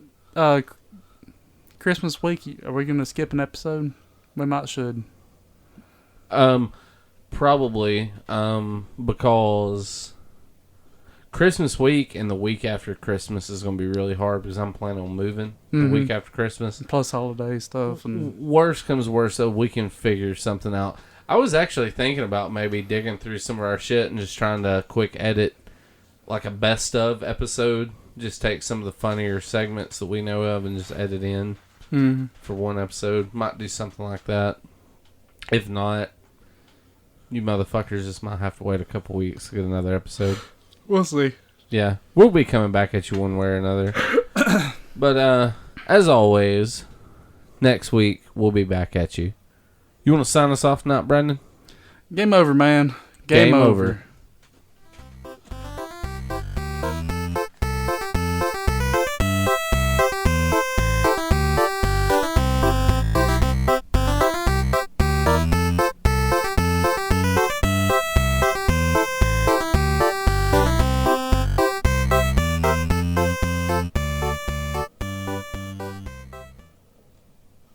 Christmas week, are we gonna skip an episode? We might should. Probably. Because Christmas week and the week after Christmas is going to be really hard because I'm planning on moving the week after Christmas. Plus holiday stuff. And Worst comes worst, so we can figure something out. I was actually thinking about maybe digging through some of our shit and just trying to quick edit like a best of episode. Just take some of the funnier segments that we know of and just edit in for one episode. Might do something like that. If not, you motherfuckers just might have to wait a couple weeks to get another episode. we'll see. Yeah, we'll be coming back at you one way or another. But as always, next week we'll be back at you. You want to sign us off tonight, Brandon? Game over, man. Game over.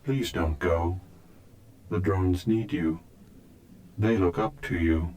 Please don't go. The drones need you. They look up to you.